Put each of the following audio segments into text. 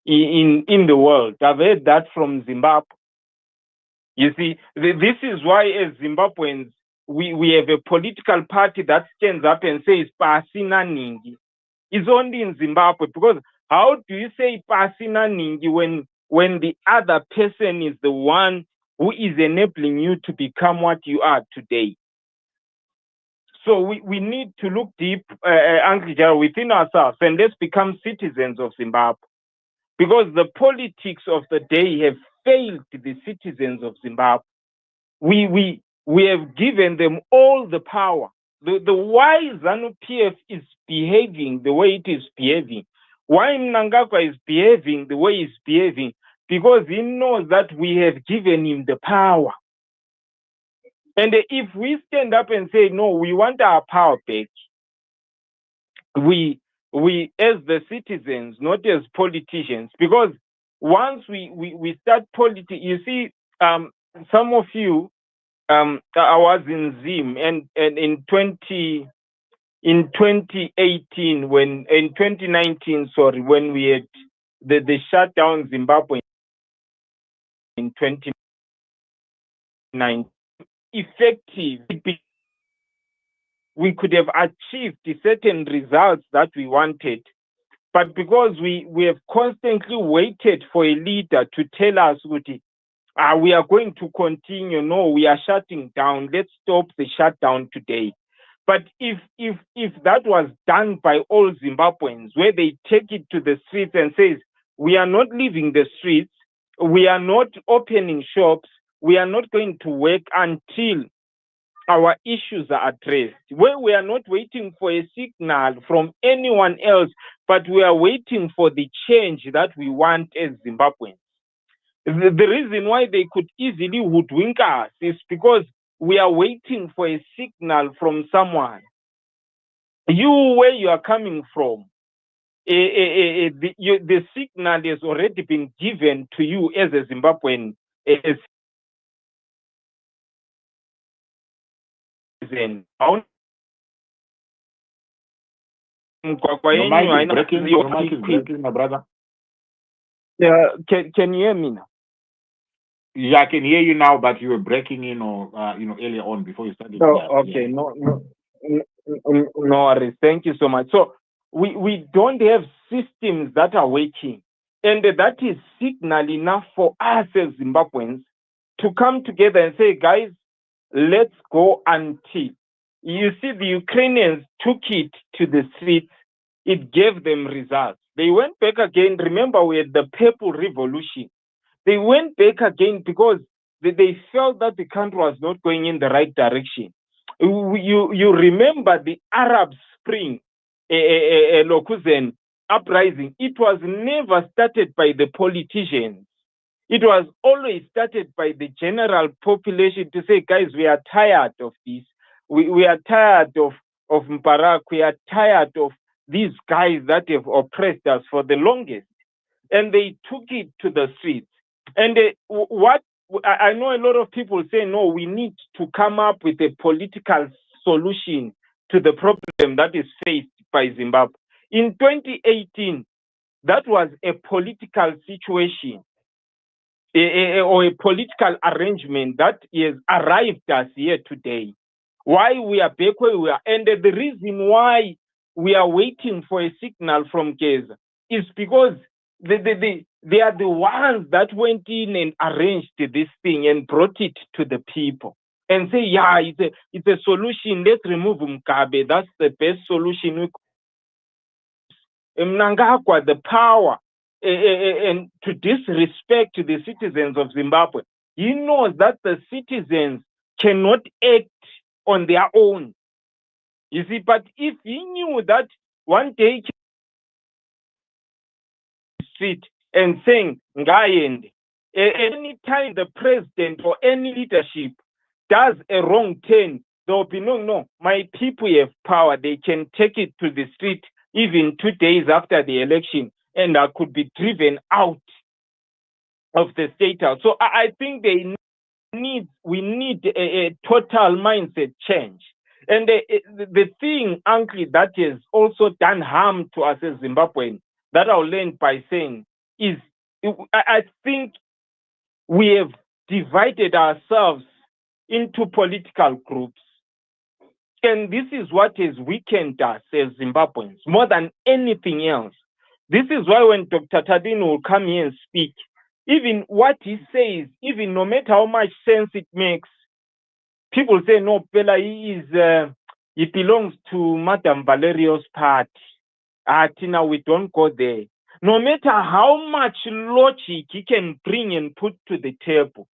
in the world. I've heard that from Zimbabwe. You see, this is why as Zimbabweans, we have a political party that stands up and says, Pasina Ningi. It's only in Zimbabwe, because how do you say Pasina Ningi when the other person is the one who is enabling you to become what you are today? So we need to look deep, within ourselves, and let's become citizens of Zimbabwe. Because the politics of the day have failed the citizens of Zimbabwe. We have given them all the power. The why ZANU-PF is behaving the way it is behaving, why MNANGAGWA is behaving the way it's behaving, because he knows that we have given him the power. And if we stand up and say, no, we want our power back, we as the citizens, not as politicians, because once we start politics, you see, some of you, I was in Zim, and in 2018, in 2019, sorry, when we had the shutdown Zimbabwe in 2019, effective, we could have achieved certain results that we wanted. But because we have constantly waited for a leader to tell us, we are going to continue, no, we are shutting down, let's stop the shutdown today. But if that was done by all Zimbabweans, where they take it to the streets and says, we are not leaving the streets, we are not opening shops, we are not going to work until our issues are addressed, where we are not waiting for a signal from anyone else, but we are waiting for the change that we want as Zimbabweans. The reason why they could easily hoodwink us is because we are waiting for a signal from someone. You, where you are coming from, the signal has already been given to you as a Zimbabwean. Your mic is breaking, my brother. Can you hear me now? Yeah, I can hear you now, but you were breaking in, or earlier on before you started. Oh, okay, no worries. Thank you so much. So we don't have systems that are working, and that is signal enough for us as Zimbabweans to come together and say, guys, let's go until. You see, the Ukrainians took it to the streets. It gave them results. They went back again. Remember, we had the Purple Revolution. They went back again because they felt that the country was not going in the right direction. You remember the Arab Spring, Lokuzen uprising. It was never started by the politicians. It was always started by the general population to say, guys, we are tired of this. We are tired of Mubarak. We are tired of these guys that have oppressed us for the longest. And they took it to the streets. And what I know, a lot of people say, no, we need to come up with a political solution to the problem that is faced by Zimbabwe. In 2018, that was a political situation, or a political arrangement that has arrived us here today. Why we are back where we are, and the reason why we are waiting for a signal from GEZA is because they are the ones that went in and arranged this thing and brought it to the people and say, yeah, it's a solution. Let's remove Mugabe. That's the best solution. MNANGAGWA, the power, and to disrespect the citizens of Zimbabwe. He knows that the citizens cannot act on their own. You see, but if he knew that one day street and saying, Ngayende, any time the president or any leadership does a wrong turn, there will be no, my people have power. They can take it to the street even 2 days after the election, and I could be driven out of the state house. So I think we need a total mindset change. And the thing, Uncle, that has also done harm to us as Zimbabweans, that I'll end by saying, is, I think we have divided ourselves into political groups. And this is what has weakened us as Zimbabweans more than anything else. This is why when Dr. Tadini will come here and speak, even what he says, even no matter how much sense it makes, people say, no, Pela, he belongs to Madam Valerio's party. Tina, we don't go there. No matter how much logic he can bring and put to the table,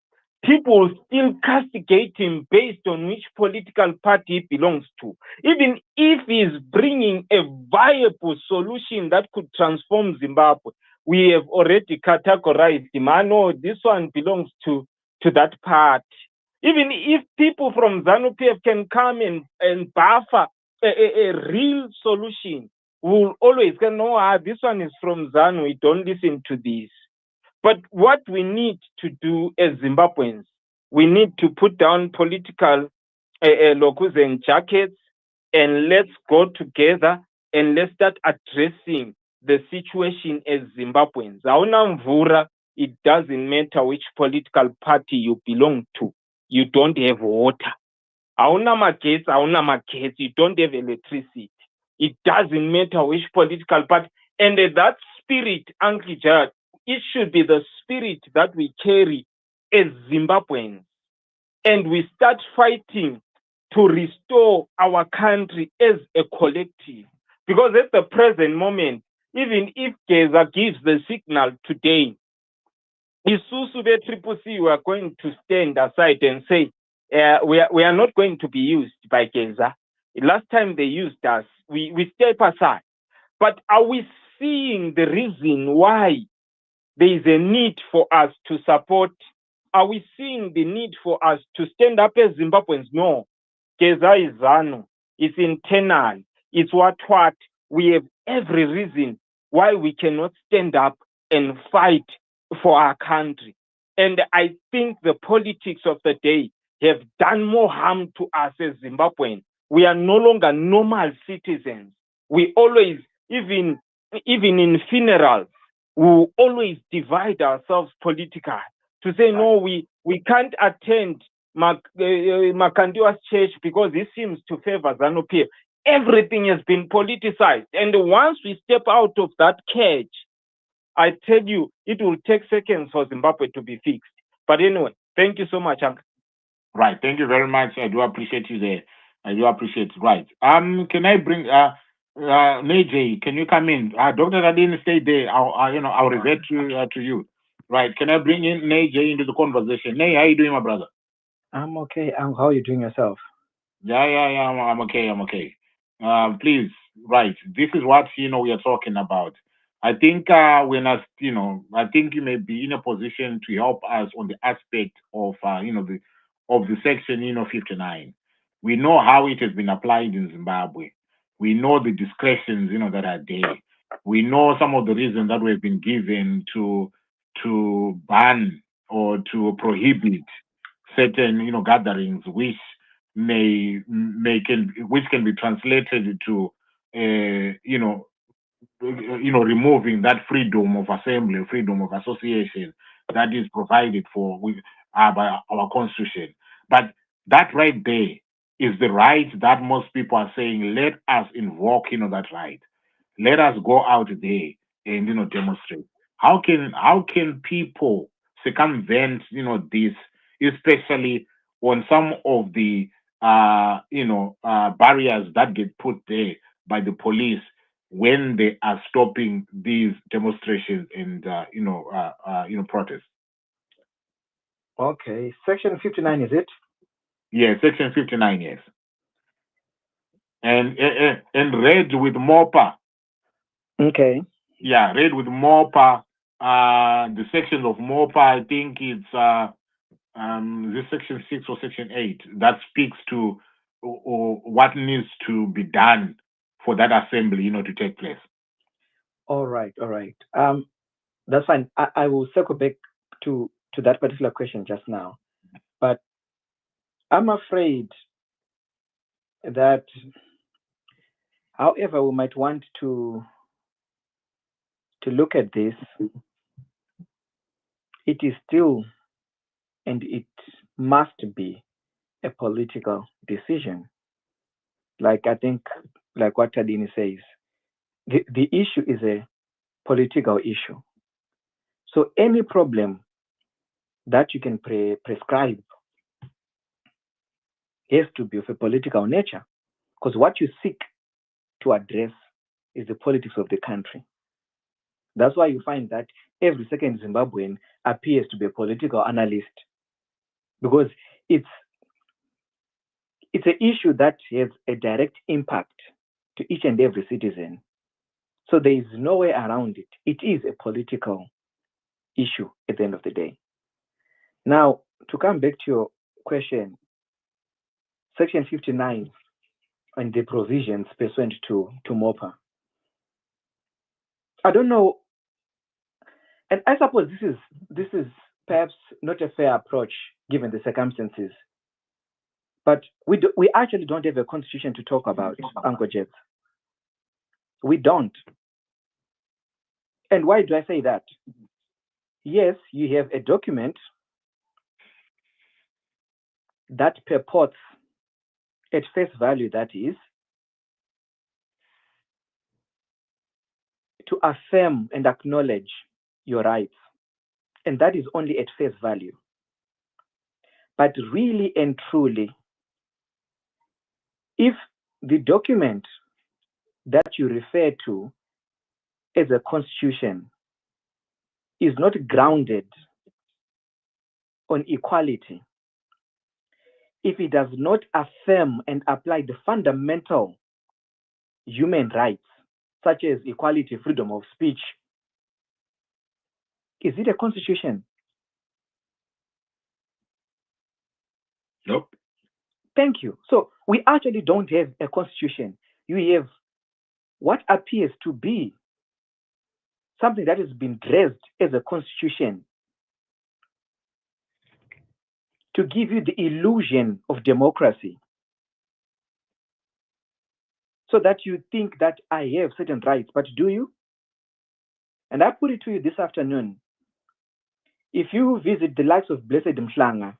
people still castigate him based on which political party he belongs to. Even if he's bringing a viable solution that could transform Zimbabwe, we have already categorized him. I know this one belongs to that party. Even if people from ZANU-PF can come and buffer a real solution, we'll always go, no, this one is from ZANU, we don't listen to this. But what we need to do as Zimbabweans, we need to put down political locus and jackets, and let's go together and let's start addressing the situation as Zimbabweans. Auna mvura, it doesn't matter which political party you belong to. You don't have water. Auna magetsi, you don't have electricity. It doesn't matter which political party. And that spirit, Uncle Jad, it should be the spirit that we carry as Zimbabweans. And we start fighting to restore our country as a collective. Because at the present moment, even if GEZA gives the signal today, Isusu be Triple C, we are going to stand aside and say, we are not going to be used by GEZA. Last time they used us, we step aside. But are we seeing the reason why there is a need for us to support? Are we seeing the need for us to stand up as Zimbabweans? No. GEZA is ZANU. It's internal. It's what. We have every reason why we cannot stand up and fight for our country. And I think the politics of the day have done more harm to us as Zimbabweans. We are no longer normal citizens. We always, even in funerals, we always divide ourselves politically to say, no, we can't attend Makandiwa's church because he seems to favor ZANU-PF. Everything has been politicized. And once we step out of that cage, I tell you, it will take seconds for Zimbabwe to be fixed. But anyway, thank you so much, Uncle. Right. Thank you very much. I do appreciate you there. I do appreciate it. Right. Can I bring Nejay, can you come in? Dr. Tadini, stay there. I'll revert to you. Right. Can I bring in Nejay into the conversation? Nay, how you doing, my brother? I'm okay. How are you doing yourself? Yeah. I'm okay. Please, right. This is what we are talking about. I think I think you may be in a position to help us on the aspect of the section 59. We know how it has been applied in Zimbabwe. We know the discretions that are there. We know some of the reasons that we've been given to ban or to prohibit certain gatherings which which can be translated to removing that freedom of assembly, freedom of association that is provided for by our constitution. But that right there is the right that most people are saying, let us invoke that right. Let us go out there and demonstrate. How can people circumvent this, especially on some of the barriers that get put there by the police when they are stopping these demonstrations and protests? Okay, Section 59 is it? Yeah, Section 59, yes. And read with MOPA. Okay. Yeah, read with MOPA. The sections of MOPA, I think it's this Section 6 or Section 8 that speaks to what needs to be done for that assembly, to take place. All right. That's fine. I will circle back to that particular question just now, but I'm afraid that, however, we might want to look at this, it is still, and it must be, a political decision. Like I think, like what Tadini says, the issue is a political issue. So any problem that you can prescribe has to be of a political nature, because what you seek to address is the politics of the country. That's why you find that every second Zimbabwean appears to be a political analyst, because it's an issue that has a direct impact to each and every citizen. So there is no way around it. It is a political issue at the end of the day. Now, to come back to your question, Section 59 and the provisions pursuant to MOPA. I don't know, and I suppose this is perhaps not a fair approach given the circumstances. But we actually don't have a constitution to talk about, Uncle Jet. We don't. And why do I say that? Yes, you have a document that purports at face value, that is, to affirm and acknowledge your rights. And that is only at face value. But really and truly, if the document that you refer to as a constitution is not grounded on equality, if it does not affirm and apply the fundamental human rights, such as equality, freedom of speech, is it a constitution? Nope. Thank you. So we actually don't have a constitution. You have what appears to be something that has been dressed as a constitution to give you the illusion of democracy, so that you think that I have certain rights, but do you? And I put it to you this afternoon. If you visit the likes of Blessed Mhlanga,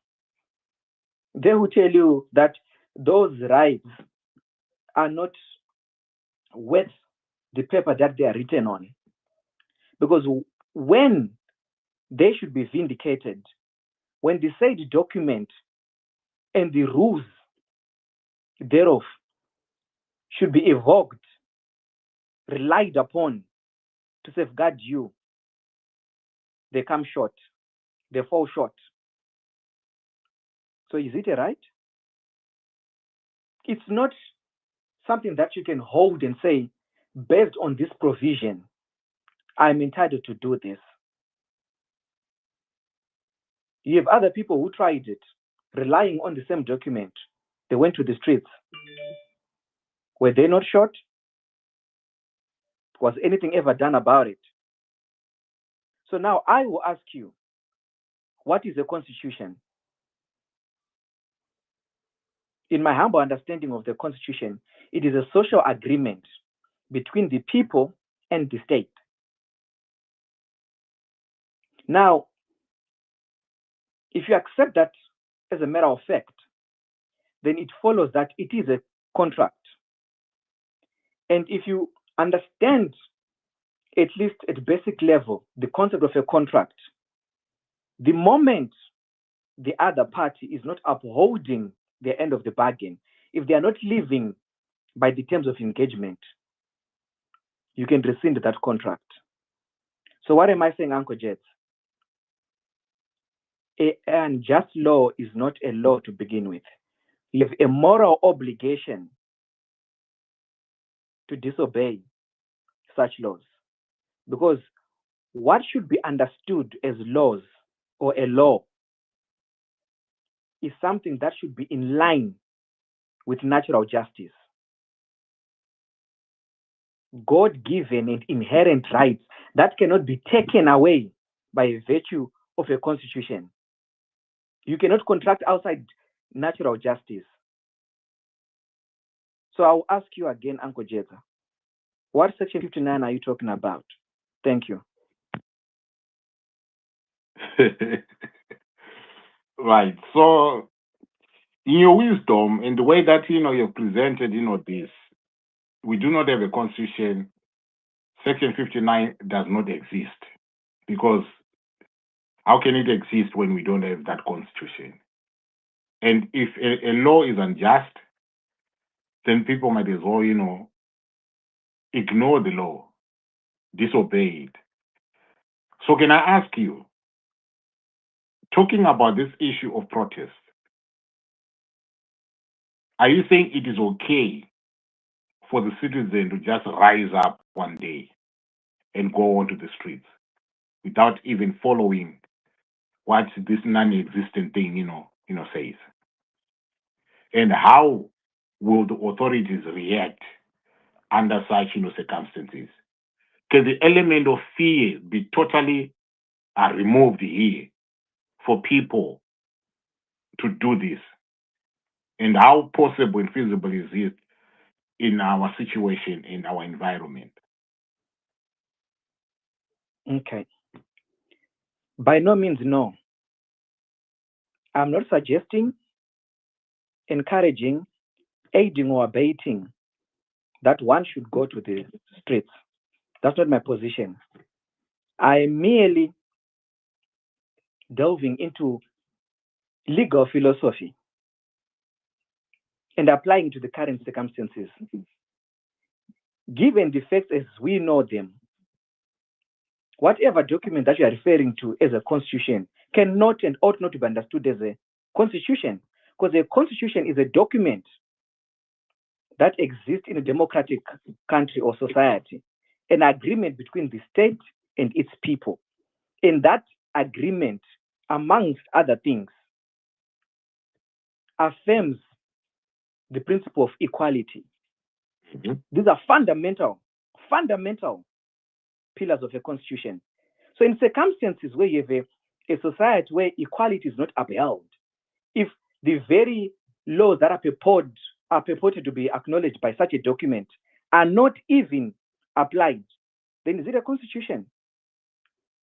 they will tell you that those rights are not worth the paper that they are written on. Because when they should be vindicated, when the said document and the rules thereof should be evoked, relied upon to safeguard you, they come short, they fall short. So is it a right? It's not something that you can hold and say, based on this provision, I'm entitled to do this. You have other people who tried it, relying on the same document. They went to the streets. Were they not shot? Was anything ever done about it? So now I will ask you, what is a constitution? In my humble understanding of the constitution, it is a social agreement between the people and the state. Now, if you accept that as a matter of fact, then it follows that it is a contract. And if you understand, at least at basic level, the concept of a contract, the moment the other party is not upholding the end of the bargain, if they are not living by the terms of engagement, you can rescind that contract. So what am I saying, Uncle Jets? An unjust law is not a law to begin with. You have a moral obligation to disobey such laws, because what should be understood as laws or a law is something that should be in line with natural justice. God-given and inherent rights that cannot be taken away by virtue of a constitution. You cannot contract outside natural justice. So I'll ask you again, Uncle Jeza, what section 59 are you talking about? Thank you. Right. So, in your wisdom, in the way that you've presented, this, we do not have a constitution. Section 59 does not exist because how can it exist when we don't have that constitution? And if a law is unjust, then people might as well, ignore the law, disobey it. So, can I ask you, talking about this issue of protest, are you saying it is okay for the citizen to just rise up one day and go onto the streets without even following what this non-existent thing, says? And how will the authorities react under such, circumstances? Can the element of fear be totally removed here for people to do this? And how possible and feasible is it in our situation, in our environment? Okay. By no means, no. I'm not suggesting, encouraging, aiding, or abating that one should go to the streets. That's not my position. I'm merely delving into legal philosophy and applying to the current circumstances. Given the facts as we know them, whatever document that you are referring to as a constitution cannot and ought not to be understood as a constitution, because a constitution is a document that exists in a democratic country or society, an agreement between the state and its people. And that agreement, amongst other things, affirms the principle of equality. Mm-hmm. These are fundamental pillars of a constitution. So in circumstances where you have a society where equality is not upheld, if the very laws that are purported to be acknowledged by such a document are not even applied, then is it a constitution?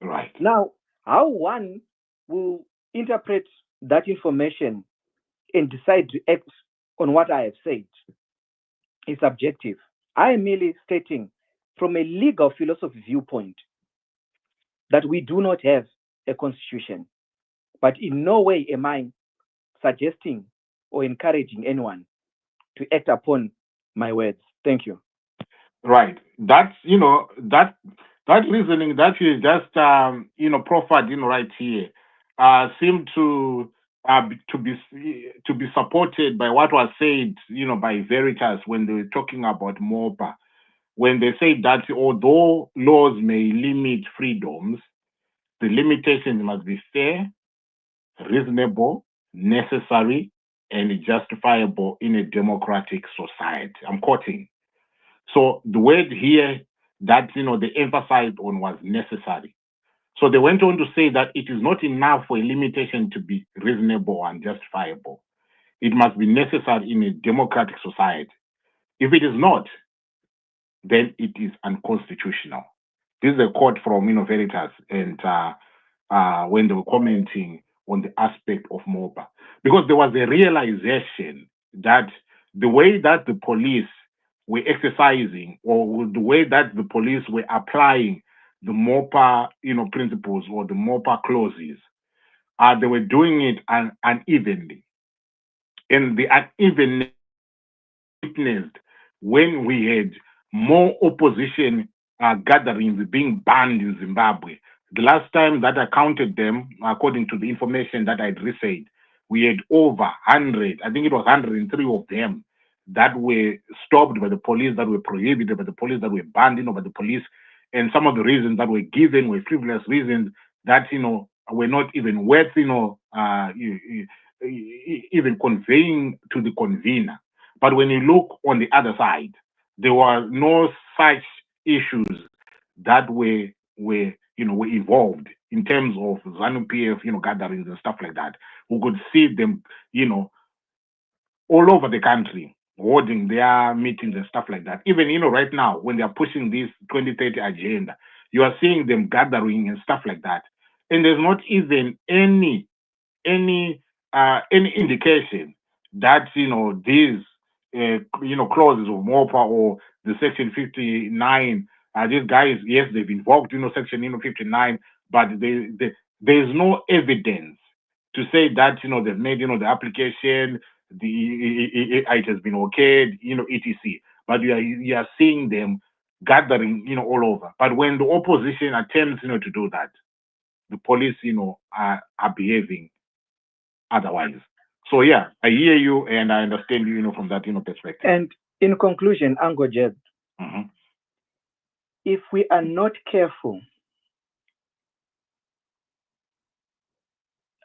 Right. Now, how one will interpret that information and decide to act on what I have said is subjective. I am merely stating from a legal philosophy viewpoint that we do not have a constitution, but in no way am I suggesting or encouraging anyone to act upon my words. Thank you. Right. That's that reasoning that you just proffered right here seem to be supported by what was said by Veritas when they were talking about MOPA, when they said that although laws may limit freedoms, the limitations must be fair, reasonable, necessary, and justifiable in a democratic society. I'm quoting. So the word here that they emphasized on was necessary. So they went on to say that it is not enough for a limitation to be reasonable and justifiable. It must be necessary in a democratic society. If it is not, then it is unconstitutional. This is a quote from Veritas, and when they were commenting on the aspect of MOPA, because there was a realization that the way that the police were exercising, or the way that the police were applying the MOPA, principles or the MOPA clauses, they were doing it unevenly, and the unevenness witnessed when we had more opposition gatherings being banned in Zimbabwe. The last time that I counted them, according to the information that I'd received, we had over 100, I think it was 103 of them that were stopped by the police, that were prohibited by the police, that were banned by the police. And some of the reasons that were given were frivolous reasons that, were not even worth, even conveying to the convener. But when you look on the other side, there were no such issues that were involved in terms of ZANU-PF, gatherings and stuff like that. We could see them, all over the country holding their meetings and stuff like that. Even, right now, when they are pushing this 2030 agenda, you are seeing them gathering and stuff like that. and there's not even any indication that these clauses of MOPA or the Section 59. These guys, yes, they've invoked Section 59, but there's no evidence to say that they've made the application, it has been okayed, etc. But you are seeing them gathering all over. But when the opposition attempts to do that, the police are behaving otherwise. So yeah, I hear you and I understand you from that perspective. And in conclusion, Angojed, if we are not careful,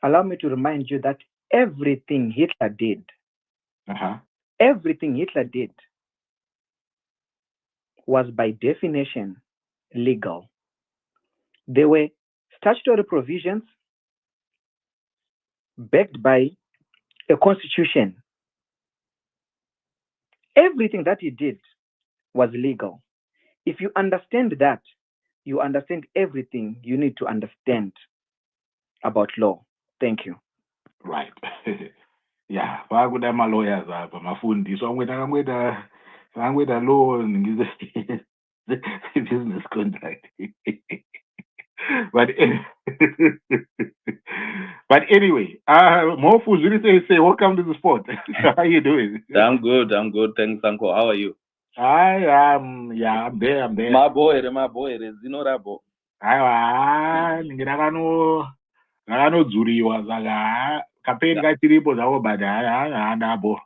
allow me to remind you that everything Hitler did, everything Hitler did was by definition legal. There were statutory provisions backed by a constitution. Everything that he did was legal. If you understand that, you understand everything you need to understand about law. Thank you. Right. Yeah, vakuda ama-lawyers apha mafundiswa angweda law business contract. But anyway, Mofu Zuri say welcome to the sport. How you doing? I'm good. Thanks, Uncle. How are you? I'm there. My boy, Zinorabo. Dzuriwa saka kapenga tiripo zawo bada andabo.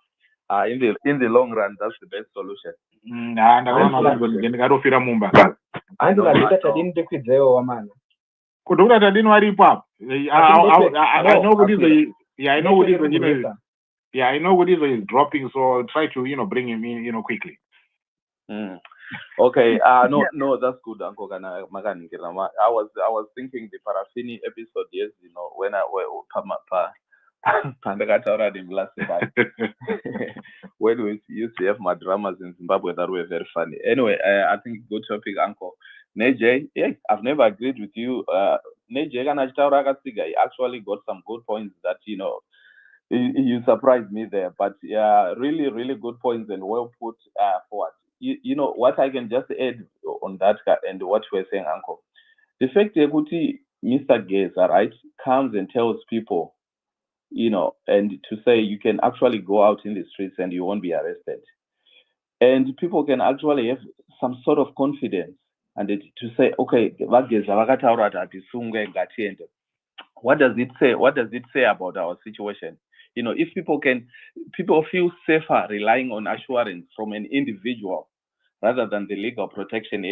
In the long run, that's the best solution. Ndakatofira mumba. Andikazita tadini tekwidzewo wamana. Kudura tadini waripo apo. I know what is I know what is dropping, so try to bring him in quickly. Okay. No, that's good, Uncle. I was thinking the Parafini episode, yes, when when we used to have my dramas in Zimbabwe that were very funny. Anyway, I think good topic, Uncle. Neje, yeah, I've never agreed with you. Neje actually got some good points that you surprised me there, but yeah, really, really good points and well put forward. What I can just add on that and what we're saying, Uncle, the fact that Mr. GEZA, right, comes and tells people, and to say you can actually go out in the streets and you won't be arrested, and people can actually have some sort of confidence and to say, okay, what does it say? What does it say about our situation? If people feel safer relying on assurance from an individual rather than the legal protection,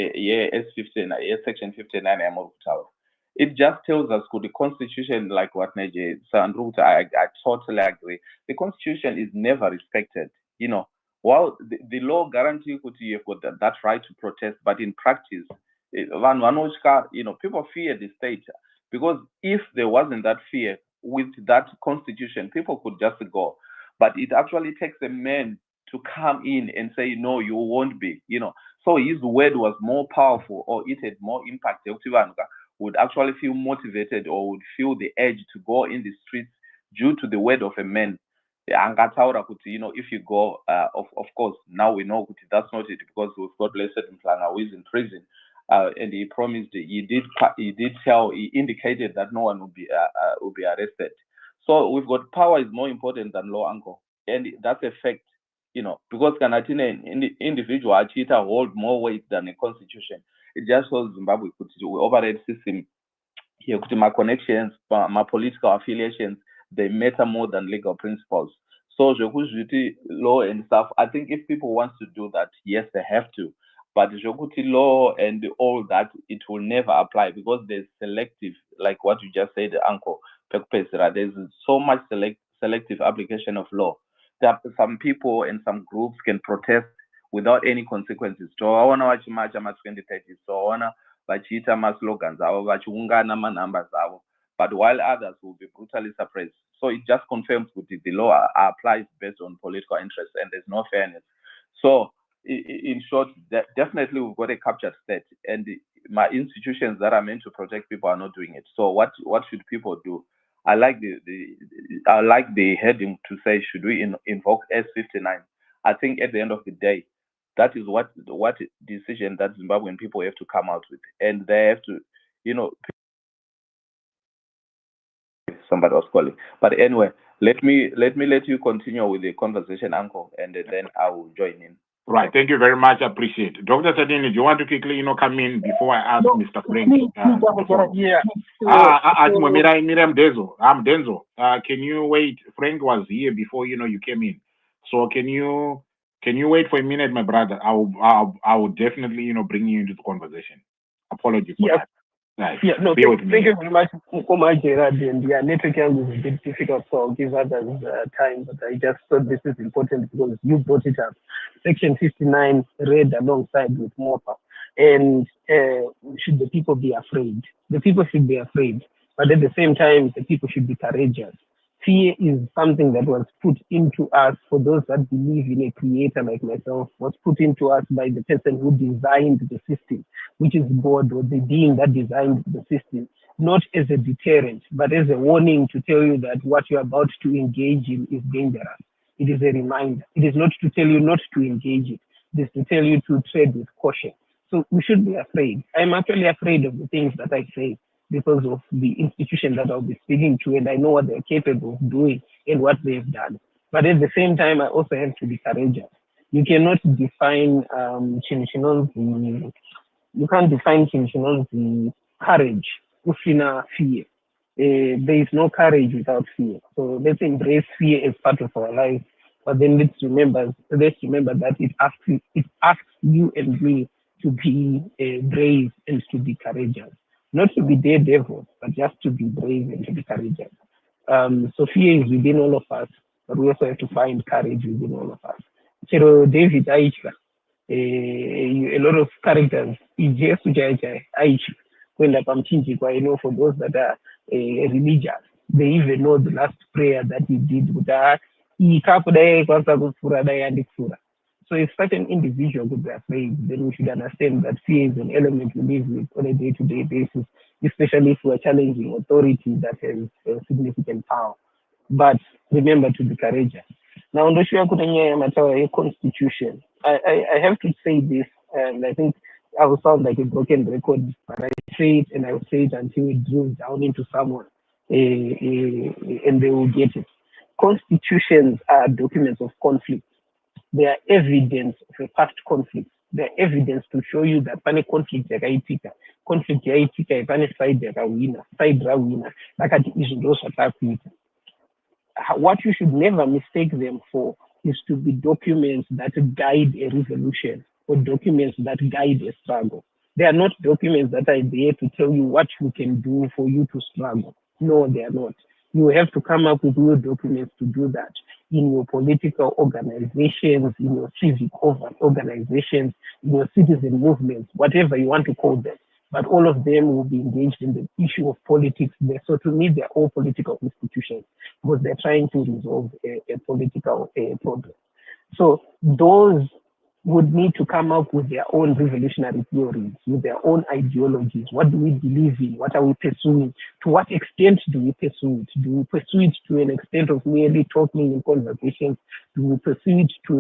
Section 59, it just tells us the Constitution, like what Nigeria, I totally agree. The Constitution is never respected. While the law guarantees you've got that right to protest, but in practice, people fear the state. Because if there wasn't that fear with that constitution, people could just go. But it actually takes a man to come in and say, no, you won't be, So his word was more powerful, or it had more impact. Would actually feel motivated or would feel the urge to go in the streets due to the word of a man. If you go, of course, now we know that's not it, because we've got Blessed Mhlanga who is in prison. And he promised, he indicated that no one will be arrested. So we've got power is more important than law, Uncle, and that's a fact, because an individual achita hold more weight than a constitution. It just shows Zimbabwe could override system here, my connections, my political affiliations, they matter more than legal principles. So law and stuff, I think if people want to do that, yes, they have to. But Jokuti law and all that, it will never apply because there's selective, like what you just said, Uncle Pekpesera. There's so much selective application of law that some people and some groups can protest without any consequences. So I want to watch much 2030. So I want to vachita maslogans, vachiungana numbers, but while others will be brutally suppressed. So it just confirms that the law applies based on political interest and there's no fairness. So in short, definitely we've got a captured state, and my institutions that are meant to protect people are not doing it. So what should people do? I like the heading to say, should we invoke S59? I think at the end of the day, that is what decision that Zimbabwean people have to come out with, and they have to, somebody was calling. But anyway, let you continue with the conversation, Uncle, and then I will join in. Right. Thank you very much. I appreciate it. Dr. Sadini, do you want to quickly, come in before I ask Mr. Frank? I'm Denzo. Can you wait? Frank was here before, you came in. So can you wait for a minute, my brother? I will definitely, bring you into the conversation. Apologies for that. Right. Yeah, no, thank you very much for my Gerard. And yeah, network is a bit difficult, so I'll give others time. But I just thought this is important because you brought it up. Section 59 read alongside with MOPA. And should the people be afraid? The people should be afraid. But at the same time, the people should be courageous. Fear is something that was put into us, for those that believe in a creator like myself, was put into us by the person who designed the system, which is God, or the being that designed the system, not as a deterrent, but as a warning to tell you that what you're about to engage in is dangerous. It is a reminder. It is not to tell you not to engage it. It is to tell you to tread with caution. So we should be afraid. I'm actually afraid of the things that I say, because of the institution that I'll be speaking to, and I know what they're capable of doing and what they've done. But at the same time, I also have to be courageous. You cannot define you can't define the courage without fear. There is no courage without fear. So let's embrace fear as part of our life. But then let's remember that it asks you and me to be brave and to be courageous. Not to be daredevil, but just to be brave and to be courageous. So fear is within all of us, but we also have to find courage within all of us. So David Aichka, a lot of characters, for those that are religious, they even know the last prayer that he did with So if such an individual could be afraid, then we should understand that fear is an element we live with on a day-to-day basis, especially if we're challenging authority that has significant power. But remember to be courageous. Now, on the constitution, I have to say this, and I think I will sound like a broken record, but I say it and I will say it until it drills down into someone, and they will get it. Constitutions are documents of conflict. They are evidence of a past conflict. They are evidence to show you that pane conflict yakaitika. Conflict yakaitika ipane side yakawina, side rawina. Nakati izvo zvatakuita. What you should never mistake them for is to be documents that guide a revolution or documents that guide a struggle. They are not documents that are there to tell you what you can do for you to struggle. No, they are not. You have to come up with new documents to do that in your political organizations, in your civic organizations, in your citizen movements, whatever you want to call them. But all of them will be engaged in the issue of politics. So to me, they're all political institutions because they're trying to resolve a political problem. So those would need to come up with their own revolutionary theories, with their own ideologies. What do we believe in? What are we pursuing? To what extent do we pursue it? Do we pursue it to an extent of merely talking in conversations? Do we pursue it to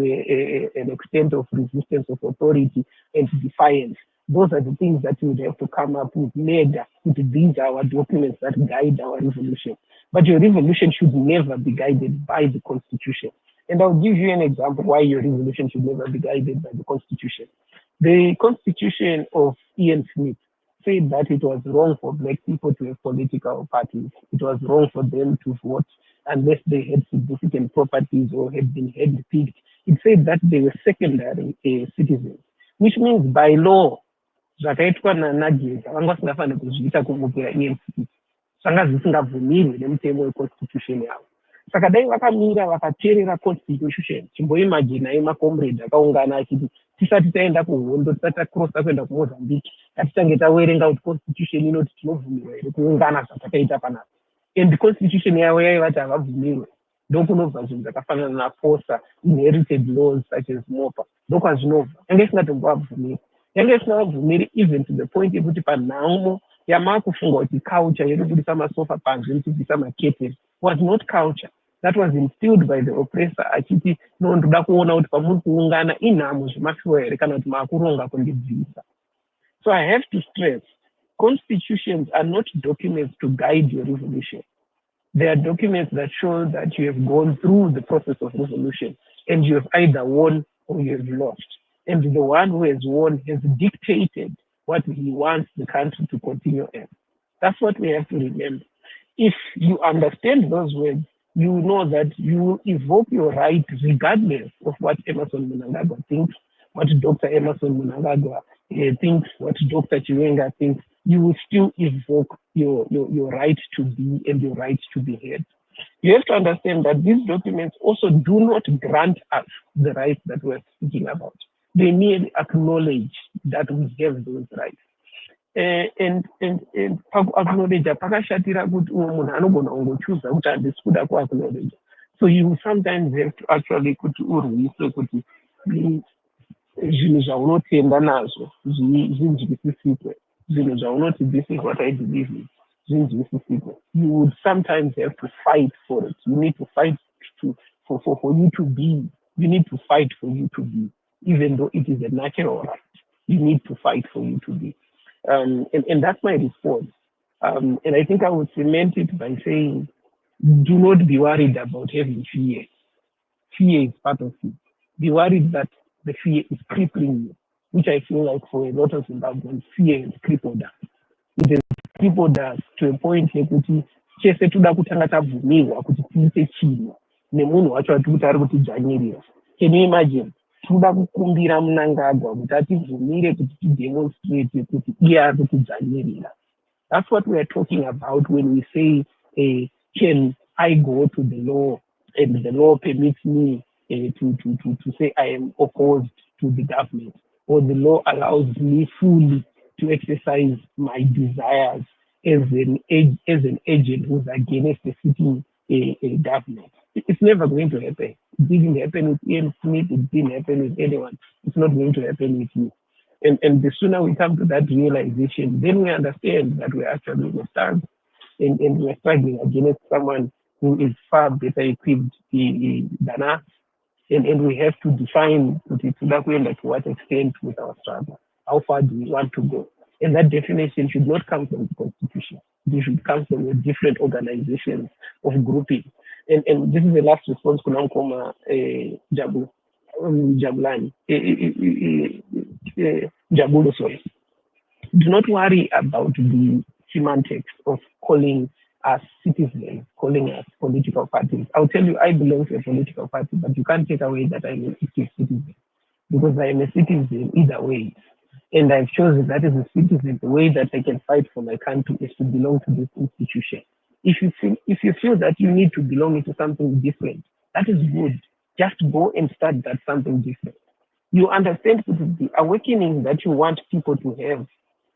an extent of resistance of authority and defiance? Those are the things that we would have to come up with later. These are our documents that guide our revolution. But your revolution should never be guided by the Constitution. And I'll give you an example why your revolution should never be guided by the Constitution. The Constitution of Ian Smith said that it was wrong for Black people to have political parties. It was wrong for them to vote unless they had significant properties or had been handpicked. It said that they were secondary citizens, which means by law, zvakaitwa naGEZA vanga vasingafanira kuzviita kumukira Ian Smith. Zvanga zvisingabvumirwi nemutemo weconstitution yavo. Saka dai vakamira vakateerera constitution, chimboimagine makomrade akaungana achiti tisati taenda kuhondo, tisati takrosa kuenda kuMozambique, ngatitange tawerenga kuti constitution inoti tinobvumirwa here kuungana zvatakaita panapa. And constitution yavo yaivati havabvumirwe. ndokunobva zvinhu zvakafanana naposa, inherited laws such as mopa, ndokwazvinobva. Yange isingatombovabvumiri, yange isingavabvumiri even to the point yekuti panhamo yamakufunga kuti culture yekubudisa masofa panze nekubvisa maketeni was not culture. That was instilled by the oppressor achiti no ndoda kuona kuti pamuri kuungana inhamo zvemafiwa here kana kuti maakuronga kundibvisa. So I have to stress, constitutions are not documents to guide your revolution. They are documents that show that you have gone through the process of revolution and you have either won or you have lost. And the one who has won has dictated what he wants the country to continue as. That's what we have to remember. If you understand those words, you know that you will evoke your right regardless of what Emmerson Mnangagwa thinks, what Dr. Emmerson Mnangagwa thinks, what Dr. Chiwenga thinks. You will still evoke your right to be and your right to be heard. You have to understand that these documents also do not grant us the rights that we're speaking about. They merely acknowledge that we have those rights. And acknowledge pakashatira kuti munhu anogona kungochuza kuti handisi kuda kuacknowledge. So you sometimes have to actually kuti urwise kuti zvinhu zvaunotenda nazvo zvinzwisisike. Zvinhu zvaunoti this is what I believe in zvinzwisisike. You would sometimes have to fight for it. You need to fight for you to be. You need to fight for you to be. Even though it is a natural right, you need to fight for you to be. And that's my response. And I think I would cement it by saying, do not be worried about having fear. Fear is part of it. Be worried that the fear is crippling you, which I feel like for a lot of Zimbabweans, fear has crippled us. It has crippled us to a point yekuti chese toda kutanga tabvumirwa kuti tiite chinhu nemunhu wacho atikuti ari kutidzvanyirira. Can you imagine? Toda kukumbira Mnangagwa kuti atibvumire kuti tidemonstrate kuti iye ari kutidzvanyirira. That's what we are talking about when we say, can I go to the law and the law permits me to say I am opposed to the government, or the law allows me fully to exercise my desires as an agent who's against the sitting government. It's never going to happen. It didn't happen with Ian Smith. It didn't happen with anyone. It's not going to happen with you. And the sooner we come to that realization, then we understand that we're actually in a stance and we're struggling against someone who is far better equipped than us. And we have to define to what extent with our struggle. How far do we want to go? And that definition should not come from the Constitution. It should come from the different organizations of grouping. And this is the last response to Nankoma Jabulani. Jabulo, sorry. Do not worry about the semantics of calling us citizens, calling us political parties. I'll tell you, I belong to a political party, but you can't take away that I'm a citizen, because I am a citizen either way. And I've chosen that as a citizen, the way that I can fight for my country is to belong to this institution. If you feel that you need to belong to something different, that is good. Just go and start that something different. You understand that the awakening that you want people to have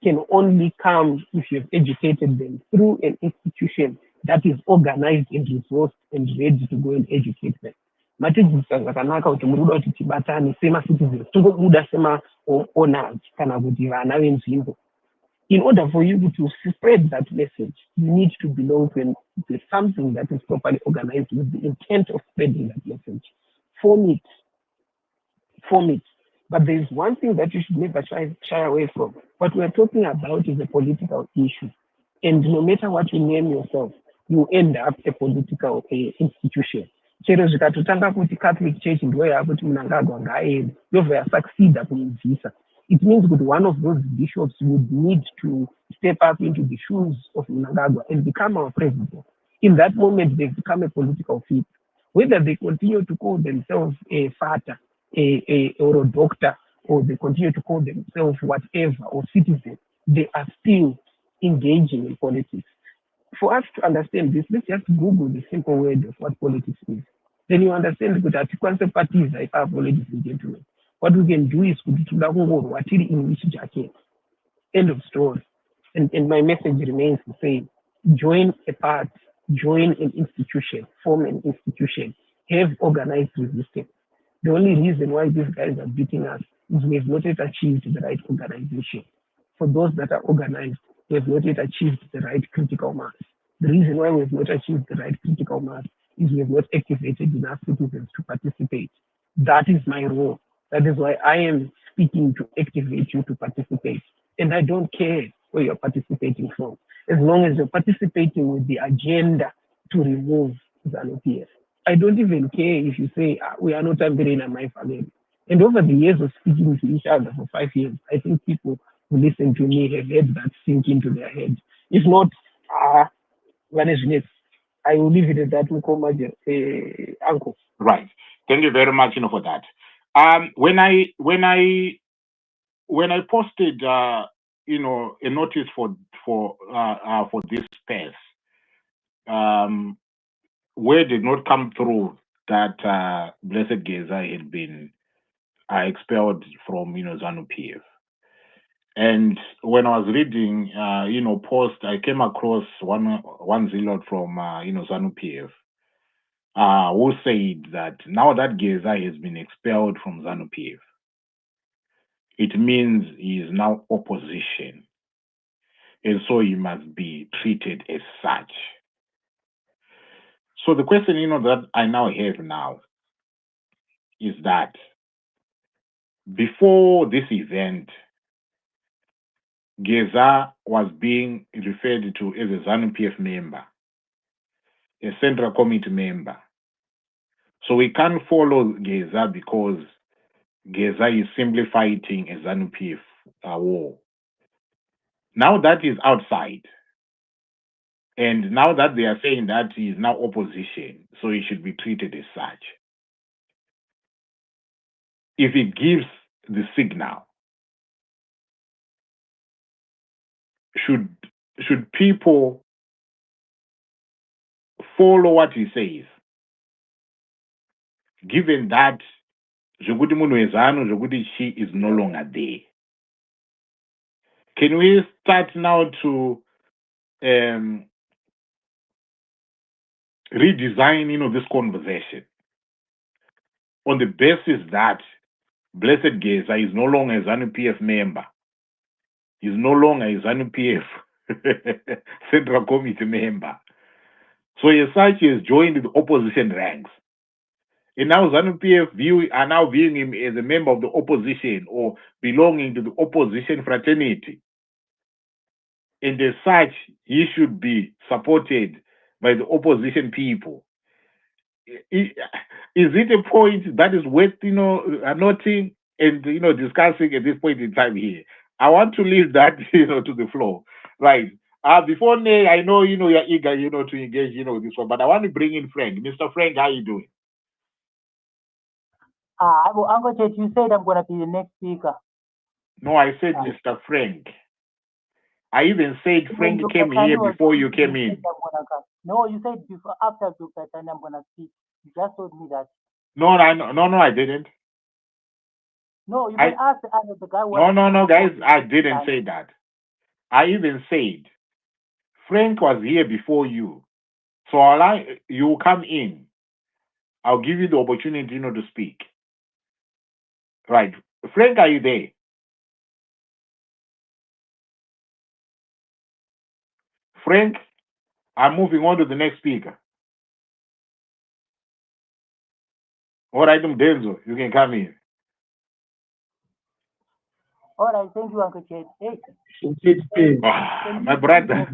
can only come if you've educated them through an institution that is organized and resourced and ready to go and educate them. Matidzidzisa zvakanaka kuti muri kuda kuti tibatane sema-citizens, tingobuda sema-owners kana kuti vana venzvimbo. In order for you to spread that message, you need to belong to something that is properly organized with the intent of spreading that message. Form it. But there is one thing that you should never shy away from. What we're talking about is a political issue. And no matter what you name yourself, you end up a political institution. Chero zvikatotanga kuti Catholic Church ndiyo yakuti Mnangagwa ngaaende, yobva yasucceeda kumubvisa. It means that one of those bishops would need to step up into the shoes of Mnangagwa and become our president. In that moment, they become a political figure. Whether they continue to call themselves a father, or a doctor, or they continue to call themselves whatever, or citizen, they are still engaging in politics. For us to understand this, let's just Google the simple word of what politics is. Then you understand that at parties I have, ladies and gentlemen. What we can do is in which jacket. End of story. And my message remains the same. Join a part join an institution, form an institution, have organized resistance. The only reason why these guys are beating us is we have not yet achieved the right organization. For those that are organized, we have not yet achieved the right critical mass. The reason why we have not achieved the right critical mass is we have not activated enough citizens to participate. That is my role. That is why I am speaking to activate you to participate. And I don't care where you're participating from, as long as you're participating with the agenda to remove ZANU-PF. I don't even care if you say, we are not Tambirina, my family. And over the years of speaking to each other for 5 years, I think people who listen to me have had that sink into their head. If not, I will leave it at that, Uncle. Right. Thank you very much, for that. When I posted, a notice for this space, where did not come through that Blessed GEZA had been expelled from, ZANU-PF. And when I was reading, post, I came across one zealot from, ZANU-PF, who said that now that GEZA has been expelled from ZANU-PF, it means he is now opposition. And so he must be treated as such. So the question, that I now have now is that before this event, GEZA was being referred to as a ZANU-PF member, a Central Committee member. So we can't follow GEZA because GEZA is simply fighting a ZANU-PF war. Now that is outside, and now that they are saying that he is now opposition, so he should be treated as such. If it gives the signal, should people follow what he says? Given that Joguti Munwezano, Joguti Shi is no longer there. Can we start now to redesign, this conversation on the basis that Blessed GEZA is no longer a ZANU-PF member, is no longer a ZANU-PF Central Committee member. So as such, he has joined the opposition ranks. And now ZANU-PF are now viewing him as a member of the opposition or belonging to the opposition fraternity. And as such, he should be supported by the opposition people. Is it a point that is worth, noting and, discussing at this point in time here? I want to leave that, to the floor. Right. Before Nay, I know, you're eager, to engage, with this one, but I want to bring in Frank. Mr. Frank, how are you doing? Uncle Chet, you said I'm going to be the next speaker. No, I said Mr. Frank. I even said Frank came here before you came in. No, you said before, after Dr. Tani, I'm going to speak. You just told me that. No, I didn't. No, you can ask the guy. No, guys, I didn't say that. I even said Frank was here before you. So you come in. I'll give you the opportunity, to speak. Right. Frank, are you there? Frank, I'm moving on to the next speaker. All right, Denzo, you can come in. All right, thank you, Uncle Chet. Hey. My brother.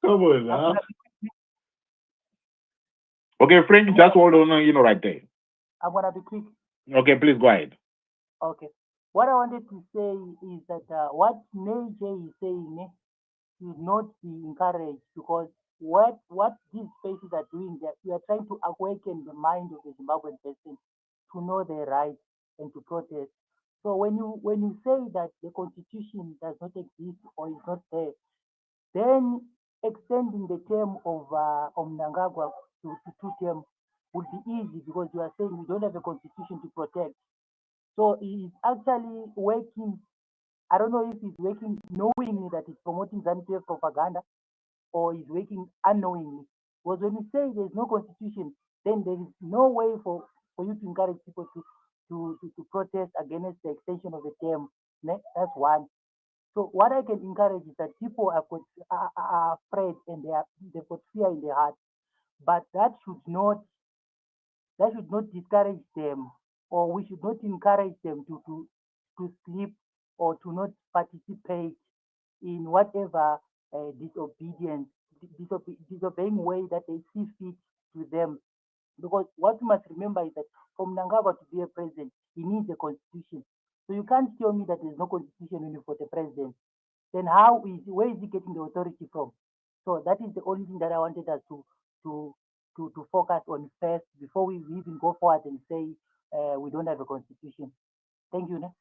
Come on, huh? Okay, Frank, just hold on, right there. I'm going to be quick. Okay, please go ahead. Okay. What I wanted to say is that what May is saying should not be encouraged, because what these spaces are doing, that we are trying to awaken the mind of the Zimbabwean person to know their rights and to protest. So when you say that the constitution does not exist or is not there, then extending the term of MNANGAGWA to 2 terms would be easy, because you are saying we don't have a constitution to protect. So it is actually working I don't know if he's working knowingly that he's promoting ZANU-PF propaganda, or he's working unknowingly. Because when you say there's no constitution, then there is no way for you to encourage people to protest against the extension of the term. That's one. So what I can encourage is that people are afraid and they've got fear in their heart, but that should not discourage them, or we should not encourage them to sleep or to not participate in whatever disobeying way that they see fit to them. Because what you must remember is that for Mnangagwa to be a president, he needs a constitution. So you can't tell me that there's no constitution only for the president. Then where is he getting the authority from? So that is the only thing that I wanted us to focus on first before we even go forward and say we don't have a constitution. Thank you. Ne?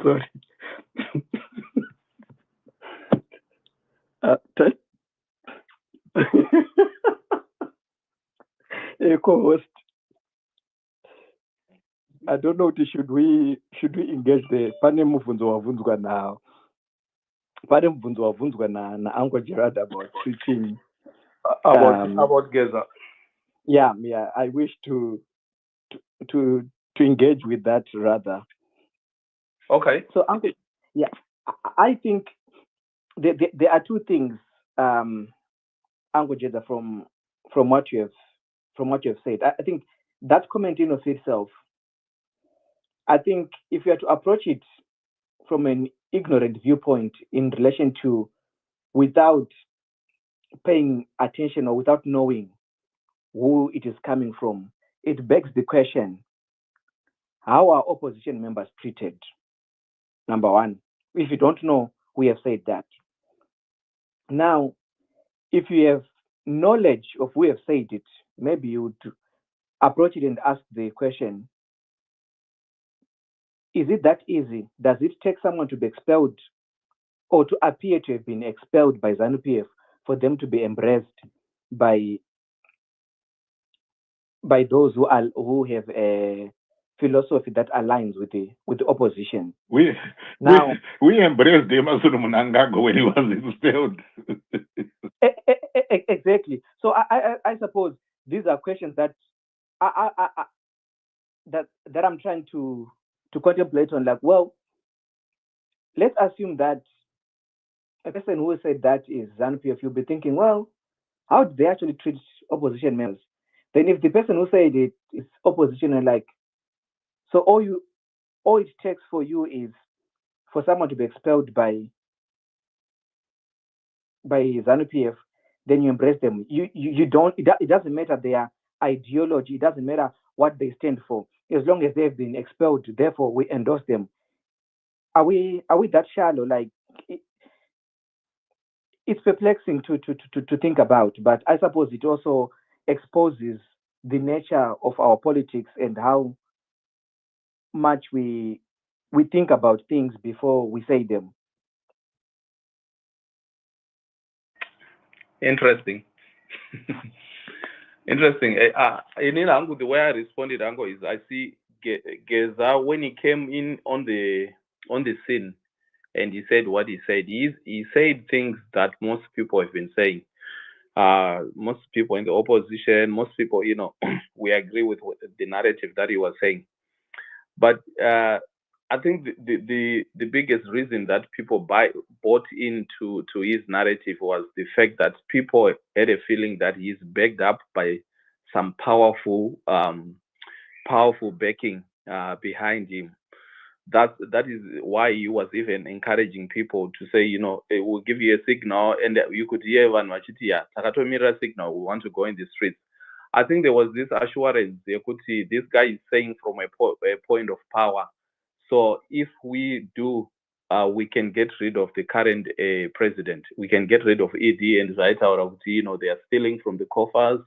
Sorry. Co-host, I don't know. Should we engage the pane mubvunzo wavunzwa now? Pane mubvunzo wavunzwa na Uncle Gerard about switching About GEZA. Yeah. I wish to engage with that rather. Okay. So Uncle, yeah, I think there are two things, Uncle Gerard, from what you have said. I think that comment in of itself, I think if you are to approach it from an ignorant viewpoint in relation to without paying attention or without knowing who it is coming from, it begs the question, how are opposition members treated? Number one, if you don't know, we have said that. Now, if you have knowledge of who have said it, maybe you would approach it and ask the question, is it that easy? Does it take someone to be expelled or to appear to have been expelled by ZANU-PF for them to be embraced by those who have a philosophy that aligns with the opposition? We embraced them as MNANGAGWA when he was expelled. Exactly. So I suppose these are questions that that I'm trying to contemplate on. Like, well, let's assume that a person who said that is ZANU-PF, you'll be thinking, well, how do they actually treat opposition members? Then if the person who said it is opposition, and like, so all it takes for you is for someone to be expelled by ZANU-PF, then you embrace them. You don't. It doesn't matter their ideology. It doesn't matter what they stand for. As long as they've been expelled, therefore we endorse them. Are we that shallow? Like, it's perplexing to think about, but I suppose it also exposes the nature of our politics and how much we think about things before we say them. Interesting. Interesting. The way I responded, Ango, is I see GEZA when he came in on the scene, and he said what he said. He said things that most people have been saying. Most people in the opposition, most people, we agree with the narrative that he was saying. But I think the biggest reason that people bought into his narrative was the fact that people had a feeling that he's backed up by some powerful backing behind him. That is why he was even encouraging people to say, it will give you a signal, and you could hear Van Machitia, Takatomirra signal, we want to go in the streets. I think there was this assurance. You could see this guy is saying from a point of power. So if we do, we can get rid of the current president. We can get rid of ED and Zaita. They are stealing from the coffers,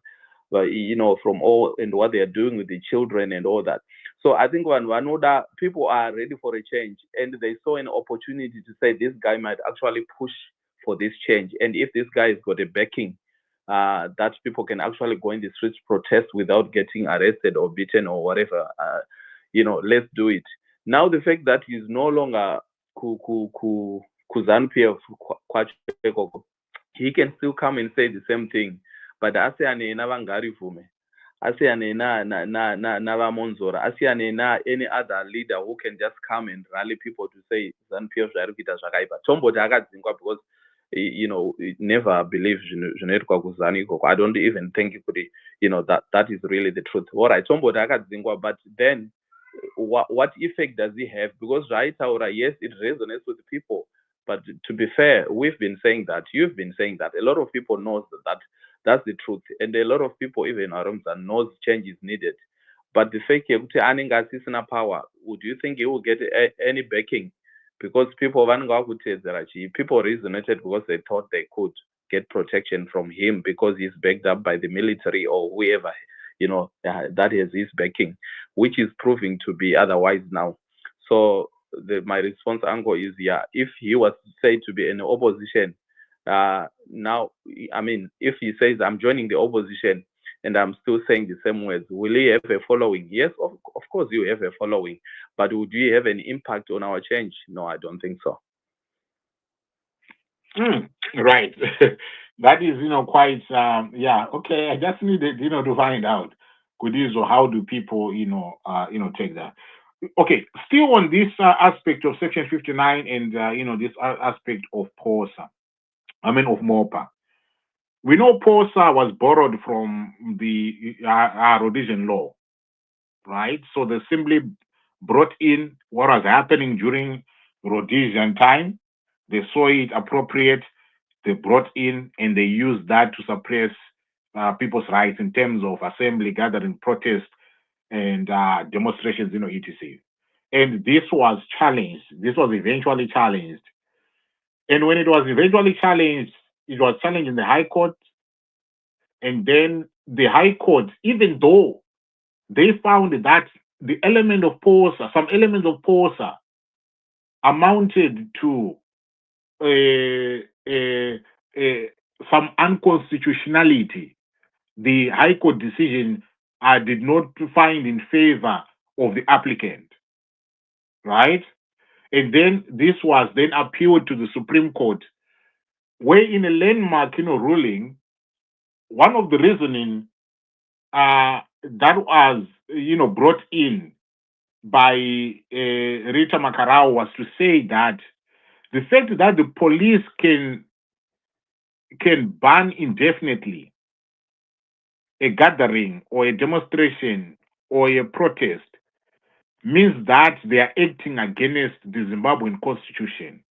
from all and what they are doing with the children and all that. So I think when Wanoda, people are ready for a change, and they saw an opportunity to say this guy might actually push for this change. And if this guy has got a backing that people can actually go in the streets, protest without getting arrested or beaten or whatever, let's do it. Now the fact that he's no longer ZANU-PF, he can still come and say the same thing, but asiyane navangari vume, asiyane na Monzora, asiyane na any other leader who can just come and rally people to say ZANU-PF zvarikuita zvakaipa. Tomboti akadzingwa because never believe zvinoitwa kuZANU ikoko. I don't even think that is really the truth. All right, Tomboti akadzingwa, but then what effect does he have? Because Taura, yes, it resonates with people, but to be fair, we've been saying that, you've been saying that, a lot of people knows that that's the truth, and a lot of people even around that knows change is needed. But the fact that Anenga is in power, would you think he will get any backing? Because people resonated because they thought they could get protection from him because he's backed up by the military or whoever, that has his backing, which is proving to be otherwise now. So my response, Ango, is if he was said to be in the opposition, now, I mean, if he says I'm joining the opposition and I'm still saying the same words, will he have a following? Yes, of course you have a following, but would you have an impact on our change? No, I don't think so. Right. That is, quite, okay. I just needed, to find out, or how do people, take that? Okay, still on this aspect of Section 59 and, this aspect of POSA, of MOPA. We know POSA was borrowed from the Rhodesian law, right? So they simply brought in what was happening during Rhodesian time. They saw it appropriate. They brought in and they used that to suppress people's rights in terms of assembly, gathering, protest, and demonstrations, etc. And this was challenged. This was eventually challenged. And when it was eventually challenged, it was challenged in the High Court. And then the High Court, even though they found that the element of POSA, some elements of POSA amounted to some unconstitutionality, the High Court decision did not find in favor of the applicant, right? And then this was then appealed to the Supreme Court, where in a landmark, ruling, one of the reasoning that was, brought in by Rita Makarao was to say that the fact that the police can ban indefinitely a gathering or a demonstration or a protest means that they are acting against the Zimbabwean constitution.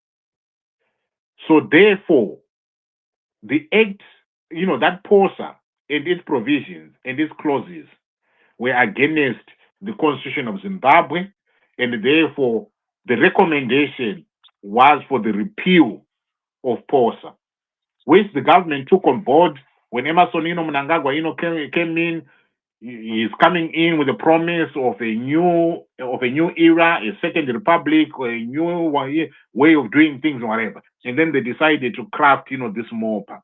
So therefore, the act, that POSA and its provisions and its clauses were against the constitution of Zimbabwe, and therefore the recommendation was for the repeal of POSA, which the government took on board when Emerson MNANGAGWA came in. He's coming in with the promise of a new era, a second republic, or a new way of doing things, whatever. And then they decided to craft, this MOPA,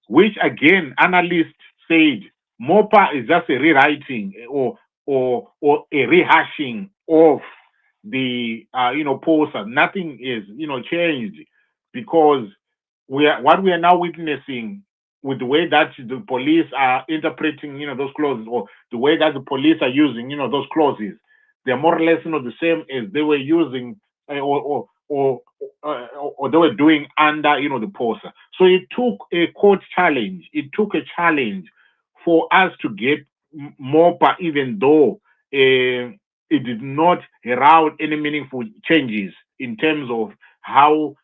which again analysts said MOPA is just a rewriting or a rehashing of the POSA. Nothing is changed, because what we are now witnessing with the way that the police are interpreting those clauses, or the way that the police are using those clauses, they're more or less the same as they were using or they were doing under the POSA. So it took a court challenge. It took a challenge for us to get MOPA, even though it did not herald any meaningful changes in terms of how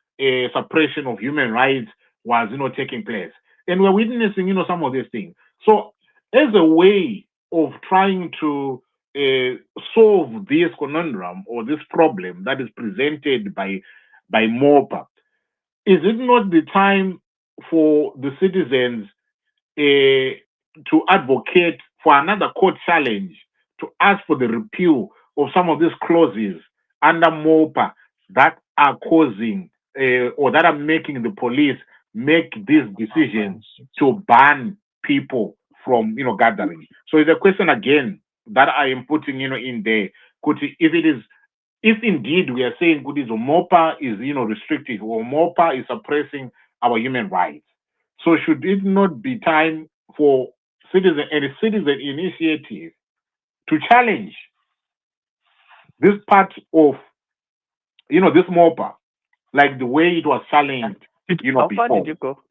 suppression of human rights was taking place. And we're witnessing some of these things. So as a way of trying to solve this conundrum or this problem that is presented by MOPA, is it not the time for the citizens to advocate for another court challenge to ask for the repeal of some of these clauses under MOPA that are causing or that are making the police make these decisions to ban people from gathering. So it's a question again that I am putting in there. If indeed we are saying MOPA is restrictive or MOPA is suppressing our human rights, so should it not be time for citizen initiative to challenge this part of this MOPA, like the way it was challenged How far before? did you go?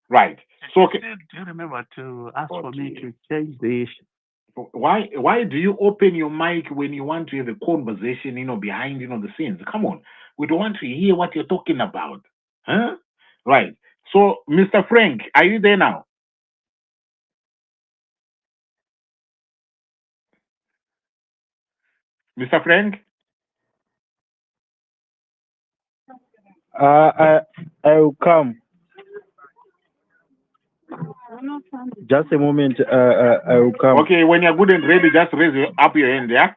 Right. So okay. Do you remember to ask for me to change the issue? Why do you open your mic when you want to have a conversation, behind, the scenes? Come on. We don't want to hear what you're talking about. Huh? Right. So, Mr. Frank, are you there now? Mr. Frank? I will come. Just a moment. I will come. Okay, when you're good and ready, just raise up your hand, yeah?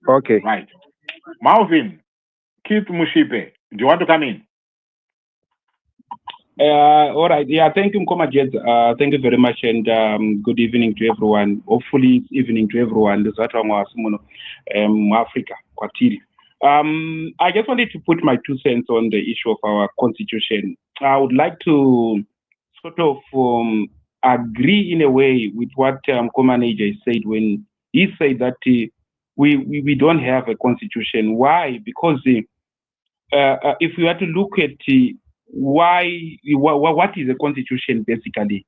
Okay. Right. Marvin, Keith Mushipe, do you want to come in? All right. Yeah, thank you, Mkoma Jez. Thank you very much, and good evening to everyone. Hopefully, it's evening to everyone. This is Africa, Kwatiri. I just wanted to put my 2 cents on the issue of our constitution. I would like to sort of agree in a way with what Mkoma Neja said when he said that we don't have a constitution. Why? Because if we are to look at what is a constitution basically,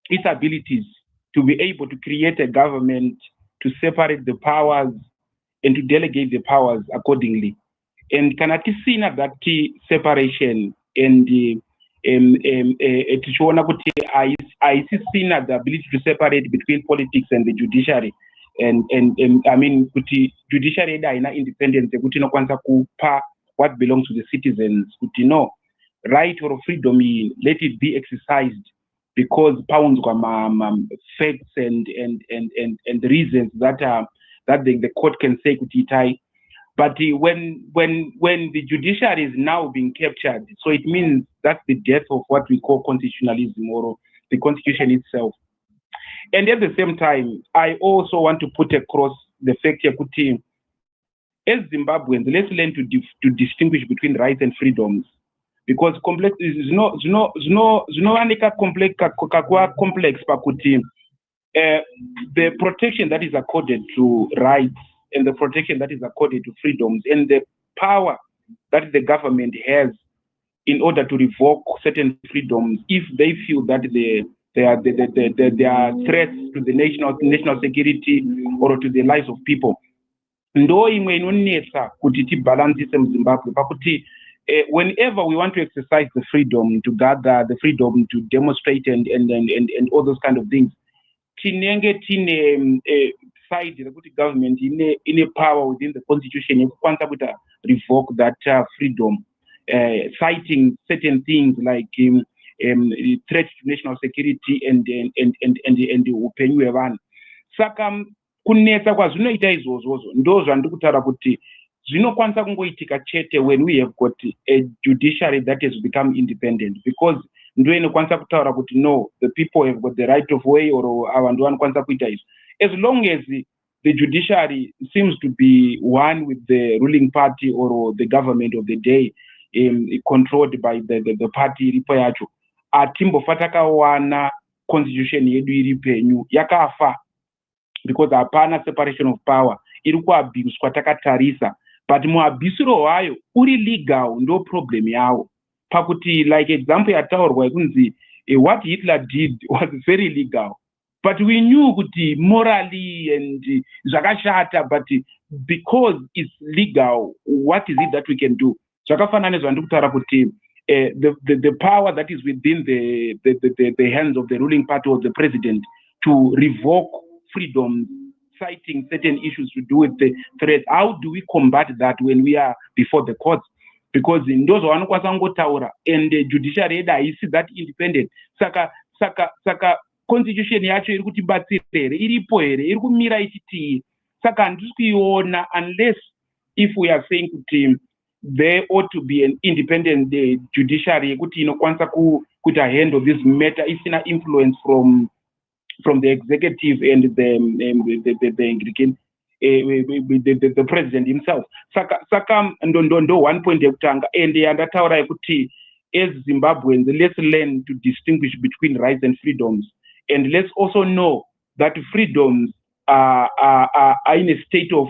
its abilities to be able to create a government, to separate the powers and to delegate the powers accordingly. And can I see that separation and I see the ability to separate between politics and the judiciary, and I mean judiciary independence what belongs to the citizens, right or freedom, let it be exercised because pounds facts and reasons that the court can say but when the judiciary is now being captured, so it means that's the death of what we call constitutionalism or the constitution itself. And at the same time, I also want to put across the fact here, as Zimbabweans, let's learn to distinguish between rights and freedoms, because complex is no complex pakuti. The protection that is accorded to rights and the protection that is accorded to freedoms and the power that the government has in order to revoke certain freedoms if they feel that they are threats to the national security or to the lives of people. Ndo imwe inonetsa kuti tibalansise muZimbabwe pakuti whenever we want to exercise the freedom to gather, the freedom to demonstrate and all those kind of things, tinenge tine side the government in a power within the constitution yekukwanisa kuti revoke that freedom, citing certain things like threat to national security and upenyu hwevanhu. Saka kunetsa kwazvinoita izvozvozvo ndo zvandiri kutaura kuti zvinokwanisa kungoitika chete when we have got a judiciary that has become independent, because ndo inokwanisa kutaura kuti no, the people have got the right of way or avanhu vanokwanisa kuita izvi. As long as the judiciary seems to be one with the ruling party or the government of the day, controlled by the party iripo yacho, atimbofa takawana constitution yedu iri penyu yakafa, because hapana separation of power, iri kuabhuswa takatarisa, but muabhusiro hwayo uri legal ndo problem yawo. Pakuti like example yataurwa yekunzi what Hitler did was very legal, but we knew kuti morally and zvakashata, but because it's legal, what is it that we can do? Zvakafanana nezvandiri kutaura kuti the power that is within the hands of the ruling party or the president to revoke freedom, citing certain issues to do with the threat. How do we combat that when we are before the courts? Because in those vanokwanisa kungotaura and the judiciary yedu haisi that independent. Saka constitution yacho iri kutibatsira here, iripo here, iri kumira ichitii. Saka handisi kuiona unless if we are saying kuti there ought to be an independent judiciary kuti inokwanisa kuti handle this matter isina influence from the executive and the president himself. Saka ndo 1 point yekutanga and andataura yekuti as Zimbabweans let's learn to distinguish between rights and freedoms, and let's also know that freedoms are in a state of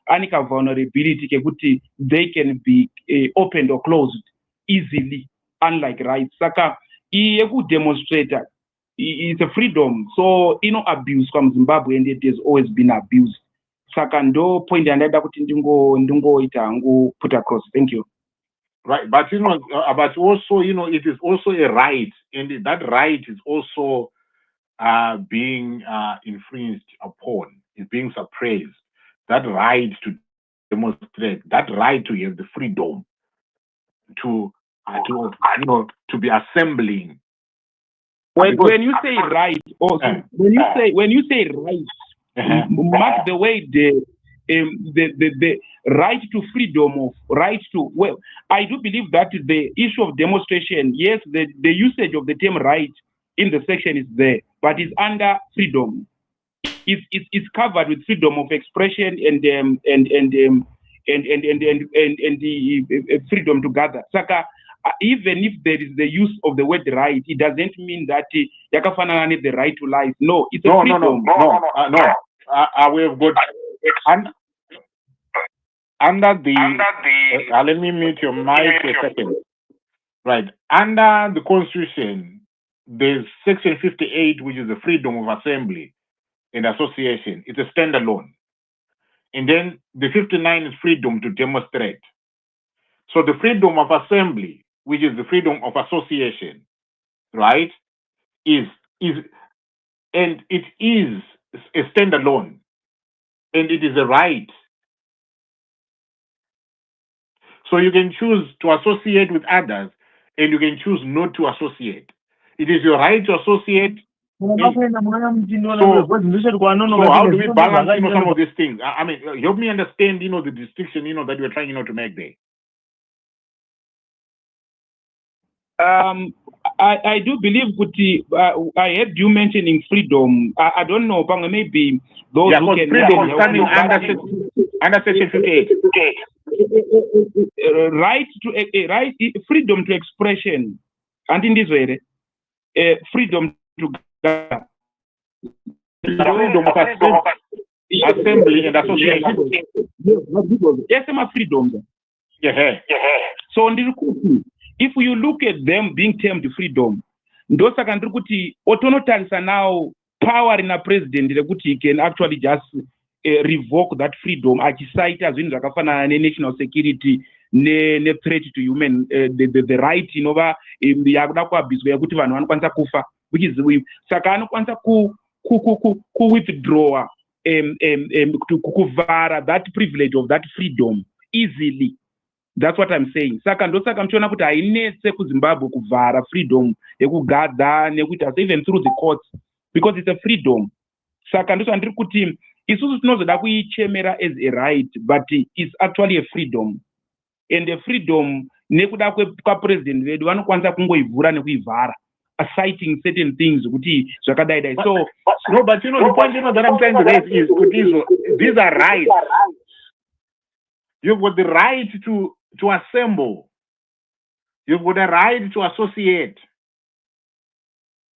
anika vulnerability kekuti they can be opened or closed easily, unlike rights. Saka yeku demonstrator it's a freedom, so abuse from Zimbabwe, and it has always been abused. Saka ndo point andaida kuti ndingoita put across. Thank you. Right, but but also it is also a right, and that right is also being infringed upon, is being suppressed. That right to demonstrate, that right to have the freedom to be assembling. When you say right, also when you say right, mark the way the right to freedom of right to, well, I do believe that the issue of demonstration, yes, the usage of the term right in the section is there, but it's under freedom. It's covered with freedom of expression and the freedom to gather. Saka, even if there is the use of the word right, it doesn't mean that yakafanana the right to life. No, it's a freedom. No. We have got under the. Let me mute your mic a second. Right, under the Constitution, there's Section 58, which is the freedom of assembly and association. It's a standalone, and then the 59 is freedom to demonstrate. So the freedom of assembly, which is the freedom of association, right, is and it is a standalone, and it is a right. So you can choose to associate with others, and you can choose not to associate. It is your right to associate. So how do we balance some of these things? I mean, help me understand the distinction that we're trying to make there. I do believe I heard you mentioning freedom. I don't know, but maybe those who can freedom is coming under Section 58. Right to freedom to expression, and in this way, freedom to gather. Freedom of assembly and association. Yes, my freedom. Yeah. So if you look at them being termed freedom, ndosaka ndiri kuti otonotarisa now power in a president rekuti he can actually just revoke that freedom achisaita zvinhu zvakafanana nenational security ne-threat to human the right inova yakuda kuabhizwa yekuti vanhu vanokwanisa kufa, which is saka anokwanisa kuwithdrawa kuvhara that privilege of that freedom easily. That's what I'm saying. Saka ndosaka mchiona kuti hainetse kuZimbabwe kuvhara freedom yekugadha nekuita even through the courts, because it's a freedom. Saka ndosa ndiri kuti isusu tinozoda kuichemera as a right, but it's actually a freedom. And a freedom nekuda kwapresident vedu vanokwanisa kungoivhura nekuivhara, citing certain things kuti zvakadaidai. So no, but the point that I'm trying to raise is these are rights. You've got the right to assemble. You've got a right to associate.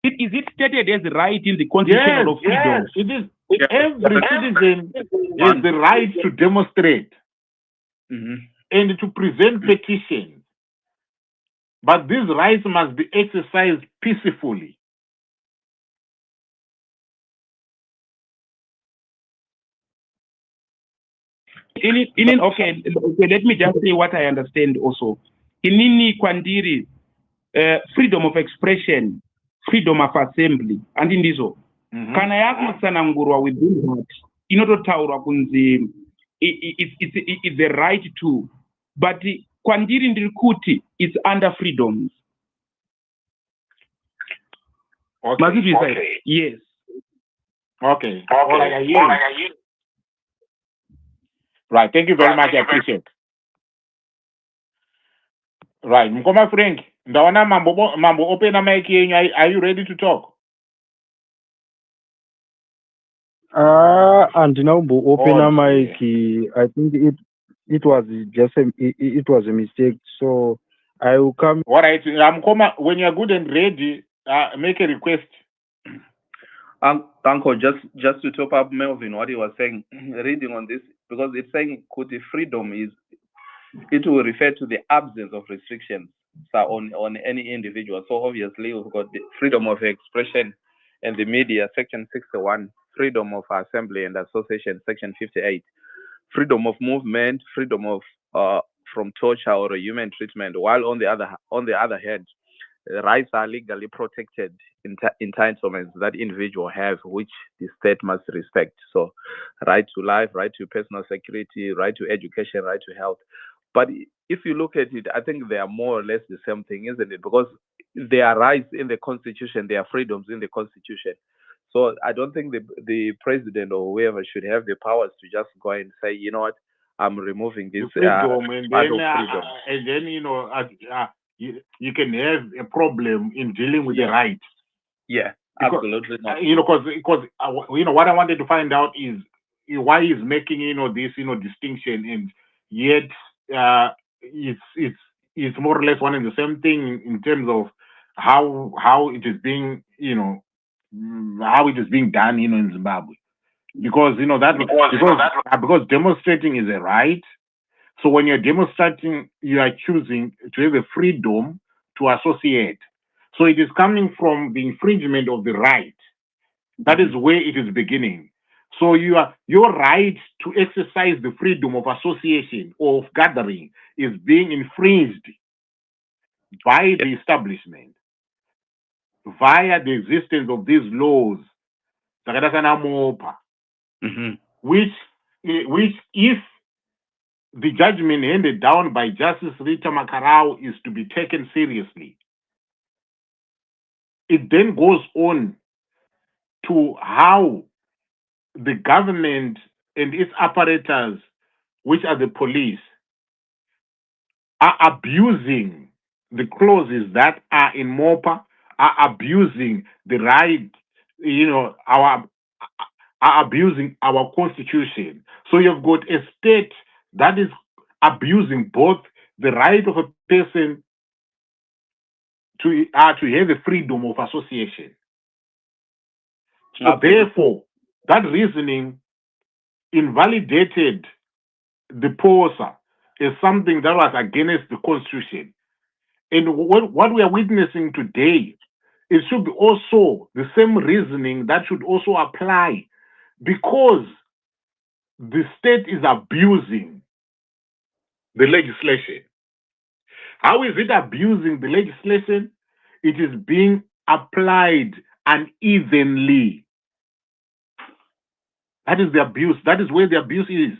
Is it stated as a right in the Constitution of freedom? Yes, it is. Every citizen has the right to demonstrate and to present petitions. But these rights must be exercised peacefully. Okay, let me just say what I understand also. Inini kwandiri, freedom of expression, freedom of assembly, and in this kana yakusanangurwa within that, inototaurwa kunzi it's the right to, but kwandiri ndiri kuti it's under freedoms. Okay. Yes. Okay. Right. Thank you very much. I appreciate it. Right. Mkoma Frank, ndaona mambo open na mic yenyu. Are you ready to talk? And now open Oh, mic. I think it was just it was a mistake. So I will come. all right. Mkoma, when you're good and ready, make a request. Uncle, just to top up Melvin, what he was saying, reading on this, because it's saying Kuti freedom it will refer to the absence of restrictions on any individual. So obviously we've got the freedom of expression and the media, section 61, freedom of assembly and association, section 58, freedom of movement, freedom of from torture or human treatment, while on the other hand, rights are legally protected entitlements that individual have, which the state must respect. So right to life, right to personal security, right to education, right to health. But if you look at it, I think they are more or less the same thing, isn't it? Because there are rights in the Constitution, there are freedoms in the Constitution. So I don't think the president or whoever should have the powers to just go and say, you know what, I'm removing this freedom, and part then, of freedom. and then you can have a problem in dealing with the right. Yeah, because, absolutely not. Because what I wanted to find out is why he's making this distinction, and yet it's more or less one and the same thing in terms of how it is being how it is being done in Zimbabwe, because because demonstrating is a right. So when you're demonstrating, you are choosing to have a freedom to associate. So it is coming from the infringement of the right. That is where it is beginning. So your right to exercise the freedom of association or of gathering is being infringed by the establishment via the existence of these laws, which if the judgment handed down by Justice Rita Makarau is to be taken seriously, it then goes on to how the government and its apparatus, which are the police, are abusing the clauses that are in MOPA, are abusing the right, are abusing our constitution. So you've got a state that is abusing both the right of a person to have the freedom of association. So therefore, that reasoning invalidated the POSA as something that was against the Constitution. And what we are witnessing today, it should be also the same reasoning that should also apply, because the state is abusing the legislation. How is it abusing the legislation? It is being applied unevenly. That is the abuse. That is where the abuse is.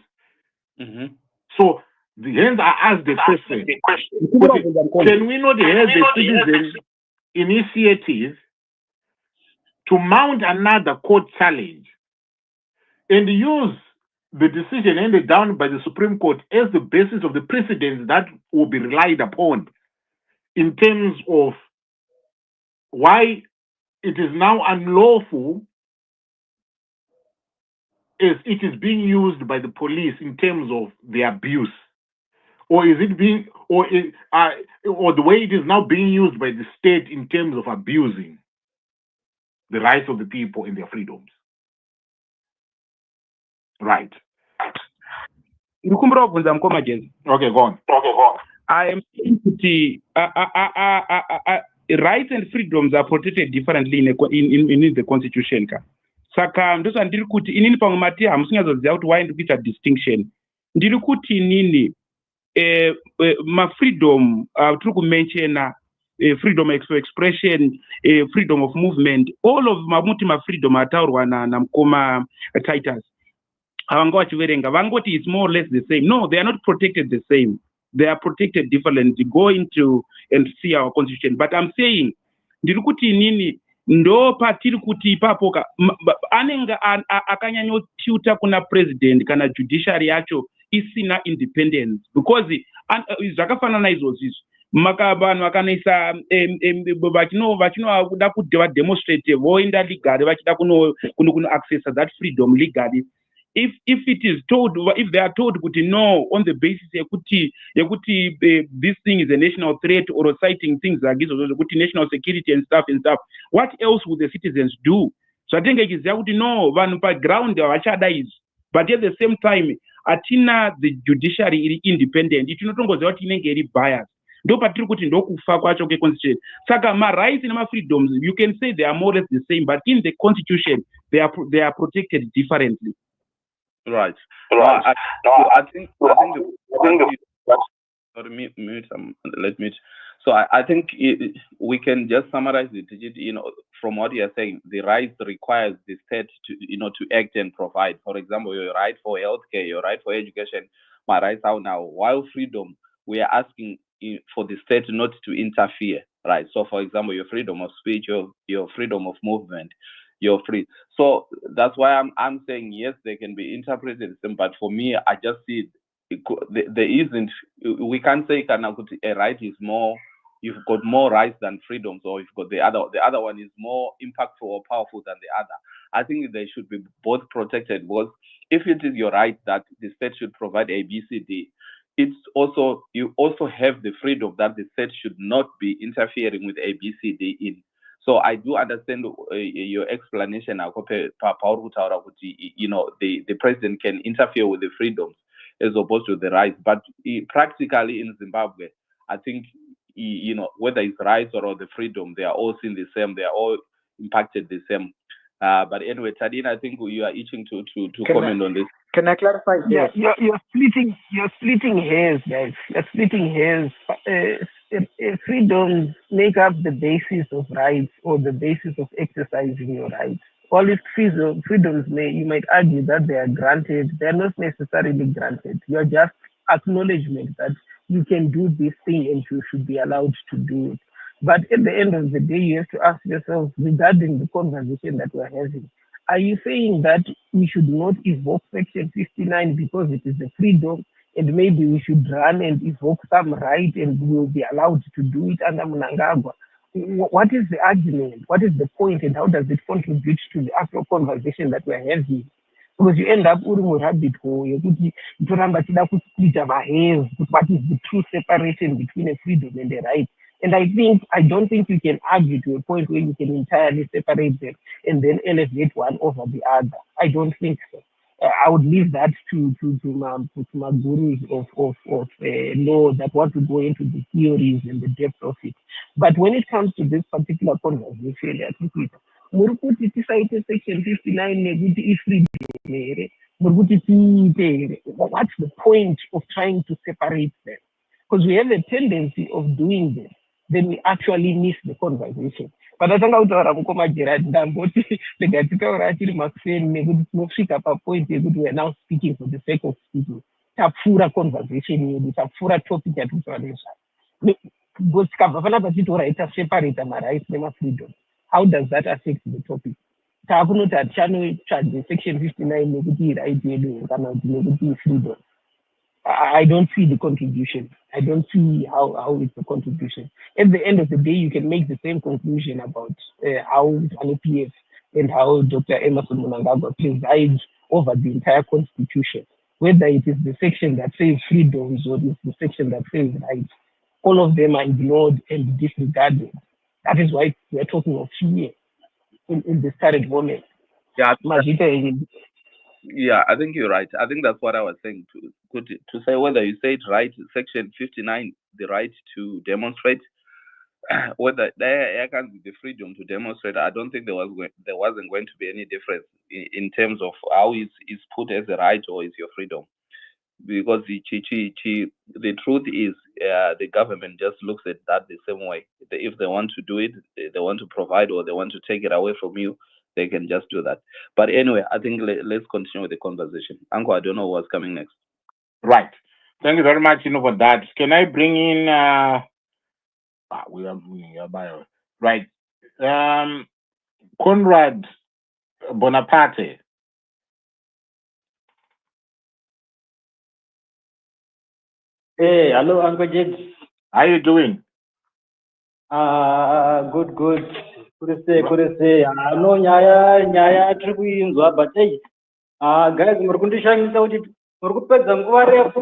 So hence I ask the question, can we not have the citizen initiative to mount another court challenge and use the decision handed down by the Supreme Court as the basis of the precedents that will be relied upon in terms of why it is now unlawful as it is being used by the police in terms of the abuse? Or is it being, or the way it is now being used by the state in terms of abusing the rights of the people and their freedoms? Right. Okay, go on. I am saying that rights and freedoms are protected differently in the constitution. Saka ndosa ndiri kuti inini pamwe mati hamusingazoziva kuti why ndikuita distinction. Ndiri kuti inini ma-freedom tiri kumenchena freedom of expression, freedom of movement, all of mamuti ma-freedom ataurwa namukoma Titus. Vangoti is more or less the same. No, they are not protected the same. They are protected differently. Go into and see our constitution. But I'm saying, ndiri kuti inini ndo patiri kuti ipapo anenga akanyanyotuta kuna president kana judiciary yacho isina independence, because zvakafanana izvozvo vanhu vakanoisa vachinoda kuti vademonstrate voenda legally vachida kunoaccessa that freedom legally. If it is told, if they are told kuti no on the basis yekuti this thing is a national threat or citing things like this, national security and stuff, what else would the citizens do? So I think ichiziva kuti no vanhu paground havachada izvi, but at the same time atina the judiciary iri independent, tinotongoziva kuti inenge iri biased. Ndo patiri kuti ndokufa kwacho constitution. Saka rights and freedoms, you can say they are more or less the same, but in the constitution they are protected differently. Right. Right. I think So I think we can just summarize it. From what you are saying, the right requires the state to to act and provide. For example, your right for healthcare, your right for education, my rights are now. While freedom, we are asking for the state not to interfere. Right. So, for example, your freedom of speech, your freedom of movement, you're free. So that's why I'm saying yes, they can be interpreted, but for me, I just see there isn't. We can't say a right is more. You've got more rights than freedoms, or you've got the other one is more impactful or powerful than the other. I think they should be both protected, because if it is your right that the state should provide A, B, C, D, it's also you also have the freedom that the state should not be interfering with A, B, C, D in. So I do understand your explanation. The president can interfere with the freedoms as opposed to the rights. But practically in Zimbabwe, I think whether it's rights or the freedom, they are all seen the same. They are all impacted the same. But anyway, Tadine, I think you are itching to comment on this. Can I clarify? Yeah, you're splitting hairs, guys. You're splitting hairs. Freedoms make up the basis of rights or the basis of exercising your rights. All these freedoms, you might argue that they are granted. They are not necessarily granted. You are just acknowledgement that you can do this thing and you should be allowed to do it. But at the end of the day, you have to ask yourself, regarding the conversation that we're having, are you saying that we should not evoke Section 59 because it is a freedom, and maybe we should run and evoke some right and we will be allowed to do it under MNANGAGWA? What is the argument? What is the point, and how does it contribute to the actual conversation that we're having? Because you end up with a rabbit hole. What is the true separation between a freedom and a right? And I don't think you can argue to a point where you can entirely separate them and then elevate one over the other. I don't think so. I would leave that to my gurus of law that want to go into the theories and the depth of it. But when it comes to this particular conversation, I think Section 59 is freedom. What's the point of trying to separate them? Because we have a tendency of doing this, then we actually miss the conversation. But I think we're now speaking for the sake of speaking. Tapfura conversation, tapfura topic at separate my rights and freedom. How does that affect the topic? Section 59 freedom. I don't see the contribution. I don't see how it's a contribution. At the end of the day, you can make the same conclusion about how NPF and how Dr. Emerson Mnangagwa presides over the entire constitution. Whether it is the section that says freedoms or it's the section that says rights, all of them are ignored and disregarded. That is why we are talking of fear in this current moment. Yeah, I think you're right. I think that's what I was saying. To say whether you say it right, Section 59, the right to demonstrate, whether there can be the freedom to demonstrate. I don't think there wasn't going to be any difference in terms of how it's put as a right or is your freedom. Because the truth is, the government just looks at that the same way. If they want to do it, they want to provide, or they want to take it away from you, they can just do that. But anyway, I think let's continue with the conversation. Uncle, I don't know what's coming next. Right. Thank you very much, for that. Can I bring in we are moving your bio. Right. Conrad Bonaparte. Hey, hello, Uncle Jed. How you doing? Good. Kurese. No, nyaya tiri kuinzwa, but hey, guys, muri kundishamisa kuti muri kupedza nguva refu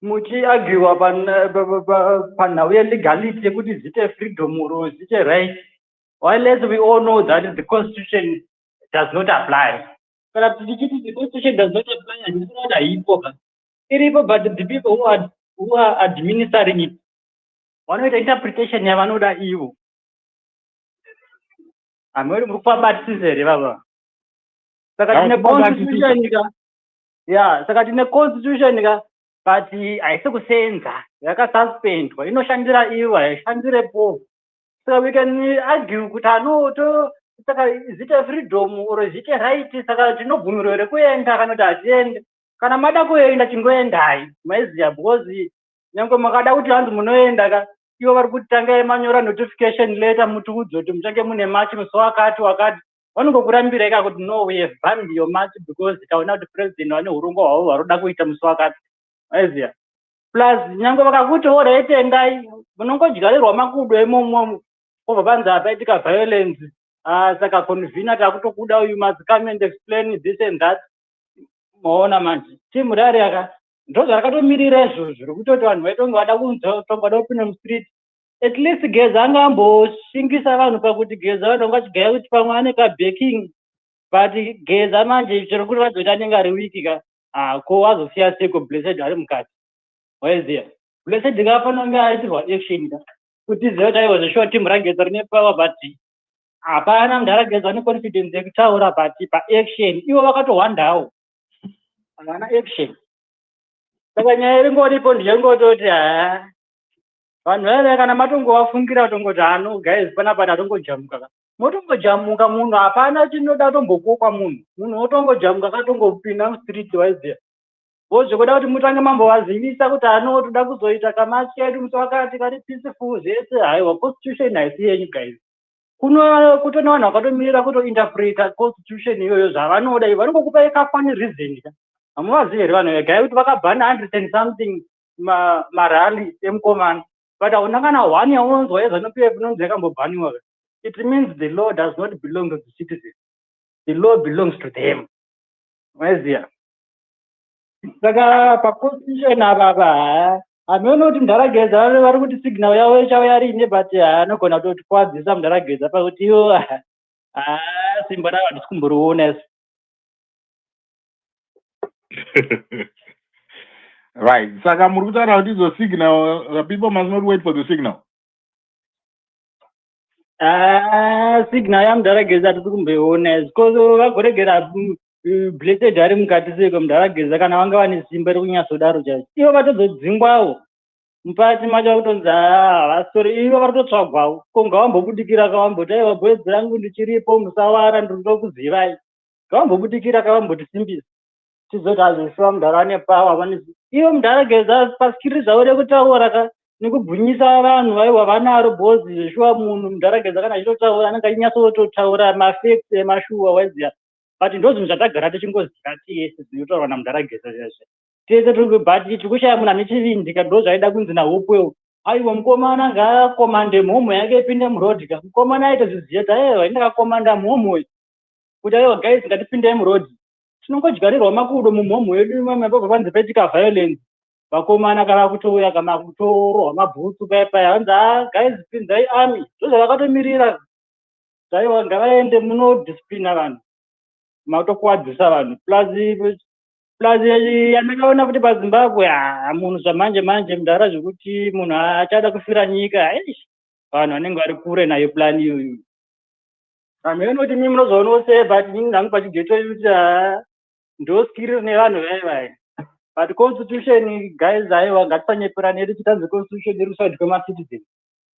muchiagiwa panhau yelegality yekuti zviite freedom or zviite right, while we all know that the constitution does not apply. Kana tichiti the constitution does not apply, handisina kuti haipo ka iripo, but the people who are administering it vanoita interpretation yavanoda ivo. Hamuri muri kupabatisa here baba. Saka tine constitution ka, saka tine constitution ka, but haisi kusenza, yakasuspendwa, inoshandira ivo, haishandirepo. Saka we can argue kuti saka zviite freedom or zviite right, saka tinobvumirwa here kuenda kana kuti hatiende. Kana mada kuenda chingoendai, maiziya, because nyange makada kuti hanzi munoenda ka, ivo vari kutanga manyora notification letter mutiudze kuti muchange mune match musi wakati, vanongokurambira ika kuti no, we have banned your match because taona kuti president vane urongwa hwavo hwaroda kuita musi wakati, maiziya. Plus nyange vakakuti alright endai, munongodyarirwa makudo imomo, obva panzi apaitika violence, saka convener takutokuda, you must come and explain this and that. Maona manje timu rari aka ndozvakatomirira izvozvo zviri kutoti vanhu vaitonge vada kunzwa vada kupinda mustreet. At least Geza anga amboshingisa vanhu pakuti Geza vanonge vachigaya kuti pamwe ane kabacking, but Geza manje chero kuti vazoita anenge ari wiki ka, ko azosiya seko Blessed ari mukati, waiziya. Blessed kafanira kunge aitirwa action ka, kuti zive kuti aiwa zveshuwa timu raGeza rine power, but hapana munhu araGeza ane confidence yekutaura, but paaction ivo vakatohwandawo, havana action. Saka nyaya iringoripo ndiyengototi vanhu vaive kana matongovafungira tongoti guys panapa tatongojamuka ka, motongojamuka munhu, hapana chinoda tombokokwa munhu otongojamuka katongopinda mustreet, waiziya. Vozvekuda kuti mutange mambovazivisa kuti toda kuzoita kamachi kedu musi wakati kari peaceful zvese, haiwa constitution haisi yenyu guys. Kutona vanhu vakatomirira kutointerpreta constitution iyoyo zvavanoda ivo, vanongokupai kafani reason ka. Hamuvazivi here vanhu vegaya kuti vakabhana 100 and something marali emukomana, but hauna kana one yaunonzwa yeZANU-PF inonzi yakambobhaniwa. It means the law does not belong to the citizens, the law belongs to them, maiziya. Saka paconstitution apa hamiona kuti mundaraGeza vari kuti signal yavo ichava yarine, but anogona kutotikwadzisa mundaraGeza pakuti ivo simba ravo handisi kumboriona isu. Right. Saka muri kutaura kuti izo signal, people must not wait for the signal. Signal yamundaraGeza hatisi kumboiona isu, because vagoregera Blessed ari mukati seko mundaraGeza kana vanga vane simba rekunyasodaro chaizvo. Ivo vatozodzingwawo mupati macho kutonzi havasori, ivo varitotsvagwawo. Ko ngavambobudikira kavamboti aiwa boys rangu ndichiripo musawara ndiri kutokuzivai, ngavambobudikira kavambotisimbisa tizoti hazvishuwa mundara ane power. Ivo mundaraGeza pasikiri zvavo rekutaura ka nekubwinyisa vanhu vaiwa vanaro, bhozi zveshuwa munhu mundaraGeza kana achitotaura anenge achinyatsototaura mafacts emashuwa, waiziya. But ndozvinhu zvatagara tichingoziva tiyese zvinotaurwa namundaraGeza zveshe tese tiri, but tiri kushaya munhu ane chivindi ka, ndo zvaida kunzi nahopewo, aiwa mukomana ngaakomande mhomho yake ipinde murodhi ka. Mukomana aite zviziva kuti aiwa ndakakomanda mhomho kuti aiwa guys ngatipindei murodhi, tinongodyarirwa makudo mumhomho yedu imama pabva panze paitika violence, vakomana kana kutouya kana kutorohwa mabhutsu paipai hanzi guys pinzai army, ndozvavakatomirira zvaiwa ngavaende munodisciplina vanhu, matokuwadzisa vanhu. Plus yandakaona kuti paZimbabwe munhu zvamanje manje mundara zvekuti munhu achada kufira nyika, vanhu vanenge vari kure nayo plan iyoyo. Hamiona kuti mimi munozoonawo sei, but inini ndangu pachigeto kuti ndo skills nevanhu vaivai, but constitution guys aiwa ngatisanyepurane yedu titanze constitution iri kuside kwemacitizen.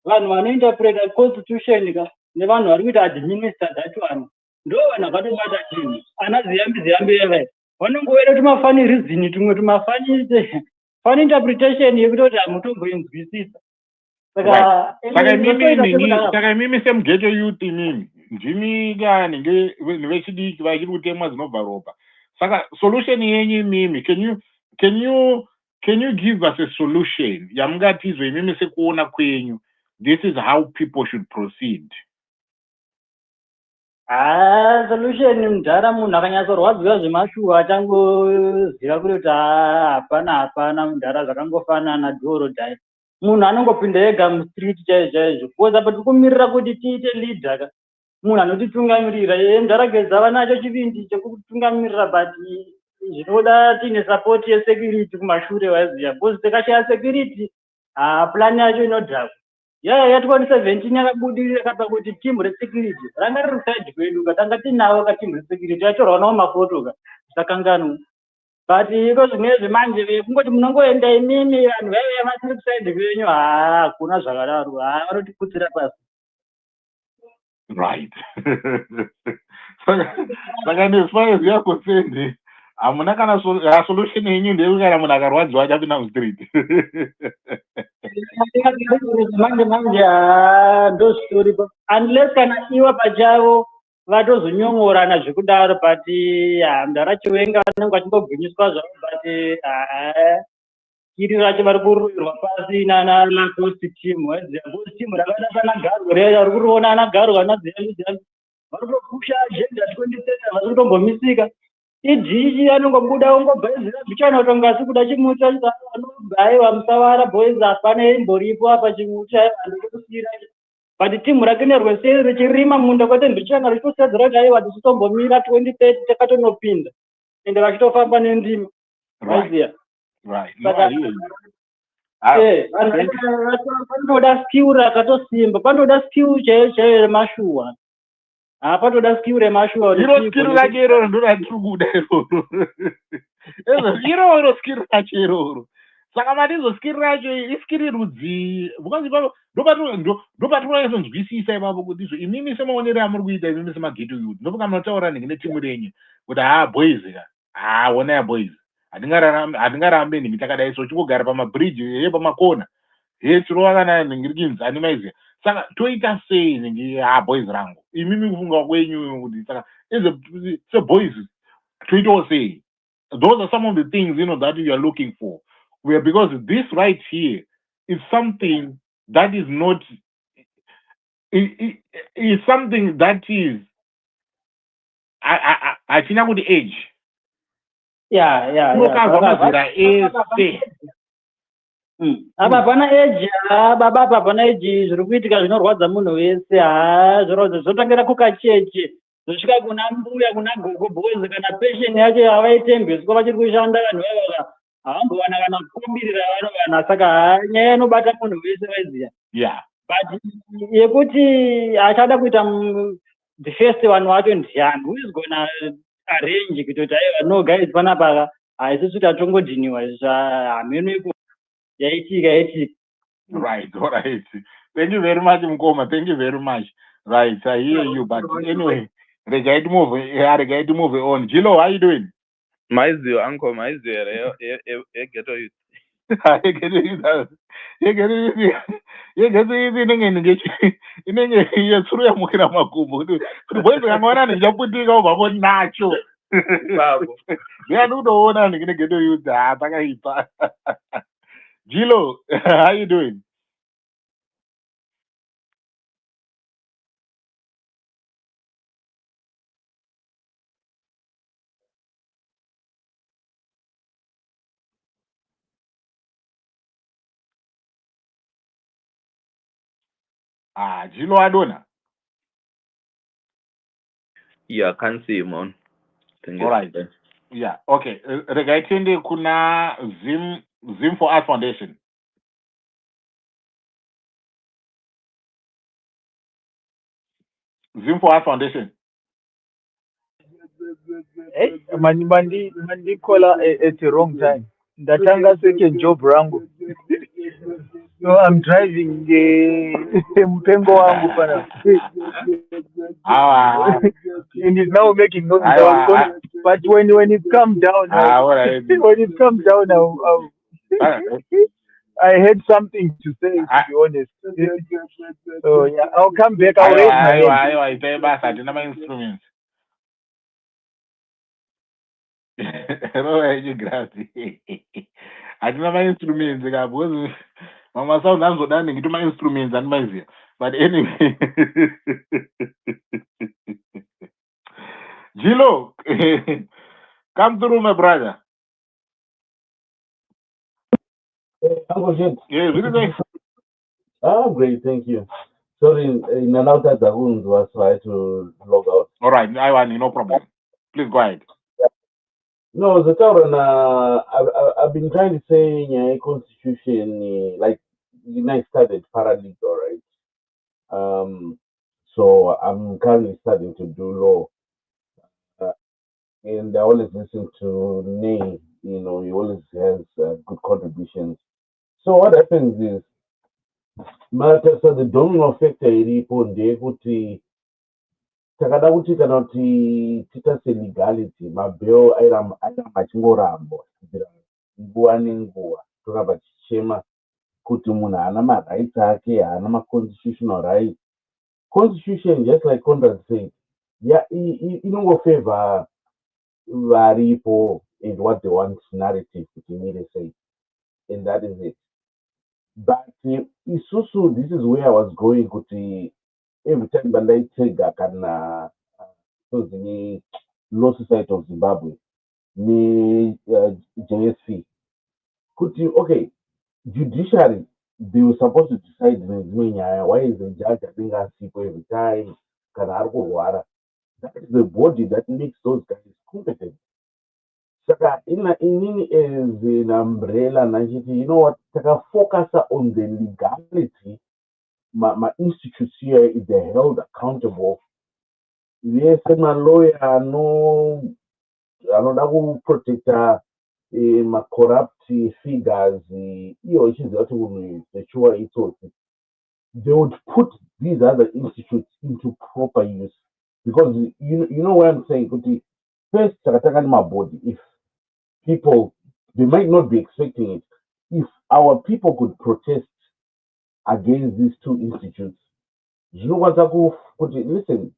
Vanhu vanointerpreta constitution ka nevanhu vari kuita administer dzacho vanhu ndo vanhu vakatobata chinhu, ana ziyambi evai vanongoeda kuti mafani reason tumwe tumafani fani interpretation yekuti kuti hamutomboinzwisisa. Saka mimi semugeto youth inini ndini kani nevechidiki vachiri kutemwa dzinobva ropa. Saka solution yenyu mimi, can you can you give us a solution? Yamungatizwe imimi sekuona kwenyu. This is how people should proceed. Solution mudhara munhu akanyatsorwadziwa zvemashuwa achangoziva kuti hapana mudhara zvakangofanana dhoro dhai. Munhu anongopinda ega mustreet chaizvo kuwedza pa tiri kumirira kuti tiite leader munhu anotitungamirira. Mudhara GEZA vanacho chivindi chekutungamirira but zvinoda tiine support yesecurity kumashure waiziva because tikashaya security plan yacho inodhakwa. Ya 2017 yakabudirira kapa kuti team resecurity ranga riri side kwedu katanga tinavo ka team resecurity yatorwa nawo mafoto ka sakanganwa but iko zvinezvi manje kungoti munongoenda imimi vanhu vaive vasiri kuside kwenyu hakuna zvakadaro vanotikutsira pasi. Right. Saka nesifana ziyako sendi hamuna kana solution yenyu ndeyekuti kana munhu akarwadziwa achapinda mustreet. manje ndo story unless kana iwa pachavo vatozonyongorana zvekudaro but mudhara chiwenga vanenge vachingogwinyiswa zvavo but iri racho vari kuruvirwa pasi nalacost team waziva team rakaita sana garwe reya uri kuriona ana garwe anaziva vari kutopusha agenda 2030 vari kutombomisika idhishi anongobuda ongobva ezira bichana utongasi kuda chimucha anobhaiwa musavara boys hapana imboripo apa chimucha andokusira but timu rake nerweseri richirima munda kwete mbichana richitosedzera kuti aiwa tichitombomira 2030 takatonopinda ende vachitofamba nendima waiziya panoda skill rakatosimba panoda skill chaiyo remashuwa panoda skill remashuwa iro skill racho iroro ndo ratiri kuda iroro skill racho iroro saka matizo skill racho iskill rudzi ndopatinoizonzwisisa ipapo kuti izvo imimi semaonero amuri kuita imimi semageto youth ndopoka munotaura nenge netimu renyu kuti boys onai boys hatingarambe nhingi takadai so chingogara pamabridge pamakona tirova kana nhingirikinzi animaiziya saka toita sei nhingi boys rangu imimi kufunga kwenyu kuti saka seboys toitawo sei. Those are some of the things that you are looking for, because this right here is something that is not is something that is achina kuti age apa pana age baba apa pana age zviri kuitika zvinorwadza munhu wese zvotangira kukacheche zvosvika kuna mbuya kuna gogo boys kana pension yacho havaitembeswa vachiri kushanda vanhu vava havambowana kana kukumbirira vanovana saka nyaya inobata munhu wese vaiziya but yekuti achada kuita the first one wacho ndiani who is gonna arrange kutoti aiva no guys panapa haisisi tatongodhiniwa hamenoiko yaitika. Right, all right. Thank you very much, Mkoma. Thank you very much. Right, I hear you, but anyway, regai to move on. Jilo, how you doing? Maizio, uncle, Maizio, get you. Inenge yetsuru yamukira makumbo boys ngangona ndichaputika ubva nacho babo ndinoona ndingeto youth takaipa. Jilo, how you doing? Jilo Adona. Yeah, I can't see you, man. All right. Yeah, okay. Regaitende kuna Zim for Art Foundation. Zim for Art Foundation. Hey, mandi call at the wrong time. Ndatanga second job rangu. So I'm driving mpengo wangu pana. And it's now making noise. But when it comes down, when it comes down, I had something to say, to be honest. So yeah, I'll come back. I'll raise my hand. Grazie. hatina ma-instruments because mama sound anzodani ngiti ma-instruments animaiziya, but anyway. Jilo, come through, my brother. Uncle Jim. Yes, what is it? Ah, great, thank you. Sorry, in an out that wound was trying to log out. All right, I want no problem. Please go ahead. No, the current, I've been trying to say constitution, like I studied paralegal, right? So I'm currently studying to do law, and I always listen to Nay. He always has good contributions. So what happens is, so the domino factor iripo ndeyekuti takada kuti kana kuti titase legality mabheo airamba achingorambwa kubvira nguva nenguva toramba tichichema kuti munhu haana marights ake haana maconstitutional rights. Constitution, just like Conrad said, inongofavor varipo and what they want narrative kuti mire say, and that is it. But isusu, this is where I was going kuti every time bandaitega kana the Law Society of Zimbabwe, JSC. Okay, judiciary, they were supposed to decide why is the judge having us people every time? That is the body that makes those guys competent. Saka in as an umbrella, you know what? Saka focus on the legality. My institutes here, if they're held accountable. Yes, I'm a lawyer, no, anoda kuprotecta corrupt figures, they would put these other institutes into proper use. Because you know what I'm saying? First, my body, if people, they might not be expecting it. If our people could protest against these two institutes, listen,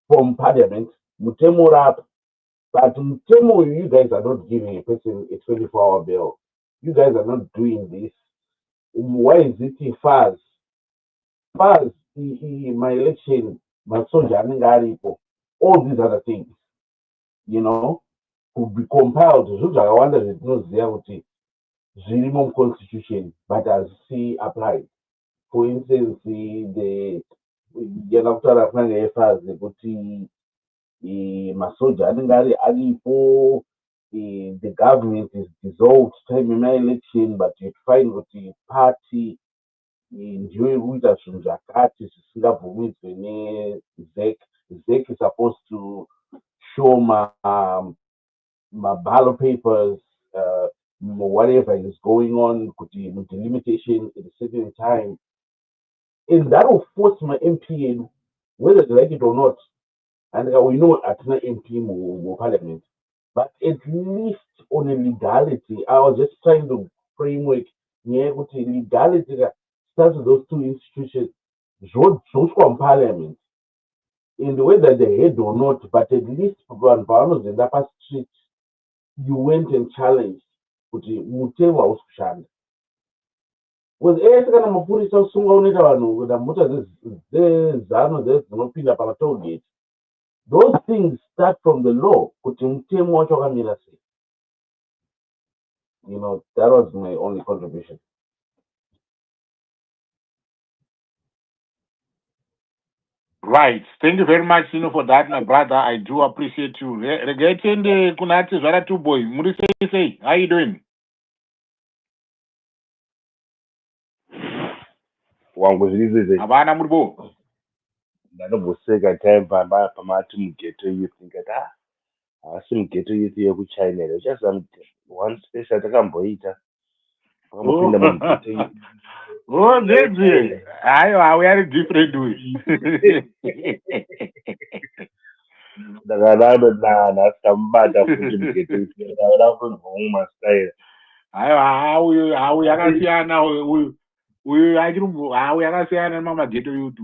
from parliament, Mutemura, but Mutemo, you guys are not giving a person a 24-hour bail. You guys are not doing this. Why is it fast? Fast, my election, my soldier, all these other things, could be compiled. I wonder if it knows the minimum constitution, but as see applied. For instance, the after applying affairs, masoja anenge aripo, the government is dissolved time in election, but you find kuti party ndiyo iri kuita zvinhu zvakati zvisingabvumidzwe nezec. Zec is supposed to show my ballot papers, whatever is going on, kuti delimitation at a certain time, and that will force my MP, whether they like it or not. And we know at an MP in parliament, but at least on a legality, I was just trying to framework legality that starts with those two institutions, those from parliament, in the way that they had or not, but at least one farmers in the upper street, you went and challenged Mutema was kushanda. Was kana mapurisa usunga unoita vanhu kuti mota dzezano dzinopinda pamatoll gate. Those things start from the law. That was my only contribution. Right. Thank you very much, for that, my brother. I do appreciate you. Regarding the Kunati Zara two boy, say, how you doing? Abana Murbo. Ndanomboseka time pamati mugeto youth ngati asi mugeto youth yekuchina ere just one space atakamboita pakamupinda mugeto youth. Oh, that's we are different way. Ndakananana asikamubata futi mugeto youth ndaona kunzwa style. How yakasiyana uyu achirumbo yakasiyana mamageto youth.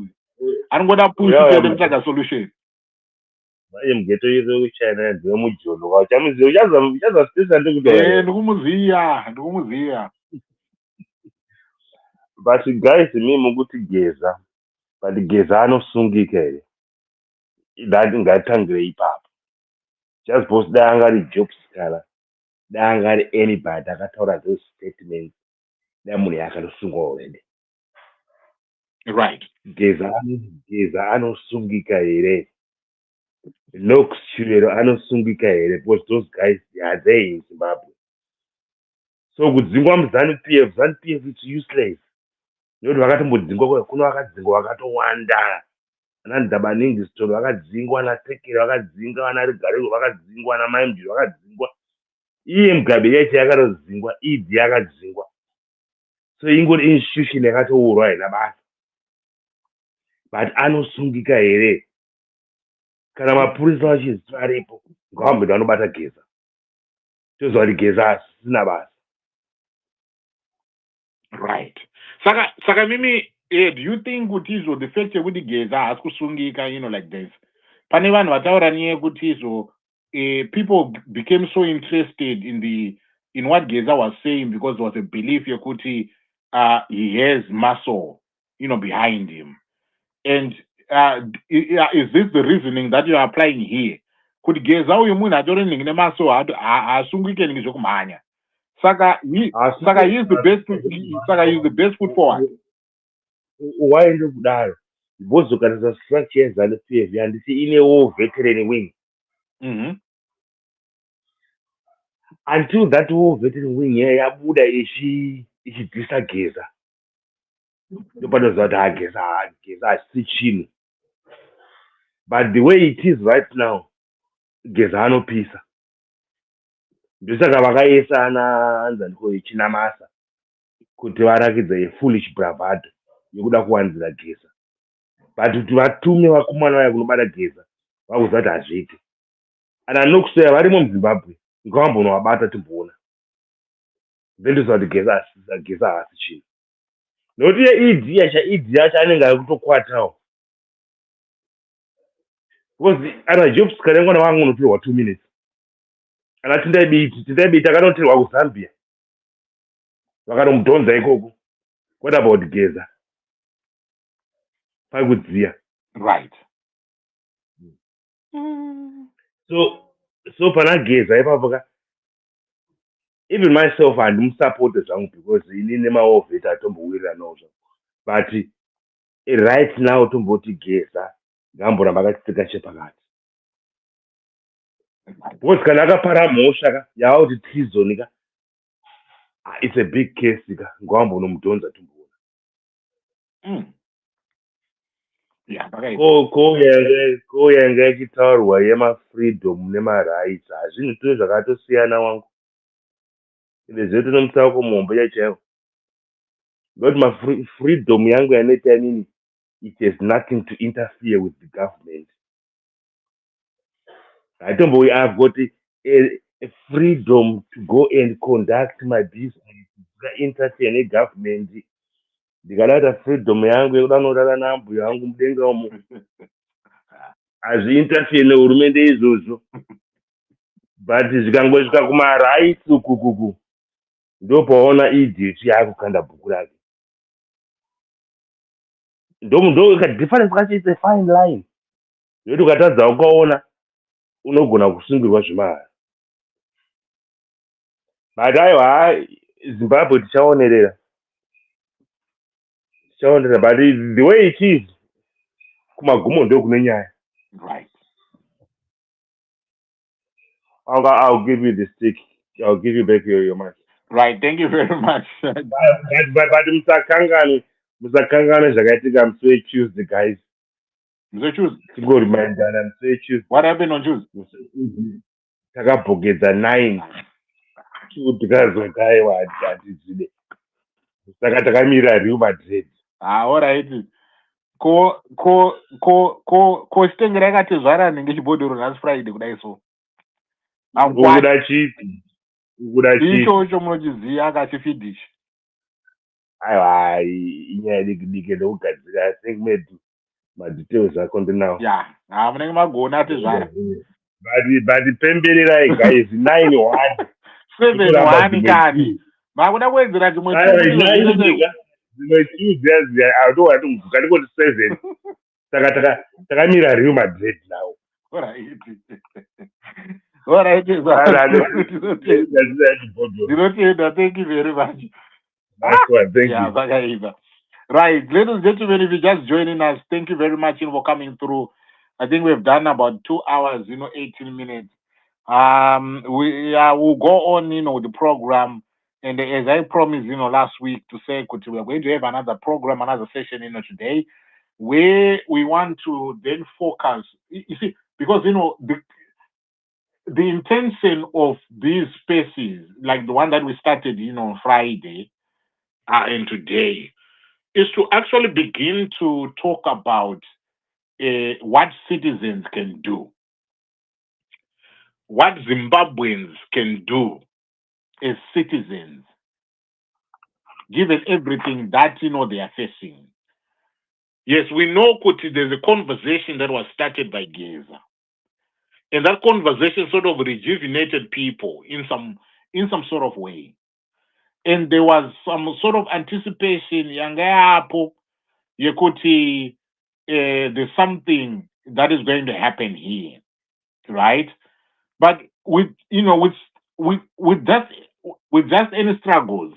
Angoda push to them like a solution. manje mugeto yedu kuchina ndiwe mujono kwa chamuziyo chaza spesa ndikutora ndikumuziya but guys mimi mukuti geza but geza anosungika here that ngatangire ipapo just because dangari jobs kana dangari anybody akataura those statements damunhu yakatosungwa already right geza anosungika here Nox chilero anosungika here because those guys they are there in Zimbabwe. So kudzingwa muzanu-pf it's useless. Nekuti vakatombodzingwa kuno vakadzingwa vakatowanda. Ana Ndabaningi Stone vakadzingwa, ana Tekere vakadzingwa, ana Rigarero vakadzingwa, ana Mai Mujuru vakadzingwa. Iye Mugabe yacho yakatodzingwa, Idi yakadzingwa. So ingori institution yakatourwa ina basa. But anosungika here. Kana mapurisa vachizwa aripo ngavambodi vanobata geza toziva kuti geza asisina basa right saka mimi do you think kuti izvo the fact yekuti geza haasi kusungika like this pane vanhu vataura niye kuti izvo people became so interested in what Geza was saying because there was a belief yekuti he has muscle behind him. And is this the reasoning that you are applying here? Could Geza uyu munhu atori nemaso asungike zvekumhanya. Saka he is the best foot forward. Why ndokudaro? Because ukatarisa structure yeZANU-PF handisi inewo veteran wing. Until that war veteran wing yabuda ichidhisa Geza. Ndopanoziva kuti Geza hasisi chinhu. But the way it is right now, Geza anopisa. Ndosaka vakaisa anzandiko Chinamasa kuti varakidze foolish bravado yekuda kuwanzira Geza. But kuti vatume vakomana vaya kunobata Geza vakuziva kuti hazviiti. And anokusoya varimo muZimbabwe ngavambonovabata timboona. Then ndoziva kuti Geza haasi chinhu. Nokuti Idi yacho anenge ari kutokwatawo. Because ana Jobs kanengwana vangu unotorwa 2 minutes. Ana Tindai takanoterwa kuZambia. Vakanomudhonza ikoko. What about Geza? Pakudziya. Right. So pana Geza ipapo even myself handimusupport zvangu because inini maovheta atombowirira nozvo. But right now tomboti Geza ngamboramba akatipfeka chepakati. Because kana akapara mhosva yava kuti treason it's a big case ngavambonomudhonza tomboona. Koyanga ichitaurwa yemafreedom nemarights hazvinhu tuve zvakatosiyana wangu. Zvetu nomusauko muhombo chaiwo. But freedom yangu yanoita inini, it has nothing to interfere with the government. I've got a freedom to go and conduct my business, interfere in the government. Ndikalata freedom yangu yekuda kunorara nambuya wangu mudenga umo. Hazviinterfere nehurumende izvozvo. But zvikangosvika kumarights ukukuku ndopaona idiot yaakukanda bhuku rake. Ndo difference kacho it's a fine line. Nokuti ukatadza ukaona unogona kusungirwa zvemahara. But aiwa Zimbabwe tichaonerera. But the way it is kumagumo ndo kune nyaya. Right. I'll give you the stick. I'll give you back your mic. Right, thank you very much. But musakangana zvakaitika musi Tuesday, guys. Tingoremindana musi Tuesday. What happened on Tuesday? Takabhokedza 9 tikazoti aiwa hatizvide. Saka takamirira Real Madrid. All right. Ko chitengera yakatezvara ngechibhodhoro last Friday kudai so. Ukuda chipi? Ichocho munochiziva akachifidhishi. Aiwa inyaya diki nokugadzira. I think maybe madetails akonde nawo. Yeah, munenge magona ati zvara. But pembelerai guys 9-1 7-1 kani. Makuda kuwedzera chimwe Tuesday I don't want to go to 7. Takamira Real Madrid now. Alright. Alright. Thank you very much. Thank you. Right, ladies and gentlemen, if you're just joining us, thank you very much for coming through. I think we've done about 2 hours, 18 minutes. We'll go on, with the program. And as I promised, last week to say, we are going to have another program, another session, today, where we want to then focus. You see, because, the intention of these spaces, like the one that we started, on Friday and today, is to actually begin to talk about what citizens can do, what Zimbabweans can do as citizens, given everything that they are facing. Yes, we know there's a conversation that was started by GEZA, and that conversation sort of rejuvenated people in some sort of way, and there was some sort of anticipation. There's something that is going to happen here, right? But with just any struggles,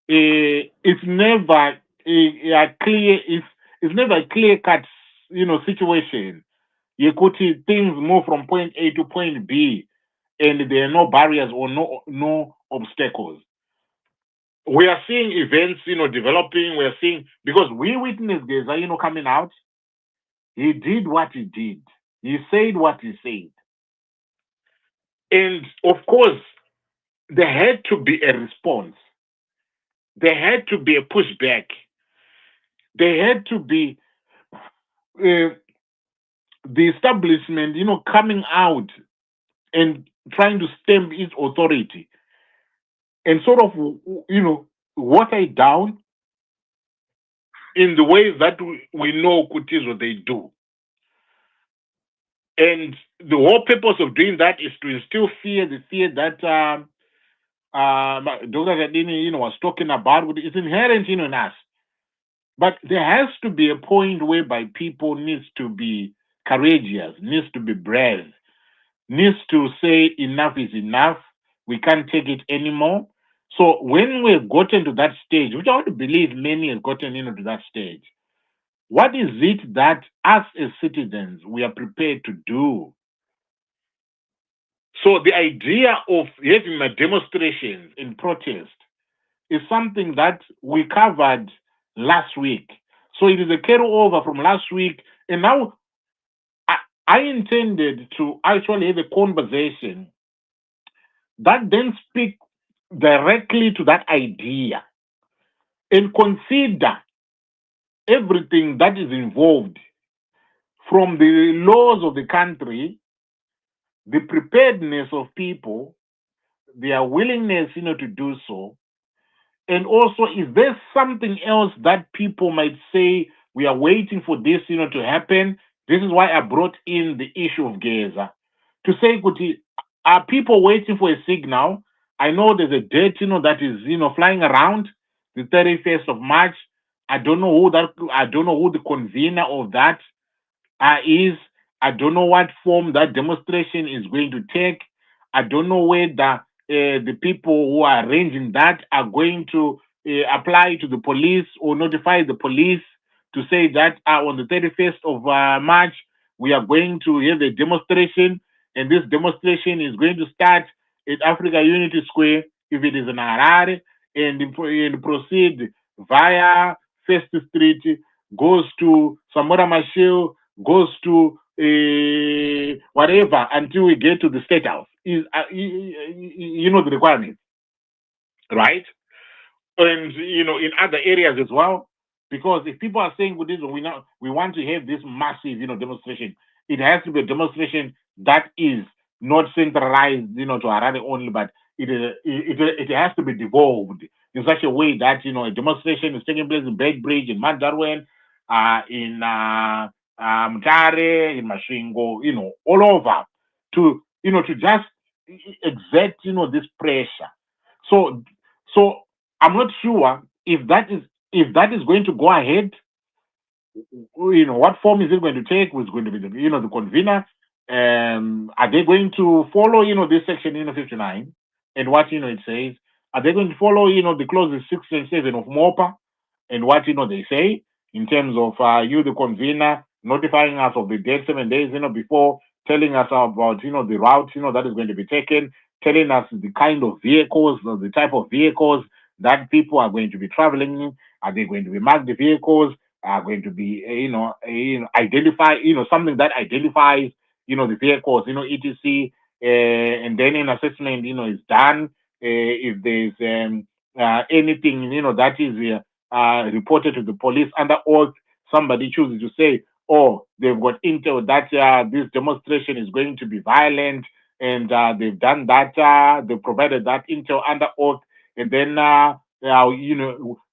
it's never a clear. It's never a clear cut, situation. Things move from point A to point B, and there are no barriers or no obstacles. We are seeing events, developing. We are seeing, because we witnessed GEZA, coming out. He did what he did. He said what he said. And of course, there had to be a response. There had to be a pushback. There had to be the establishment, coming out and trying to stamp its authority and sort of, water it down in the ways that we know is what they do. And the whole purpose of doing that is to instill fear, the fear that Dr. Gadini, was talking about. It's inherent, in us. But there has to be a point whereby people needs to be courageous, needs to be brave, needs to say enough is enough. We can't take it anymore. So when we've gotten to that stage, which I want to believe many have gotten to that stage, what is it that us as citizens we are prepared to do? So the idea of having a demonstration and protest is something that we covered last week. So it is a carryover from last week. And now I intended to actually have a conversation that then speak directly to that idea and consider everything that is involved, from the laws of the country, the preparedness of people, their willingness, to do so. And also, is there something else that people might say, we are waiting for this, to happen? This is why I brought in the issue of GEZA. To say, are people waiting for a signal? I know there's a date, that is, flying around, the 31st of March. I don't know who the convener of that is. I don't know what form that demonstration is going to take. I don't know whether the people who are arranging that are going to apply to the police or notify the police to say that on the 31st of March, we are going to have a demonstration, and this demonstration is going to start at Africa Unity Square, if it is in Harare, and proceed via First Street, goes to Samora Machel, goes to whatever, until we get to the State House. Is the requirements, right? And in other areas as well, because if people are saying we want to have this massive demonstration, it has to be a demonstration that is not centralized to Harare only, but it has to be devolved in such a way that a demonstration is taking place in Bedbridge, in Mandarwen, in Mutare, in Mashingo, all over to to just exert this pressure. So I'm not sure if that is going to go ahead. What form is it going to take? Who's going to be the convener? Are they going to follow this section 59 and what it says? Are they going to follow the clauses 6 and 7 of MOPA and what they say in terms of you the convener notifying us of the date 7 days before, telling us about the route that is going to be taken, telling us the kind of vehicles, the type of vehicles that people are going to be traveling in. Are they going to be marked vehicles? Are going to be identify something that identifies the vehicles etc, and then an assessment is done. If there's anything that is reported to the police under oath, somebody chooses to say, oh, they've got intel that this demonstration is going to be violent, and they've done that, they provided that intel under oath, and then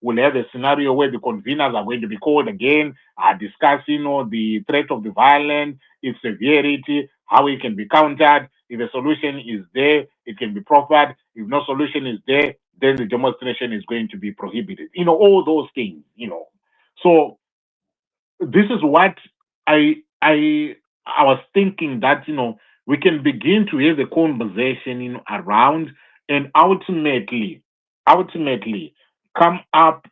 we'll have a scenario where the conveners are going to be called again, discuss the threat of the violence, its severity, how it can be countered. If a solution is there, it can be proffered. If no solution is there, then the demonstration is going to be prohibited. All those things. So this is what I was thinking, that we can begin to have a conversation around, and ultimately come out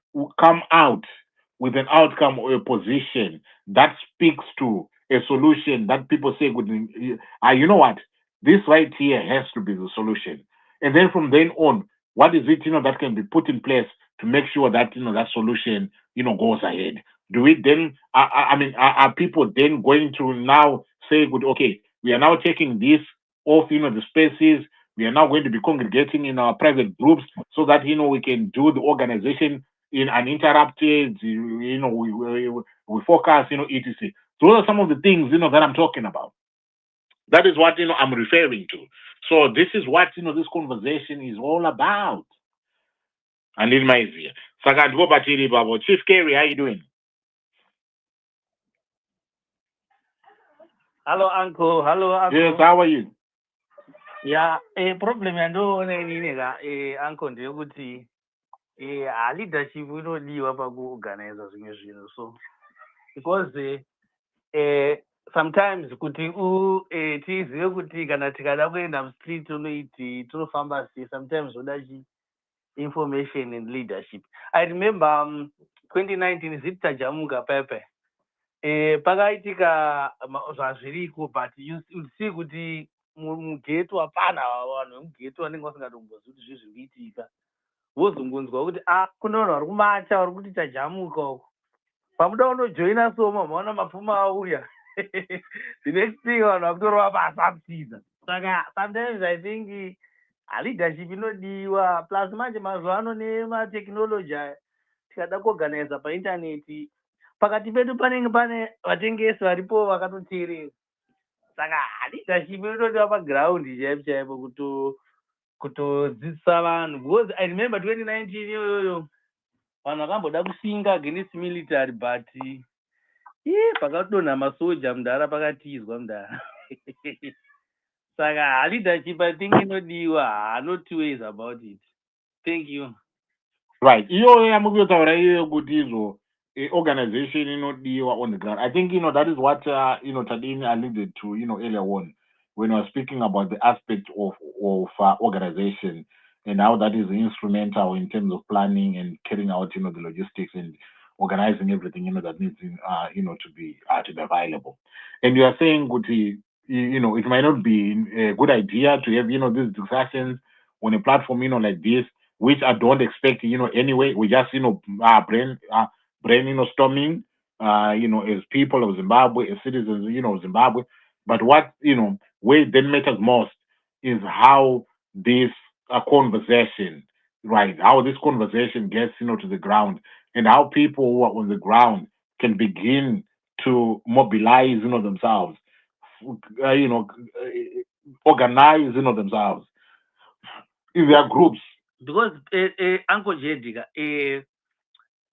with an outcome or a position that speaks to a solution that people say would you know what, this right here has to be the solution. And then from then on, what is it that can be put in place to make sure that that solution goes ahead? Do we then are people then going to now say, good, okay, we are now taking this off the spaces, we are now going to be congregating in our private groups so that we can do the organization in uninterrupted, we focus, etc. Those are some of the things that I'm talking about. That is what I'm referring to. So this is what this conversation is all about. And in my ear. Saka ndiko patiri babo. Chief Kerry, how you doing? Hello, uncle. Yes, how are you? Yeah, problem yandoona inini ka uncle ndeyekuti leadership inodiwa pakuorganize zvimwe zvinhu, so because sometimes kuti tizive kuti kana tikada kuenda mustreet unoiti tinofamba sei, sometimes zvoda information and leadership. I remember 2019 ziti tajamuka pepe pakaitika zvazviriko, but you see kuti mugeto hapana vanhu vemugeto vanenge vasingatombozivi kuti zvii zviri kuitika, vozongonzwa kuti kune vanhu vari kumacha vari kuti tajamuka uko, pamuda unojoina soma maona mapfuma auya the next thing vanhu vakutorova basa kupinza. Saka sometimes I think leadership inodiwa, plus manje mazuva ano nematechnology aya tikada kuorganiza paintaneti pakati pedu panenge pane vatengesi varipo vakatoteerera. Saka leadership inodiwa pagiraundi chaipo chaipo kutodzidzisa vanhu, because I remember 2019 iyoyo vanhu vakamboda kusinga against military, but pakatodonha masoja mudhara pakatizwa mudhara. Saka leadership I think inodiwa, not two ways about it. Thank you. Right. Iyoyo yamukutaura iyoyo kuti izvo organization inodiwa on the ground. I think that is what Tadini alluded to earlier on when I was speaking about the aspect of organization and how that is instrumental in terms of planning and carrying out the logistics and organizing everything that needs to be available. And you are saying, Guti, it might not be a good idea to have these discussions on a platform like this, which I don't expect anyway. We just brainstorming as people of Zimbabwe, as citizens of Zimbabwe. But what where it then matters most is how this conversation, right, how this conversation gets to the ground, and how people who are on the ground can begin to mobilize themselves, organize themselves in their groups. Because Uncle Jedika,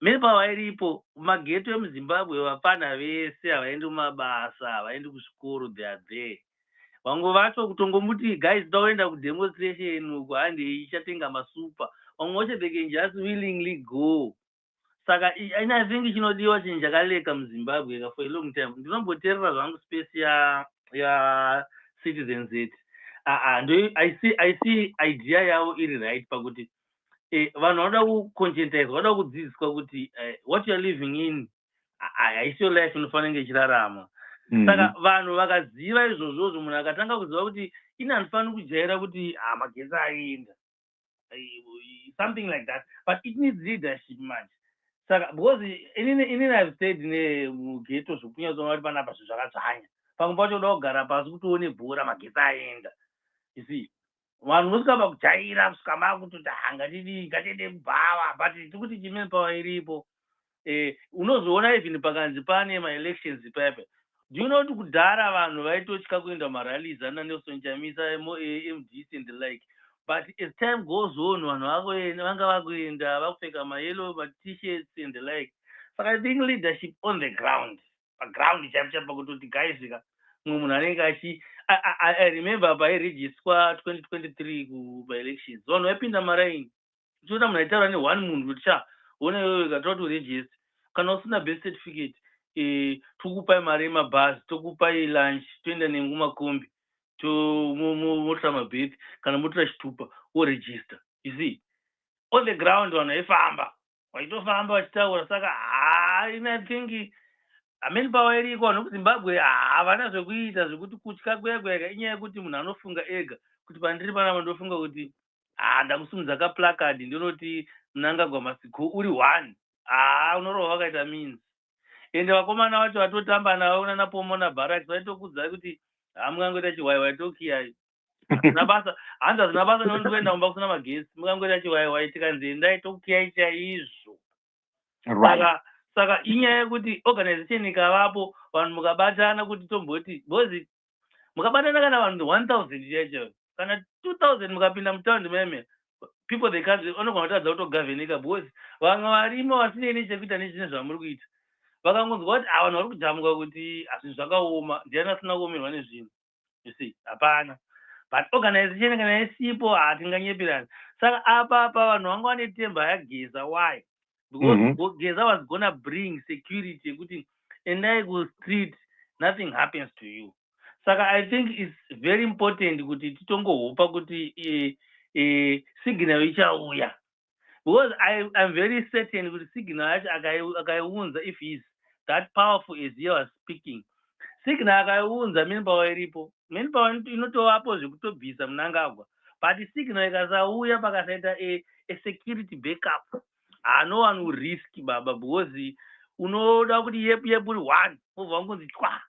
mepawa iripo mageto emuzimbabwe vapana vese havaendi kumabasa havaendi kuzvikoro, they are there. Vamwe vacho kutongomuti guys toenda kudemonstration uko handi ichatenga masupa, vamwe vacho they can just willingly go. Saka I think chinodiwa chinhu chakaleka muzimbabwe for a long time. Ndinomboteerera zvangu space ya citizens aid. I see idea yavo iri right pakuti vanhu vanoda kuconchentize, vanoda kudzidziswa kuti what you are living in haisiyo life inofanira kunge ichirarama. Saka vanhu vakaziva izvozvozvo, munhu akatanga kuziva kuti ini handifaniri kujaira kuti magetsi aenda, something like that, but it needs leadership manje. Saka because inini I've said mugeto zvokunyatsona kuti panapa zvinhu zvakadzvanya, pamwe pacho uda kugara pasi kuti uone bhora magetsi aenda. You see, vanhu vosvika pakujaira kusvika makutoti ngatiende kubhava, but tikuti chimene pawa iripo. Unozoona even pakanzi pane ma-elections ipapo. Do you know kuti kudhara vanhu vaitotya kuenda marallies ana Nelson Chamisa, MDC and the like, but as time goes on vanhu vanga vakuenda vakupfeka ma-yellow ma-t-shirts and the like. Saka I think leadership on the ground, paground chaipo kutoti guys mumwe munhu anenge I remember pairejiswa 2023 kupa-elections vanhu vaipinda maraini uchiona munhu aitaura ne1 munhu kuti one iwewe ukataura kuti urejista kana usina birth certificate tokupai mari yemabhazi, tokupai lunch, toenda nemumakombi motora mabhethi kana motora chitupa worejista. You see, on the ground vanhu vaifamba vaitofamba vachitaura. Saka I think amene pawa iriko vanhu kuzimbabwe havana zvekuita zvekuti kutya kwega inyaya yekuti munhu anofunga ega kuti pandiri panapa ndofunga kuti ndakusimudza kaplakard ndinoti MNANGAGWA masiko uri 1 unorova wakaita means. Ende vakomana vacho vatotamba navo nana Pomona Barracks vaitokudza kuti mukangoita chiwaiwai tokiyai hanzi hazina basa nondoenda kumba kusina magesi, mukangoita chiwaiwai tikanzi endai tokiyai chaizvo. Saka inyaya yekuti organization ikavapo vanhu mukabatana kuti tomboti bozi mukabatana kana vanhu 1000 chaicho kana 2000 mukapinda mutaundi meme people they can't vanogona kutadza kutogovhenika because vamwe varimo vasinei chekuita nezvine zvamuri kuita vakangonzwa kuti vanhu vari kudhamuka kuti zvinhu zvakaoma ndiani asina kuomerwa nezvinhu. You see, hapana, but organization kana isipo hatinganyepirani. Saka apa vanhu vanga vane temba yaGEZA. Why? Because GEZA was gonna bring security yekuti endai street nothing happens to you. Saka I think it's very important kuti titongohopa kuti signal ichauya, because I'm very certain kuti signal yacho akaiunza, if he is that powerful as he was speaking, signal akaiunza manpower iripo, manpower inotovapo zvekutobvisa MNANGAGWA, but signal ikasauya pakasaita a security backup, no one will risk baba, because unoda kuti yep uri 1 ubva wangunzi chwa.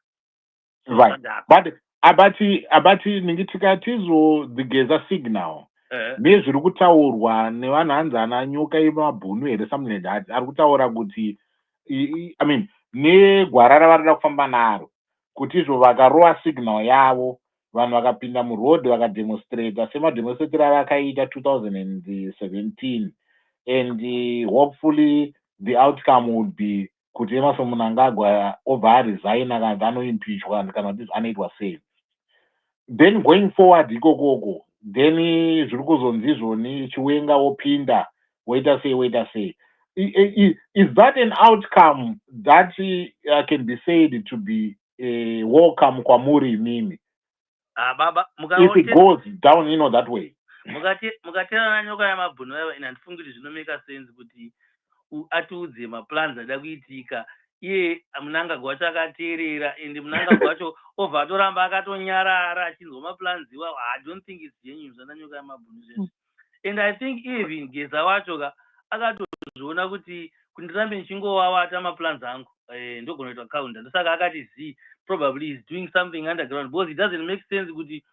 Right, but abati ningitikatizo the GEZA signal nezviri kutaurwa nevanhu hanzi ananyuka imabhunu here, something like that, ari kutaura kuti I mean negwara ravarida kufamba naro kuti izvo vakarova signal yavo vanhu vakapinda muroad vakademonstrata semademonstratira avakaita 2017, and hopefully the outcome would be kuti Emerson MNANGAGWA obva aresigna kana anoimpeachwa kana kuti anoitwa sei. Then going forward ikokoko then zviri kuzonzi izvoni chiwenga wopinda woita sei. Is that an outcome that can be said to be welcome kwamuri imimi? Baba, if it goes down that way. Mukatera nyoka yamabhunu ava inandifunga kuti zvinomeka sense kuti atiudze maplans ada kuitika. Iye MNANGAGWA wacho akateerera, ende MNANGAGWA wacho obva atoramba akatonyarara achinzwa maplans iwawo. I don't think it's genuine zvana nyoka yamabhunu zveshe. And I think even GEZA wacho akatozviona kuti kundirambe nichingovavata maplans angu ndogona kuitwa counter, ndosaka akati probably is doing something underground, because it doesn't make sense kuti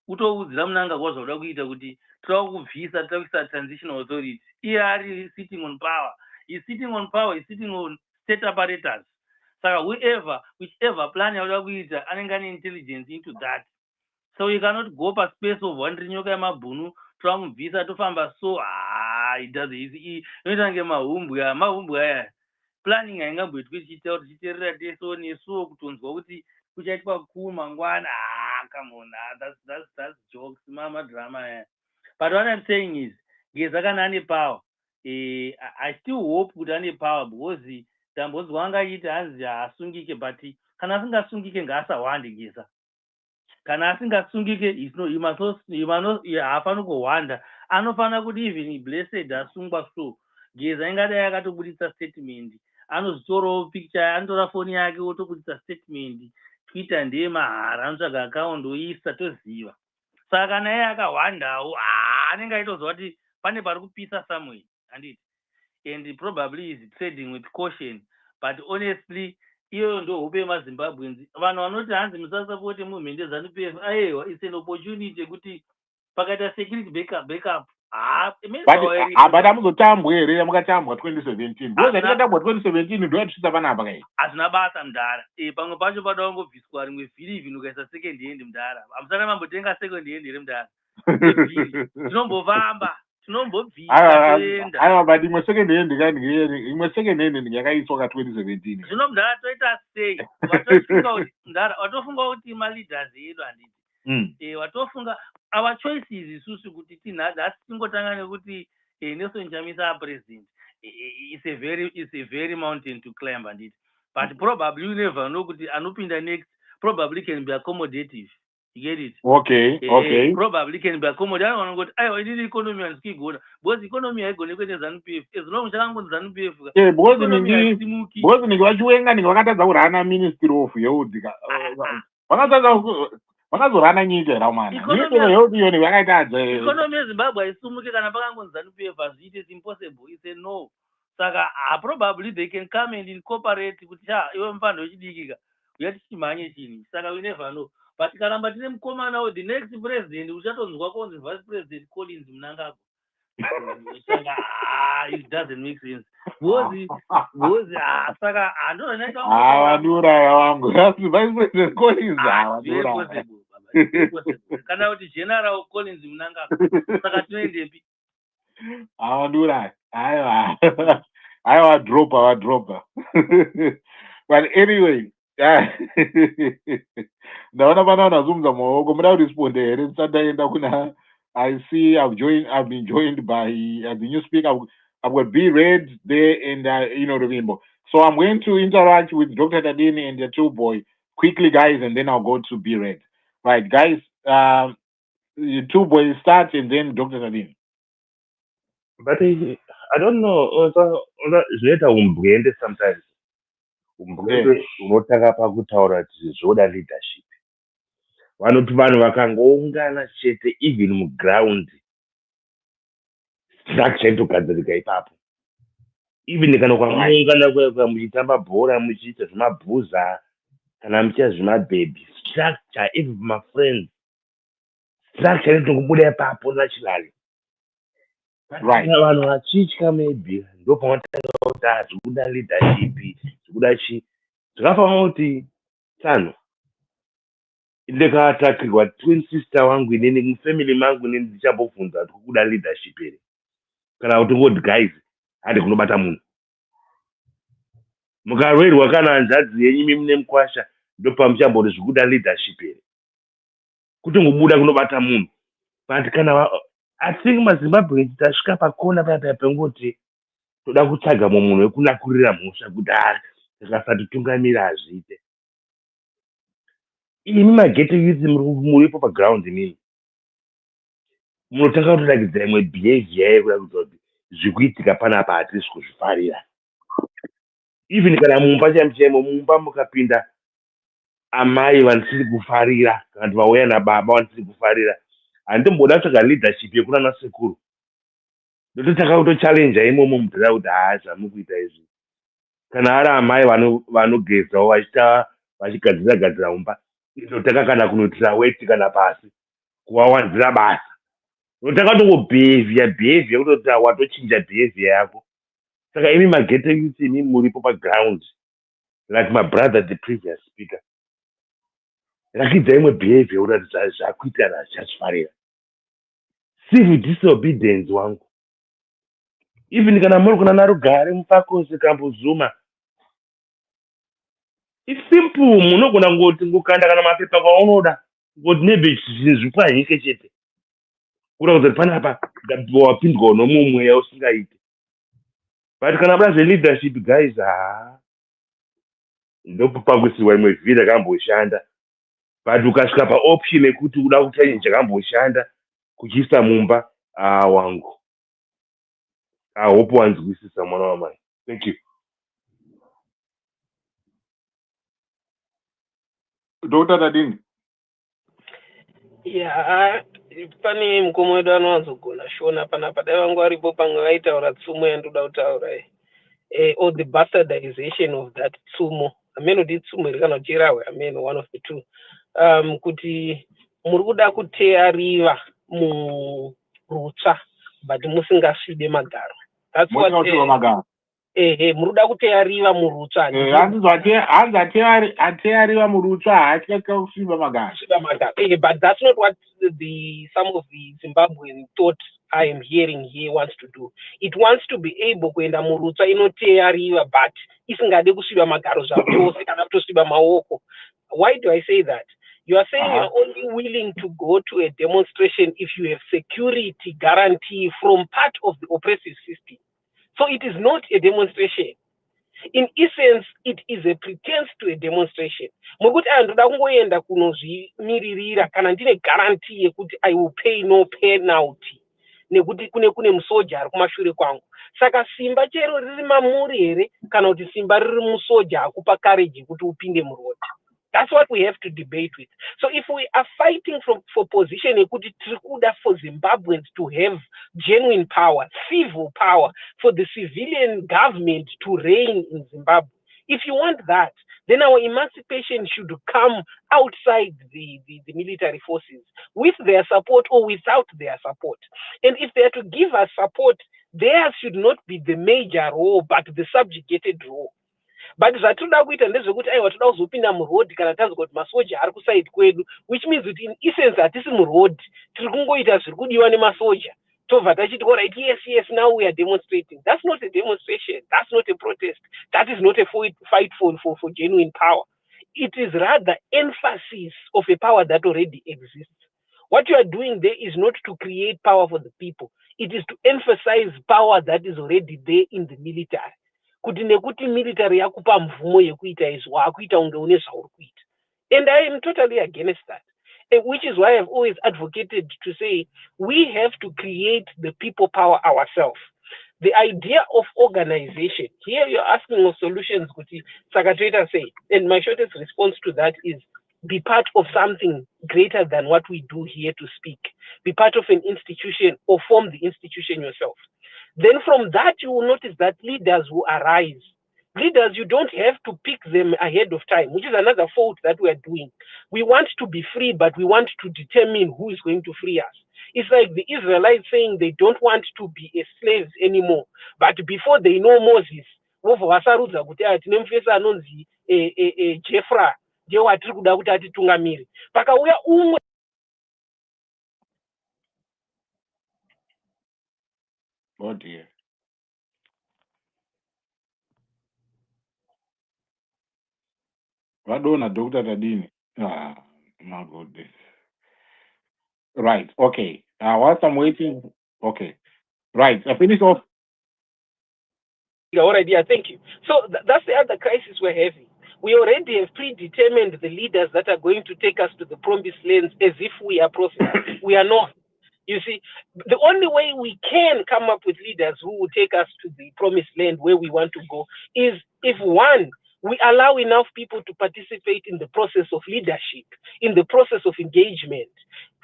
utoudzira MNANGAGWA zvakuda kuita kuti toda kubvisa tokuisa transitional authority. Iye ari sitting on power. He's sitting on power, he's sitting on state apparatus. Saka whichever plan yauda kuita anenge ane intelligence into that. So you cannot go pa space of wandering nyoka yamabhunu toda mubvisa tofamba so it does inoita nge mahumbwe aya planning haingamboitwi tichiteerera teso nesuwo kutonzwa kuti kuchaitwa kuu mangwana. Come on, that's jokes, mama drama. But what I'm saying is, Geza kana ane power. I still hope kuti ane power because tambonzwa angaita hanzi haasungike, but kana asingasungike ngaasawande Geza. Kana asingasungike haafani kuhwanda, anofana kuti even blessed asungwa so. Geza ingadai akatobudisa statement, anozotorawo picture, anotora foni yake otobudisa statement, Twitter ndiye mahara, anotsvaga account oisa toziva. Saka kana iye akahwandawo anenge aitozwa kuti pane pari kupisa somewhere, handiti, and probably is trading with caution, but honestly iyo ndo hope yemazimbabweans. Vanhu vanoti hanzi musasapote movement yeZANU-PF, aiwa, it's an opportunity yekuti pakaita security backup. But amuzotambwa here, mukatambwa 2017. Because takatambwa 2017 ndo yatisvitsa panapa kai. Hazvina basa mudhara. Pamwe pacho pada kungobviswa rimwe vhiri vhinu ukaisa second hand mudhara. Hamusana mambotenga second hand here mudhara. Tinombofamba, tinombobvisa toenda. Aiwa, but imwe second hand kani, imwe second hand yakaiswa ka 2017. Zvino mudhara toita sei? Watofunga kuti mudhara, watofunga kuti maleaders edu handiti. Watofunga our choices isusu kuti tinhadzi asi tingotanga nekuti Nelson Chamisa president. It's a very mountain to climb handiti. But probably you never know kuti anopinda next probably can be accommodative. You get it? Okay. Probably can be accommodative. I want to go, I did economy and ski good. Because economy I go to ZANU-PF. As long as I'm going to ZANU-PF. Because nikiwachiwenga nikakatadza kurana ministry of youth. Vakazorana nyika era mwana. Nyika yoni vakaitadza. Economy yeZimbabwe haisumuke kana pakangonzi ZANU-PF azviite, it's impossible. It's a no. Saka probably they can come and incorporate kuti iwe mufando wechidikika yatichimhanye chini. Saka we never know. But karamba tine mukomana the next president uchatonzwa konzi vice president Collins Mnangagwa. Saka it doesn't make sense. Bozi saka andinonaita avandiuraya wangu. That's vice president Collins. Kana kuti general Collins Mnangagwa. Saka tinoendepi? Avandiuraya. Aiwa dropper. But anyway, ndaona pana unazungumza maoko, muda kuresponde here ndisataenda kuna. I see I've been joined by the new speaker. I've got B Red there and Rimbo. So I'm going to interact with Dr. Tadini and the two boy quickly, guys, and then I'll go to B Red. Right, guys, the two boys start and then Dr. Tadini. But I don't know, zvinoita umbwende sometimes. Umbwende unotanga pakutaura kuti zvoda leadership. Vanoti vanhu vakangoungana chete even muground, structure itogadzirika ipapo. Even kana kwamaungana muchitamba bhora, muchiita zvimabhuza kana muchiita zvimabhebhi, structure, even my friends, structure inotongobuda ipapo naturally. Right. Vanhu vachitya maybe ndopamatanga kuti zvikuda leadership, zvikuda chi. Zvakafanana kuti Tsano ndikaatakirwa twin sister wangu inini mufamily mangu inini ndichambobvunza kuti kukuda leadership here kana kuti ngoti guys handi kunobata munhu. Mukarwerwa kana hanzvadzi yenyu imi mune mukwasha ndopamuchamboti zvikuda leadership here kuti ngobuda kunobata munhu. But kana I think maZimbabwe tasvika pakona paya pengoti toda kutsvaga munhu wekunakurira mhosva kuti tikasatitungamira hazviite. Imi magete youth muripo paground inini munotanga kutorakidza imwe behavior yekuda kuti zvikuitika panapa hatisi kuzvifarira. Even kana mumba chaimo mumba mukapinda amai vanisiri kufarira kana kuti vauya nababa vanisiri kufarira, handitomboda kutsvaga leadership yekunana sekuru. Ndototanga kutochallenge imomo mudhara kuti zvamukuita izvi. Kana ari amai vanogezawo vachigadzira mumba, ndotanga kana kunotira weti kana pasi kuvawanzira basa. Ndotanga behavior kutoti watochinja behavior yako. Saka imi magete youth imi muripo paground, like my brother the previous speaker, rakidza imwe behavior kuratidza zvakuita zvazvifarira. Civil disobedience wangu. Even kana muri kuna Narugare, Mufakose, Kambuzuma, It's simple. Munogona ngoti ngukanda kana mapepa kwaunoda. Ngoti maybe zvinzvipa nyike chete. Kura kuti panapa wapindwa nomumweya usingaiti. But kana brazve leadership guys, ndopapagwisirwa imwe vhiri akamboshanda. But ukasvika paoption yekuti uda kuchange akamboshanda kuchiisa mumba wangu. I hope wanzwisisa mwana wamai. Thank you. Dr. Dadini. Yeah, pane mukomo wedu anowanzogona shona panapa dai vangu varipo pamwe vaitaura tsumo yandoda kutaura or the bastardization of that tsumo amenodi tsumo iri kana kucherawe amen one of the two kuti muri kuda kuteariva murutsva but musingasvide magaro. That's what magaro. muri kuda kuteariva murutsva. Hanzi ateariva murutsva haachaka kusviba magaro. But that's not what some of the Zimbabwean thought I am hearing here wants to do. It wants to be able kuenda murutsva inoteariva but isingade kusviba magaro zvachose kana kutosviba maoko. Why do I say that? You are saying you're only willing to go to a demonstration if you have security guarantee from part of the oppressive system. So it is not a demonstration. In essence, it is a pretense to a demonstration. Mokuti andoda kungoenda kunozvimiririra kana ndine guarantee yekuti I will pay no penalty. Nekuti kune musoja ari kumashure kwangu. Saka simba chero riri mamuri here kana kuti simba riri musoja akupa courage kuti upinde muroad. That's what we have to debate with. So if we are fighting for position yekuti tiri kuda for Zimbabweans to have genuine power, civil power, for the civilian government to reign in Zimbabwe, if you want that, then our emancipation should come outside the military forces, with their support or without their support. And if they are to give us support, theirs should not be the major role, but the subjugated role. But zvatoda kuita ndezvekuti aiwa toda kuzopinda muroad kana tanzwa kuti masoja ari kuside kwedu, which means that in essence hatisi muroad, tiri kungoita zviri kudiwa nemasoja. Tobva tachiti all right, yes, now we are demonstrating. That's not a demonstration. That's not a protest. That is not a fight for genuine power. It is rather emphasis of a power that already exists. What you are doing there is not to create power for the people. It is to emphasize power that is already there in the military. Kuti nekuti military yakupa mvumo yekuita izvo wakuita unge une zvauri kuita. And I am totally against that. Which is why I've always advocated to say we have to create the people power ourselves. The idea of organization, here you're asking of solutions, Kuti Sakatoita say, and my shortest response to that is be part of something greater than what we do here to speak. Be part of an institution or form the institution yourself. Then from that, you will notice that leaders will arise. Leaders, you don't have to pick them ahead of time, which is another fault that we are doing. We want to be free, but we want to determine who is going to free us. It's like the Israelites saying they don't want to be slaves anymore. But before they know Moses, Jeffra, oh dear. Vadona Dr. Dadini. My goodness. Right. Okay. Whilst I'm waiting. Okay. Right. I finish off. All right. Yeah. Thank you. So that's the other crisis we're having. We already have predetermined the leaders that are going to take us to the promised lands as if we are prophets. We are not. You see, the only way we can come up with leaders who will take us to the promised land where we want to go is if, one, we allow enough people to participate in the process of leadership, in the process of engagement,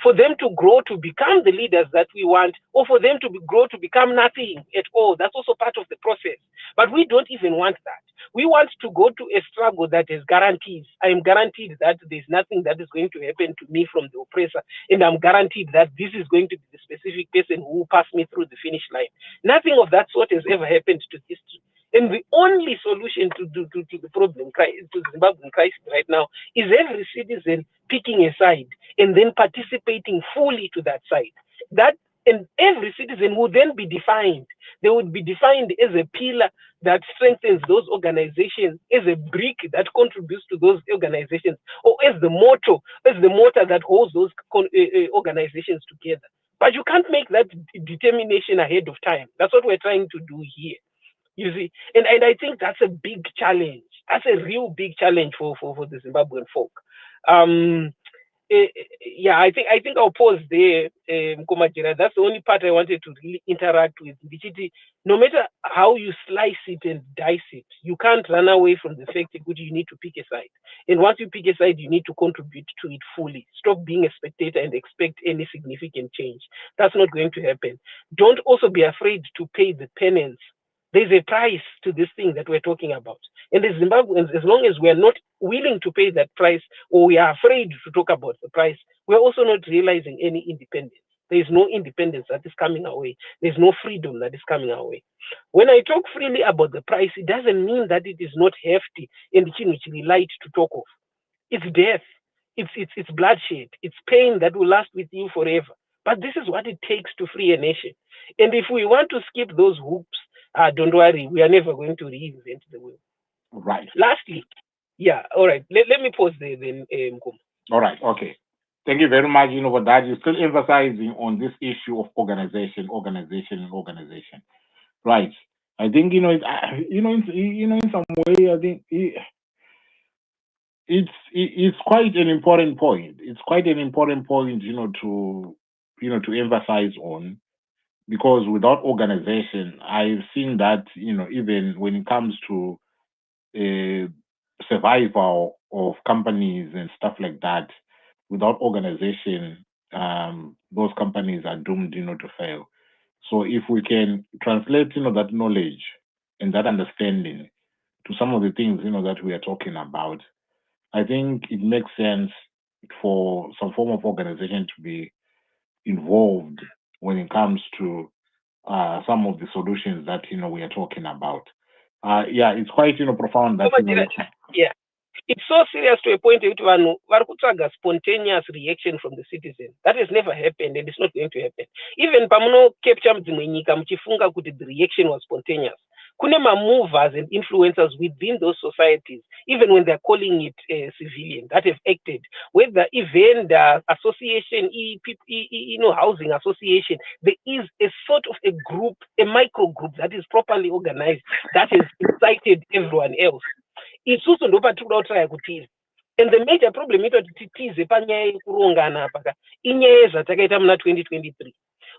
for them to grow to become the leaders that we want, or for them to grow to become nothing at all. That's also part of the process. But we don't even want that. We want to go to a struggle that has guarantees. I am guaranteed that there's nothing that is going to happen to me from the oppressor, and I'm guaranteed that this is going to be the specific person who will pass me through the finish line. Nothing of that sort has ever happened to history. And the only solution to the problem, to the Zimbabwean crisis right now, is every citizen picking a side and then participating fully to that side. That And every citizen will then be defined. They would be defined as a pillar that strengthens those organizations, as a brick that contributes to those organizations, or as the motor that holds those organizations together. But you can't make that determination ahead of time. That's what we're trying to do here. You see, and I think that's a big challenge. That's a real big challenge for the Zimbabwean folk. Yeah, I think I'll pause there, Komajira. That's the only part I wanted to really interact with. No matter how you slice it and dice it, you can't run away from the fact that you need to pick a side. And once you pick a side, you need to contribute to it fully. Stop being a spectator and expect any significant change. That's not going to happen. Don't also be afraid to pay the penance. There's a price to this thing that we're talking about. And the Zimbabweans, as long as we're not willing to pay that price, or we are afraid to talk about the price, we're also not realizing any independence. There is no independence that is coming our way. There's no freedom that is coming our way. When I talk freely about the price, it doesn't mean that it is not hefty and light to talk of. It's death. It's bloodshed. It's pain that will last with you forever. But this is what it takes to free a nation. And if we want to skip those hoops, don't worry, we are never going to reinvent the wheel. Right. Lastly, yeah, all right. Let me pause there then, Mkum. All right, okay. Thank you very much, for that. You're still emphasizing on this issue of organization. Right. I think, in some way, I think it's quite an important point. It's quite an important point, to emphasize on, because without organization, I've seen that, even when it comes to survival of companies and stuff like that, without organization, those companies are doomed, to fail. So if we can translate, that knowledge and that understanding to some of the things, that we are talking about, I think it makes sense for some form of organization to be involved when it comes to some of the solutions that we are talking about. Yeah, it's quite profound that yeah, it's so serious to a point that vanhu vari kutsvaga spontaneous reaction from the citizen. That has never happened and it's not going to happen. Even pamuno capture dzimwe nyika muchifunga kuti the reaction was spontaneous, kune movers and influencers within those societies, even when they're calling it civilian, that have acted, whether even the association, housing association, there is a sort of a group, a micro group that is properly organized, that has incited everyone else. Isusu ndo patinoda kutry kutiza. And the major problem is kuti titize panyaya yekuronga paka inyaya zvatakaita muna 2023.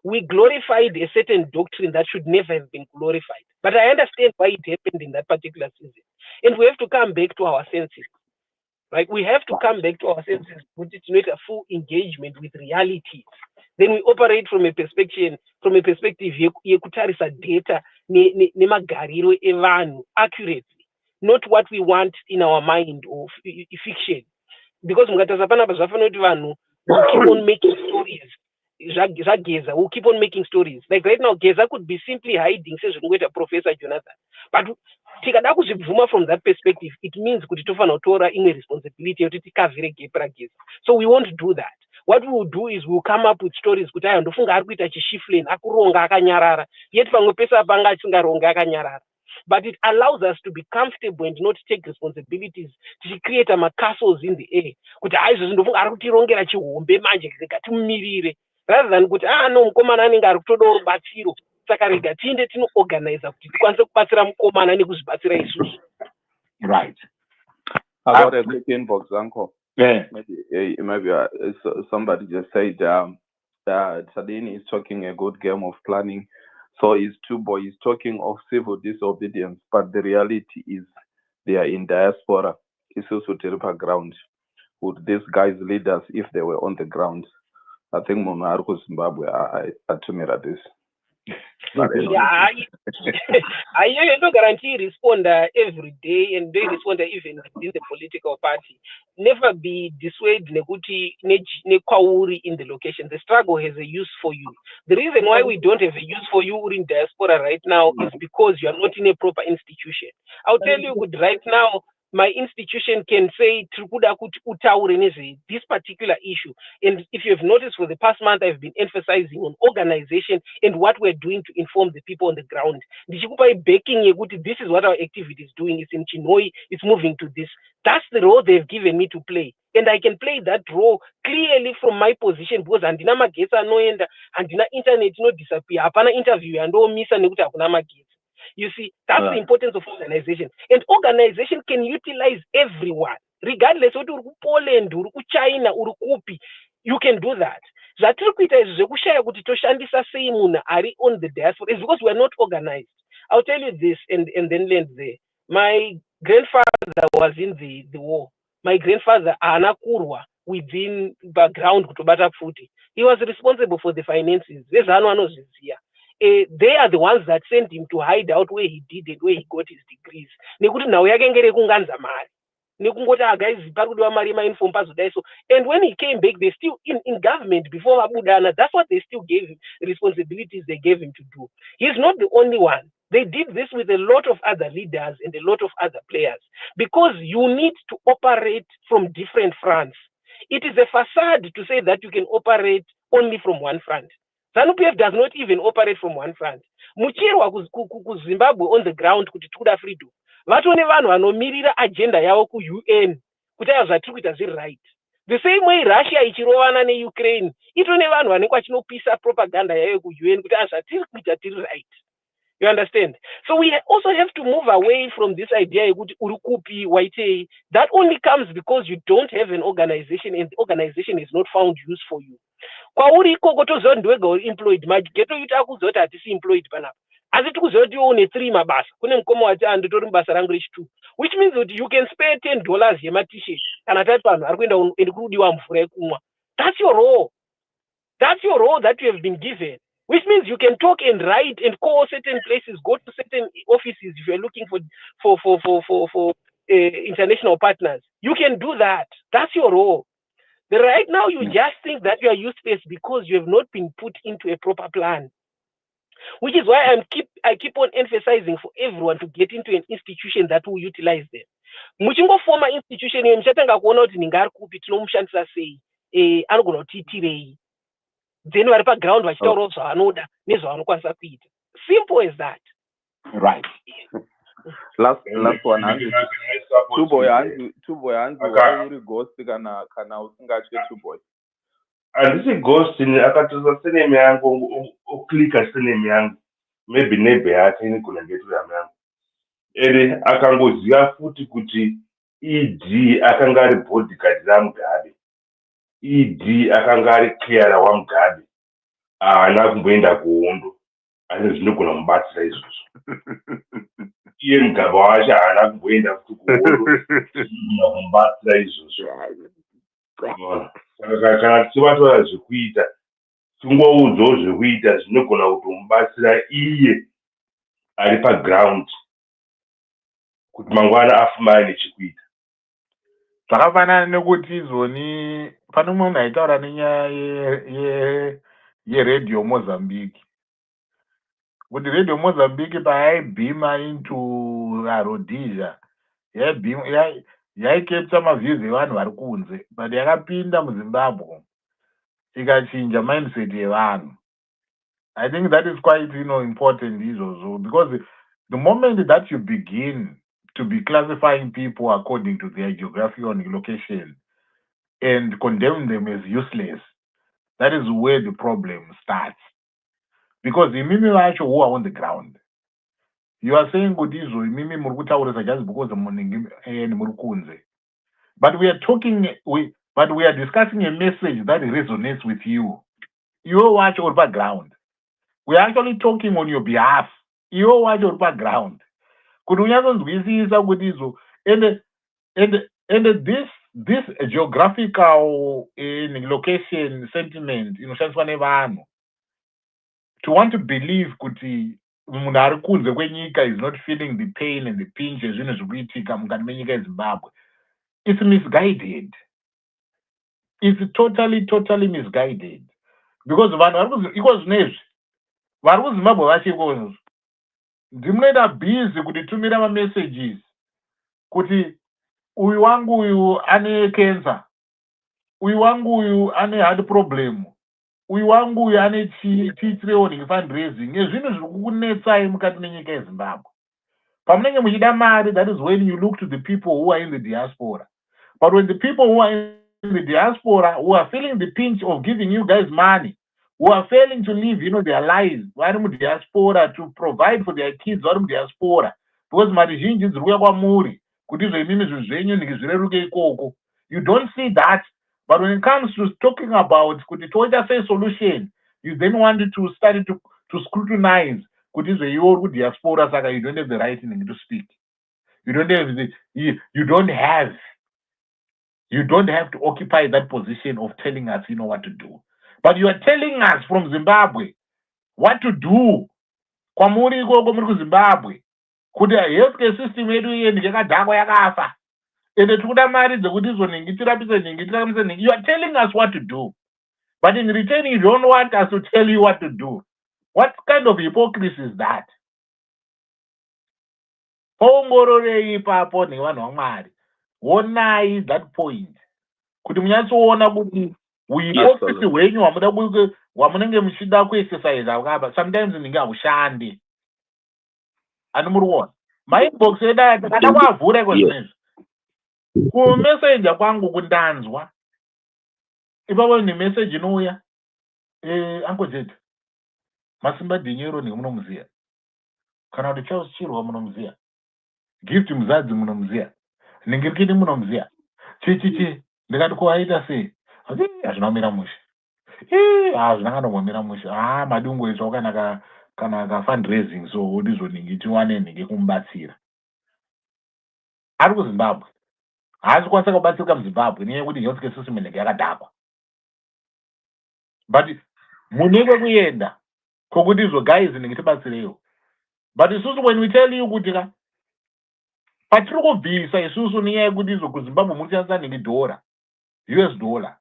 We glorified a certain doctrine that should never have been glorified. But I understand why it happened in that particular season. And we have to come back to our senses. Right? We have to come back to our senses, which is not a full engagement with reality. Then we operate from a perspective yekutarisa data nemagariro evanhu accurately, not what we want in our mind or fiction. Because mukatasa panapa zvafanira kuti vanhu will keep on making stories. Geza will keep on making stories. Like right now, Geza could be simply hiding, says Professor Jonathan. But tikada kuzvibvuma from that perspective, it means kuti tofanira kutora imwe responsibility yekuti tikavhire gap raGeza. So we won't do that. What we will do is we'll come up with stories kuti aya ndofunga ari kuita chishifleni akuronga akanyarara, yet pamwe pese apanga asingaronga akanyarara. But it allows us to be comfortable and not take responsibilities to create castles in the air. Kuti izvozvi ndofunga ari kutirongera chihombe manje rega timumirire, rather than kuti no mukomana anenge ari kutoda rubatsiro, saka rega tiende tinoorganiza kuti tikwanise kubatsira mukomana nekuzvibatsira isusu. Right. About a quick inbox, Uncle. Yeah. Maybe somebody just said Tadini is talking a good game of planning. So his two boys talking of civil disobedience, but the reality is they are in diaspora. It's also terrible ground. Would these guys lead us if they were on the ground? I think Mama Arko Zimbabwe are to mirror this. Yeah, I don't guarantee respond every day, and they respond even within the political party. Never be dissuaded nekuti nekwauri in the location. The struggle has a use for you. The reason why we don't have a use for you in diaspora right now is because you are not in a proper institution. I'll tell you, right now, my institution can say this particular issue. And if you have noticed, for the past month, I've been emphasizing on organization and what we're doing to inform the people on the ground. This is what our activity is doing. It's in Chinoi, it's moving to this. That's the role they've given me to play. And I can play that role clearly from my position because andina magetsi anoenda, andina internet no disappear, hapana interview yandomisa nekuti hakuna magetsi. You see, that's the importance of organization. And organization can utilize everyone, regardless of uri Poland, uri China, uri kupi. You can do that. Zvatiri kuita izvi zvekushaya kuti toshandisa sei munhu ari on the diaspora is because we are not organized. I'll tell you this and then land there. My grandfather was in the war. My grandfather anakurwa within background kutobata futi. He was responsible for the finances. They are the ones that sent him to hide out where he did it, where he got his degrees. Nekuti nawo yakengere kunganza mari. Nekungoti guys parudiwa mari mainform pazodai so. And when he came back, they still in government before Abudana. That's what they still gave him, responsibilities they gave him to do. He's not the only one. They did this with a lot of other leaders and a lot of other players because you need to operate from different fronts. It is a facade to say that you can operate only from one front. ZANU-PF does not even operate from one front. Muchirwa ku Zimbabwe on the ground kuti tikuda freedom. Vatone vanhu vanomirira agenda yavo ku UN kuti zvatiri kuita zviri right. The same way Russia ichirovana neUkraine, itone vanhu vanenge vachinopisa propaganda yayo ku UN kuti zvatiri kuita tiri right. You understand? So we also have to move away from this idea kuti uri kupi waitei. That only comes because you don't have an organization and the organization is not found use for you. Kwauri ikoko toziva ndiwega uri employed, mageto yuta akuziva kuti hatisi employed panapa. Asi tikuziva kuti une 3 mabasa. Kune mukoma wati anditori mubasa rangu rechi2. Which means that you can spare $10 yema-t-shirt kana tati vanhu vari kuenda kudiwa mvura yekumwa. That's your role. That's your role that you have been given. Which means you can talk and write and call certain places, go to certain offices if you're looking for international partners. You can do that. That's your role. But right now, you just think that you are useless because you have not been put into a proper plan. Which is why I keep on emphasizing for everyone to get into an institution that will utilize them. Muchingo former institution mchatanga kuona kuti ningari kupi tinomushandisa sei anogona kutiitirei. Then vari paground vachitaurawo zvavanoda nezvavanokwanisa kuita. Simple as that. Right. Last one. Tuboy hanzi uri ghost kana usingatye Tuboy. Handisi ghost ni akatoza seneme yangu uklika seneme yangu maybe neighbor yake inigona ngetura yangu ere akangoziva futi kuti ED akanga ari bodyguard raMugabe, ED akanga ari clearer waMugabe, haana kumboenda kuhondo asi zvinogona mubatsira izvozvo. Iye Mugabe wacho haana kumboenda futi kuhondo zvinogona kumubatsira izvozvo. Saka kana tichivatora zvekuita tingoudzawo zvekuita zvinogona kutomubatsira iye ari paground kuti mangwana afumane nechekuita. Zvakafanana nekuti izvoni pane munhu aitaura nenyaya yeRadio Mozambique. Kuti Radio Mozambique payaibhima into Rhodesia yaikepcha maviews evanhu vari kunze, but yakapinda muZimbabwe ikachinja mindset yevanhu. I think that is quite important izvozvo, because the moment that you begin to be classifying people according to their geographical location and condemn them as useless, that is where the problem starts. Because imimi vacho who are on the ground, you are saying kuti izvo imimi muri kutaurisa just because muri kunze. But we are discussing a message that resonates with you. You watch on background. We are actually talking on your behalf. You watch on background. Kuti unyatsonzwisisa kuti izvo and this geographical location sentiment inoshandiswa nevanhu to want to believe kuti munhu ari kunze kwenyika is not feeling the pain and the pinch ezvinhu zvikuitika mukati menyika yeZimbabwe. It's misguided. It's totally misguided. Because vanhu iko zvinezvi vari kuZimbabwe vachikozo ndimunoita busy kuti tumira messages kuti uyu wangu uyu ane cancer, uyu wangu uyu ane heart problem, uyu wangu uyu ane T3 fundraising. Ezvinhu zviri kukunetsai mukati menyika yeZimbabwe. Pamunenge muchida mari, that is when you look to the people who are in the diaspora. But when the people who are in the diaspora, who are feeling the pinch of giving you guys money, who are failing to live, their lives, vari mudiaspora, to provide for their kids vari mudiaspora, because mari zhinji dziri kuuya kwamuri kuti zvenimi zvinhu zvenyu zvireruke ikoko. You don't see that. But when it comes to talking about kuti toita sei solution, you then want to start to scrutinize kuti zveiwo uri kudiaspora, saka you don't have the right to speak. You don't have you don't have to occupy that position of telling us what to do. But you are telling us from Zimbabwe what to do. Kwamuri ikoko muri kuZimbabwe kuti healthcare system yedu iye yakadhakwa yakafa, ende tikuda mari dzekuti izonhingi tirapise nhingi. You are telling us what to do, but in return you don't want us to tell you what to do. What kind of hypocrisy is that? Paongororei ipapo nevanhu vaMwari, wonai that point kuti munyatsoona kuti hypocrisy hwenyu hwamunenge muchida kuexercise akaba sometimes ninge haushandi. Ani muriona mainbox edu aya takada kuavhura iko zvinezvi, kumeseja kwangu kundanzwa ipapo nemeseji inouya, Uncle Jed, Masimba Dinyero munomuziya, kana kuti Charles Chirwa munomuziya, Gift Muzadzi munomuziya, Ningirikini munomuziya, chichichi ndikati kuaita sei, hazvina kumira mushe, hazvina kana kumira mushe, madungu ezvo kana ka fundraising, so ndizvo tiwane nhingi kumubatsira. Ari kuZimbabwe haasi kwanisa kubatsirika muZimbabwe nenyaya yekuti healthcare system inenge yakadhakwa. But munenge kuenda kokuti izvo guys nhingi tibatsireiwo. But isusu when we tell you kuti patiri kubvisa isusu nenyaya yekuti izvo kuZimbabwe munoshandisa nhingi dhora, US dollar,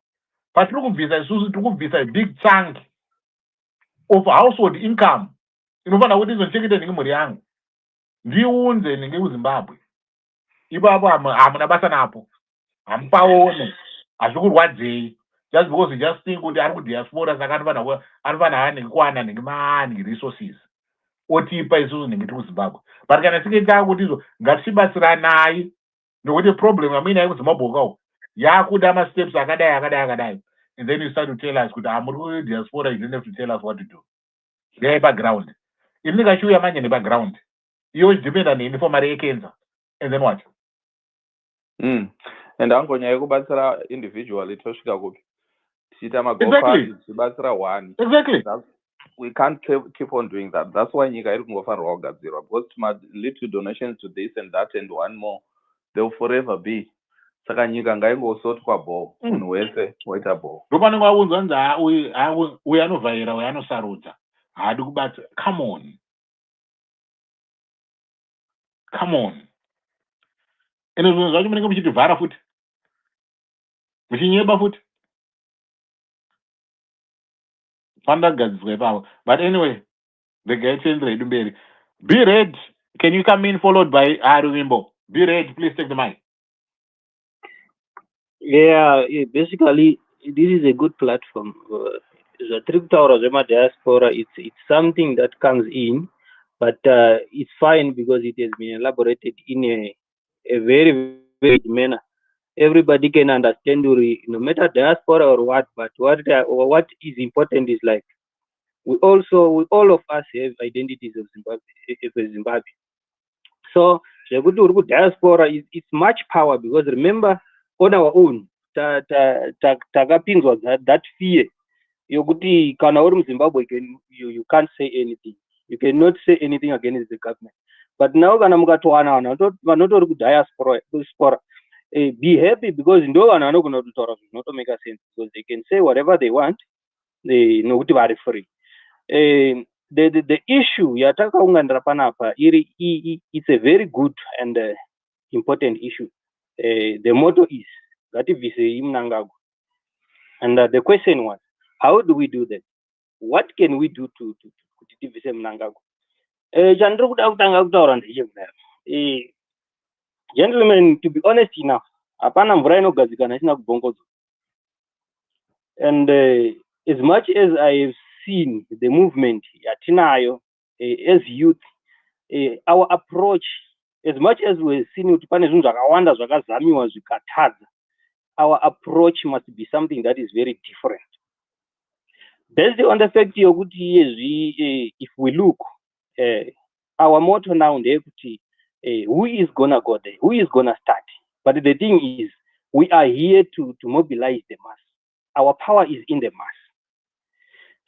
patiri kubvisa isusu tiri kubvisa a big chunk of household income inofanira kuti izochengeta nhingi mhuri yangu, ndiunze nhingi kuZimbabwe. Ipapo hamuna basa napo, hamupaone, hazvikurwadzei, just because you just think kuti ari kudiaspora saka anofanira nhingi kuwana nhingi manhingi resources otipa isusu nhingi tiri kuZimbabwe. But kana tinge takuti izvo ngatichibatsiranai, nokuti problem yamuinayo kuZimbabwe uko yakuda masteps akadai, and then you start to tell us kuti muri kudiaspora, you don't have to tell us what to do. Ndiyai background ini ndingachiuya manje nebackground iyo ichidependa neni for mari yekenza, and then what? And ango nyaya yekubatsira individually tosvika kupi tichiita magofund tichibatsira one. Exactly. We can't keep on doing that. That's why nyika iri kungofanirwa kugadzirwa, because little donations to this and that and one more, they will forever be. Saka nyika ngaingosotwa bo munhu wese waita bo. Ndopanenge waunzwa nzi uyu anovhaira uyu anosarudza haadi kubatsira. Come on. Ene zvinhu zvacho munenge muchitivhara futi, muchinyeba futi, fanira kugadziswa ipapo. But anyway, the guy tiendere hedu mberi. Be red, can you come in followed by Aruvimbo? Be red, please take the mic. Yeah, basically this is a good platform. The Triptaura Zema Diaspora, it's something that comes in, but it's fine because it has been elaborated in a very, very manner. Everybody can understand, no matter diaspora or what, but what is important is like we all of us have identities of Zimbabwe. So the diaspora it's much power, because remember, on our own, takapinzwa that fear yokuti kana uri muZimbabwe you can't say anything, you cannot say anything against the government. But now kana mukatowana vanotori kudiaspora, be happy, because ndo vanhu vanogona kutaura zvinotomeka sense, because they can say whatever they want, nokuti vari free. The issue yatakaunganira panapa it's a very good and important issue. The motto is ngativhisei MNANGAGWA, and the question was, how do we do that? What can we do to tivhise MNANGAGWA? Chandiri kuda kutanga kutaura ndechekudaro, Gentlemen, to be honest enough, hapana mvura inogadzikana isina kubhongodzwa. And as much as I have seen the movement yatinayo as youth, our approach, as much as we've seen kuti pane zvinhu zvakawanda zvakazamiwa zvikatadza, our approach must be something that is very different. Based on the fact yokuti if we look, our motto now ndeyekuti who is gonna go there, who is gonna start. But the thing is, we are here to mobilize the mass. Our power is in the mass.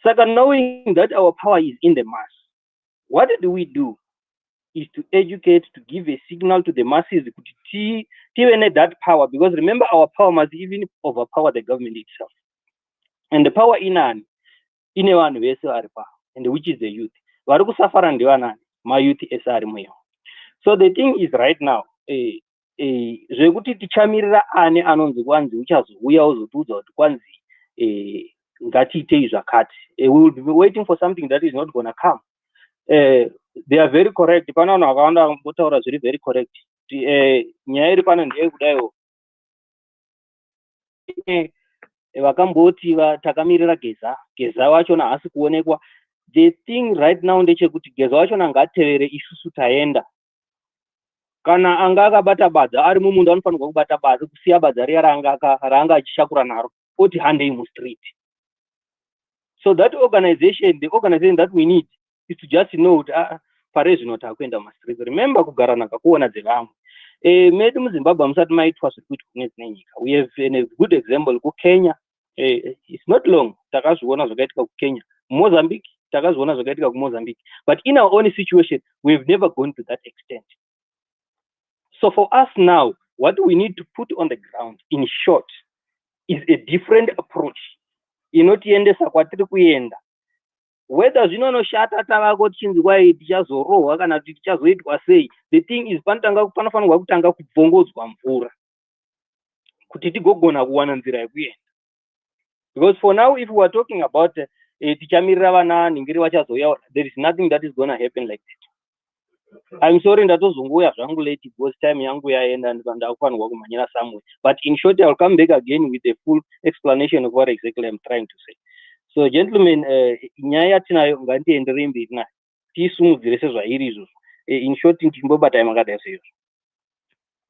Second, knowing that our power is in the mass, what do we do? Is to educate, to give a signal to the masses, to that power, because remember, our power must even overpower the government itself. And the power in one and which is the youth. My youth is so the thing is right now, zvekuti tichamirira ani anonzi kwanzi uchazouya uzotudza kuti kwanzi ngatiitei zvakati. We will be waiting for something that is not going to come. They are very correct. Pana vanhu vakawanda votaura zviri very correct. Nyaya iri pano ndeyekudaiwo vakamboti takamirira geza wachona haasi kuonekwa. The thing right now ndechekuti geza wachona ngaatevere isusu taenda. Kana anga akabata badza ari mumunda anofanirwa kubata badza, kusiya badza riya raanga achishakura naro oti handei mustreet. So that organization, the organization that we need is to just know pare zvino takuenda mustreet. Remember kugara nakakuona dzevamwe. Medu muZimbabwe musati maitwa zviri kuitwa kune dzimwe nyika. We have a good example kuKenya. It's not long takazviona zvakaitika kuKenya. Mozambique takazviona zvakaitika kuMozambique. But in our own situation, we've never gone to that extent. So for us now, what we need to put on the ground, in short, is a different approach. Inotiendesa kwatiri kuenda. Whether zvinonoshata tavako tichinzwa tichazorohwa kana kuti tichazoitwa sei, the thing is panofanirwa kutanga kubvongodzwa mvura kuti tigogona kuwana nzira yekuenda. Because for now, if we are talking about tichamirira vana ningiri vachazouya, there is nothing that is going to happen like that. I'm sorry ndatozongoya zvangu late because time yangu yaenda ndakufanirwa kumhanyira somewhere. But in short, I'll come back again with a full explanation of what exactly I'm trying to say. So gentlemen, nyaya yatinayo ngatienderei mberi nayo. Tisumudzire sezvairi izvozvo. In short, timbobata yamakadai seizvo.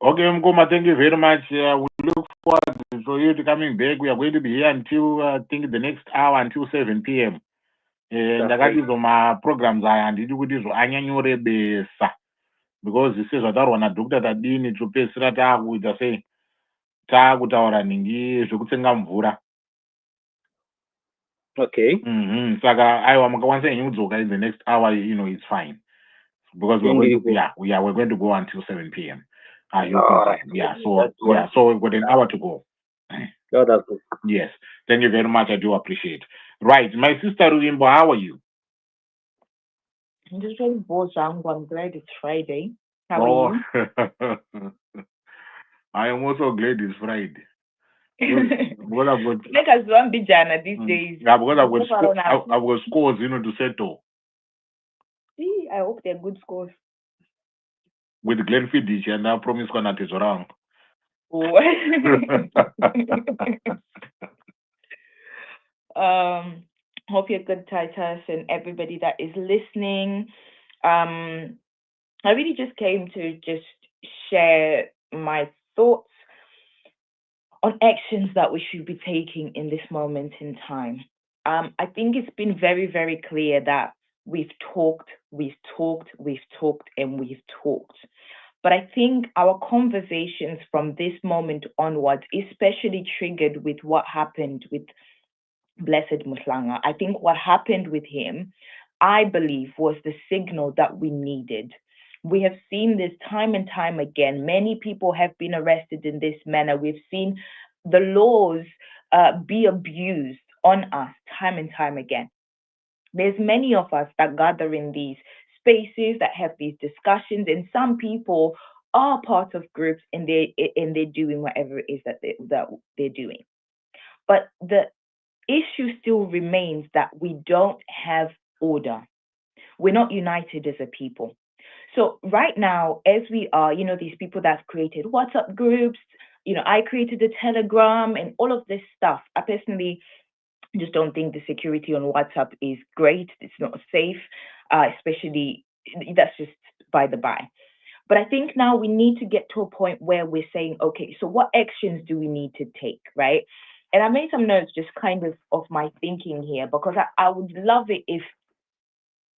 Okay, Mkoma, thank you very much. We look forward for you to coming back. We are going to be here until I think the next hour until 7 p.m. Ndakatizo ma-programs aya handidi kuti zvoanyanyorebesa because sezvataurwa nadhokta tadini topedzisira taakuita sei taakutaura ningi zvekutsenga mvura. Okay. Saka aiwa mukakwanisa henyu kudzoka in the next hour, it's fine because we're going to go until 7 p.m. So we've got an hour to go. That's good. Yes, thank you very much. I do appreciate. Right, my sister Ruimbo, how are you? I'm just very bored, I'm glad it's Friday. How are you? I am also glad it's Friday. Because I've got like us one bijana these days. Yeah, because I've got scores, to settle. See, I hope they're good scores. With Glenn Fiddich, and I promise gonna take around. Hope you're good, Titus, and everybody that is listening. I really just came to just share my thoughts on actions that we should be taking in this moment in time. I think it's been very, very clear that we've talked, and we've talked. But I think our conversations from this moment onwards, especially triggered with what happened with Blessed Muhlanga, I think what happened with him, I believe, was the signal that we needed. We have seen this time and time again. Many people have been arrested in this manner. We've seen the laws be abused on us time and time again. There's many of us that gather in these spaces, that have these discussions, and some people are part of groups and they're doing whatever it is that they're doing. But the issue still remains that we don't have order. We're not united as a people. So right now, as we are, these people that's created WhatsApp groups, I created a Telegram and all of this stuff. I personally just don't think the security on WhatsApp is great. It's not safe, especially that's just by the by. But I think now we need to get to a point where we're saying, okay, so what actions do we need to take, right? And I made some notes just kind of my thinking here, because I would love it if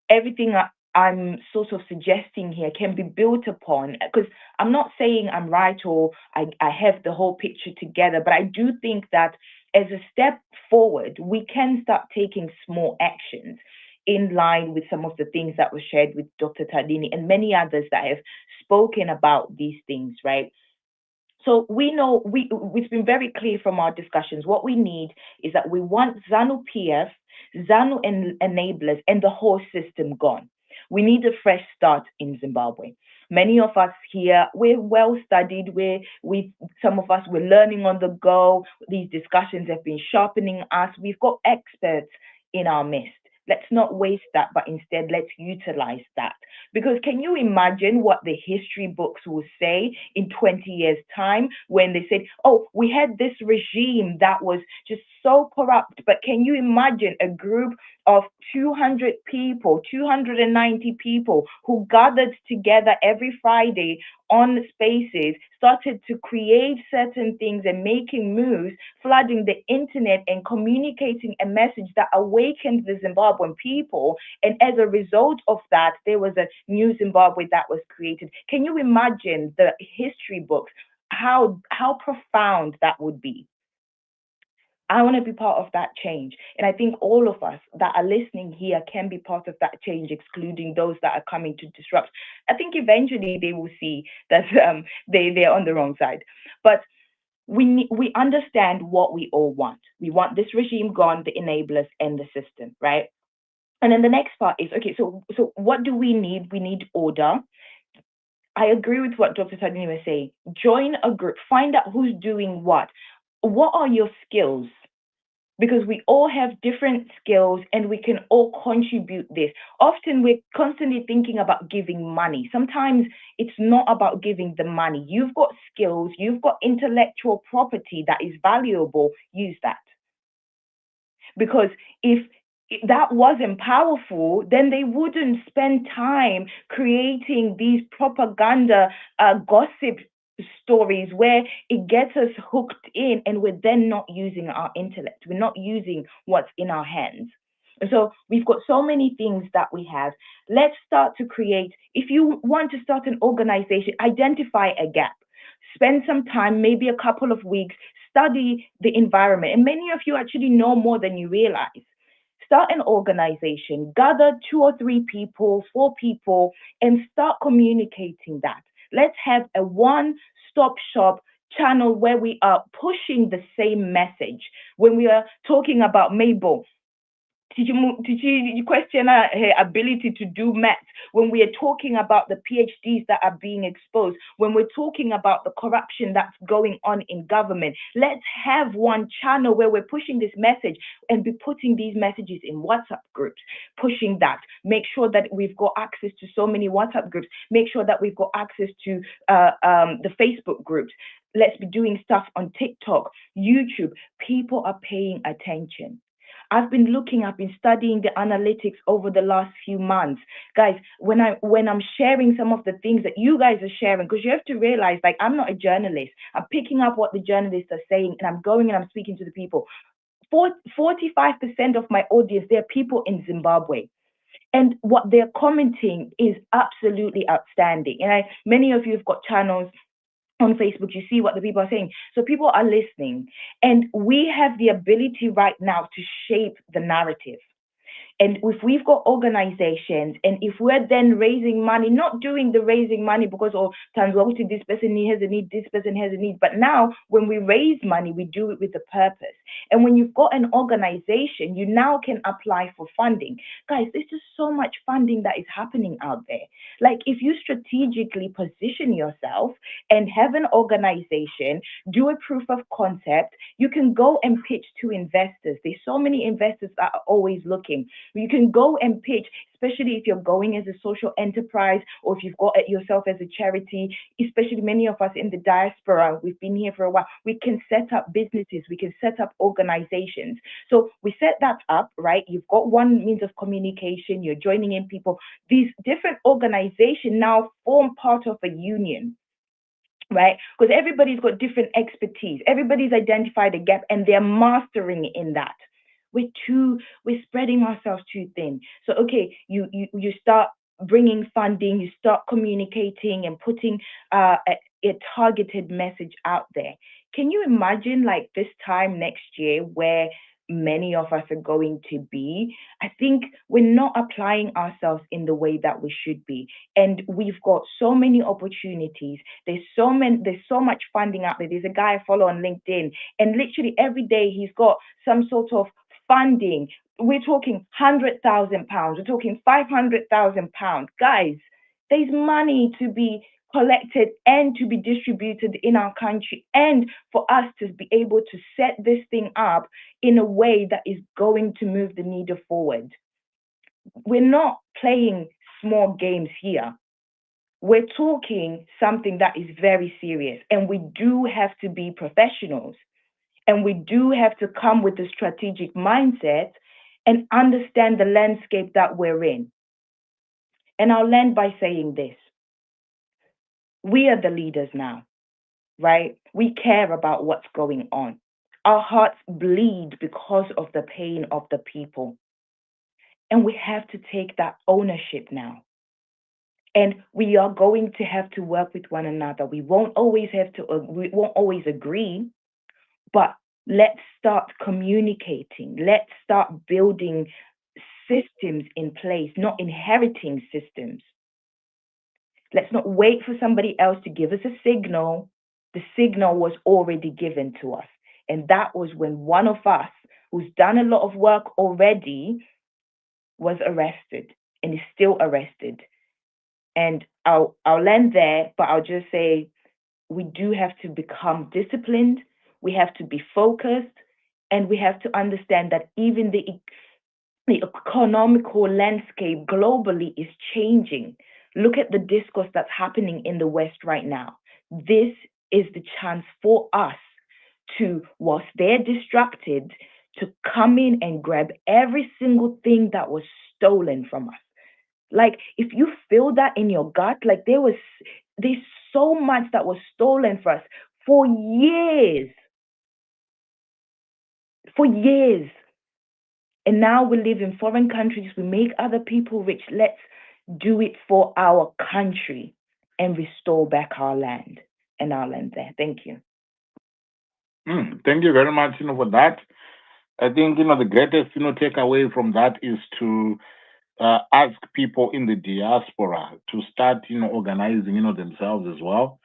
everything I'm sort of suggesting here can be built upon, because I'm not saying I'm right or I have the whole picture together, but I do think that as a step forward, we can start taking small actions in line with some of the things that were shared with Dr. Tadini and many others that have spoken about these things, right? So we know, it's been very clear from our discussions, what we need is that we want ZANU PF, ZANU enablers, and the whole system gone. We need a fresh start in Zimbabwe. Many of us here, we're well studied, some of us, we're learning on the go. These discussions have been sharpening us. We've got experts in our midst. Let's not waste that, but instead let's utilize that. Because can you imagine what the history books will say in 20 years' time when they said, oh, we had this regime that was just so corrupt, but can you imagine a group of 200 people, 290 people who gathered together every Friday on spaces, started to create certain things and making moves, flooding the internet and communicating a message that awakened the Zimbabwean people. And as a result of that, there was a new Zimbabwe that was created. Can you imagine the history books, how profound that would be? I want to be part of that change. And I think all of us that are listening here can be part of that change, excluding those that are coming to disrupt. I think eventually they will see that they're on the wrong side. But we understand what we all want. We want this regime gone, the enablers, and the system, right? And then the next part is, okay, so what do we need? We need order. I agree with what Dr. Tadini was saying. Join a group, find out who's doing what. What are your skills? Because we all have different skills and we can all contribute this. Often we're constantly thinking about giving money. Sometimes it's not about giving the money. You've got skills, you've got intellectual property that is valuable, use that. Because if that wasn't powerful, then they wouldn't spend time creating these propaganda gossip stories where it gets us hooked in and we're then not using our intellect. We're not using what's in our hands. And so we've got so many things that we have. Let's start to create. If you want to start an organization, identify a gap. Spend some time, maybe a couple of weeks, study the environment. And many of you actually know more than you realize. Start an organization, gather 2 or 3 people, 4 people, and start communicating that. Let's have a one-stop shop channel where we are pushing the same message. When we are talking about Mabel, did you question her ability to do maths? When we are talking about the PhDs that are being exposed, when we're talking about the corruption that's going on in government, let's have one channel where we're pushing this message and be putting these messages in WhatsApp groups, pushing that. Make sure that we've got access to so many WhatsApp groups. Make sure that we've got access to the Facebook groups. Let's be doing stuff on TikTok, YouTube. People are paying attention. I've been studying the analytics over the last few months. Guys, when I'm sharing some of the things that you guys are sharing, because you have to realize, like, I'm not a journalist. I'm picking up what the journalists are saying, and I'm going and I'm speaking to the people. 45% of my audience, they're people in Zimbabwe. And what they're commenting is absolutely outstanding. And many of you have got channels on Facebook, you see what the people are saying. So people are listening. And we have the ability right now to shape the narrative. And if we've got organizations, and if we're then raising money, not doing the raising money because, this person has a need, this person has a need. But now when we raise money, we do it with a purpose. And when you've got an organization, you now can apply for funding. Guys, there's just so much funding that is happening out there. Like, if you strategically position yourself and have an organization, do a proof of concept, you can go and pitch to investors. There's so many investors that are always looking. You can go and pitch, especially if you're going as a social enterprise or if you've got it yourself as a charity, especially many of us in the diaspora, we've been here for a while, we can set up businesses, we can set up organizations. So we set that up, right? You've got one means of communication, you're joining in people. These different organizations now form part of a union, right? Because everybody's got different expertise. Everybody's identified a gap and they're mastering in that. We're spreading ourselves too thin. So, okay, you start bringing funding, you start communicating and putting a targeted message out there. Can you imagine like this time next year where many of us are going to be? I think we're not applying ourselves in the way that we should be. And we've got so many opportunities. There's so much funding out there. There's a guy I follow on LinkedIn, and literally every day he's got some sort of funding. We're talking £100,000. We're talking £500,000. Guys, there's money to be collected and to be distributed in our country, and for us to be able to set this thing up in a way that is going to move the needle forward. We're not playing small games here. We're talking something that is very serious, and we do have to be professionals, and we do have to come with a strategic mindset and understand the landscape that we're in. And I'll end by saying this. We are the leaders now, right? We care about what's going on. Our hearts bleed because of the pain of the people. And we have to take that ownership now. And we are going to have to work with one another. We won't always agree, but let's start communicating. Let's start building systems in place, not inheriting systems. Let's not wait for somebody else to give us a signal. The signal was already given to us. And that was when one of us, who's done a lot of work already, was arrested and is still arrested. And I'll end there, but I'll just say we do have to become disciplined. We have to be focused, and we have to understand that even the economical landscape globally is changing. Look at the discourse that's happening in the West right now. This is the chance for us to, whilst they're distracted, to come in and grab every single thing that was stolen from us. Like, if you feel that in your gut, like there's so much that was stolen for us for years. For years. And now we live in foreign countries, we make other people rich. Let's do it for our country and restore back our land. And I'll end there. Thank you. Thank you very much, for that. I think, the greatest, takeaway from that is to ask people in the diaspora to start, organizing, themselves as well.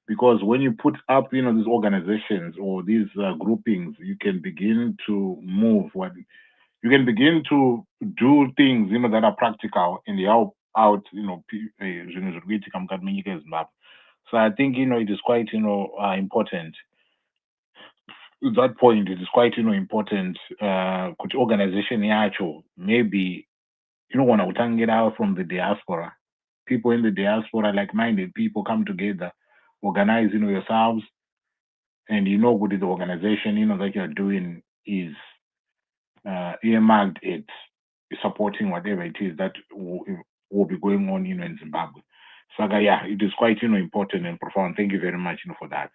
Because when you put up, these organizations or these groupings, you can begin to move. You can begin to do things, that are practical and help out, so I think, it is quite, important. At that point, it is quite, important. Could organization yacho maybe, want to get out from the diaspora. People in the diaspora, like-minded people, come together, organize, yourselves, and what the organization, that you're doing is earmarked at supporting whatever it is that will be going on, in Zimbabwe. So yeah, it is quite, important and profound. Thank you very much, for that.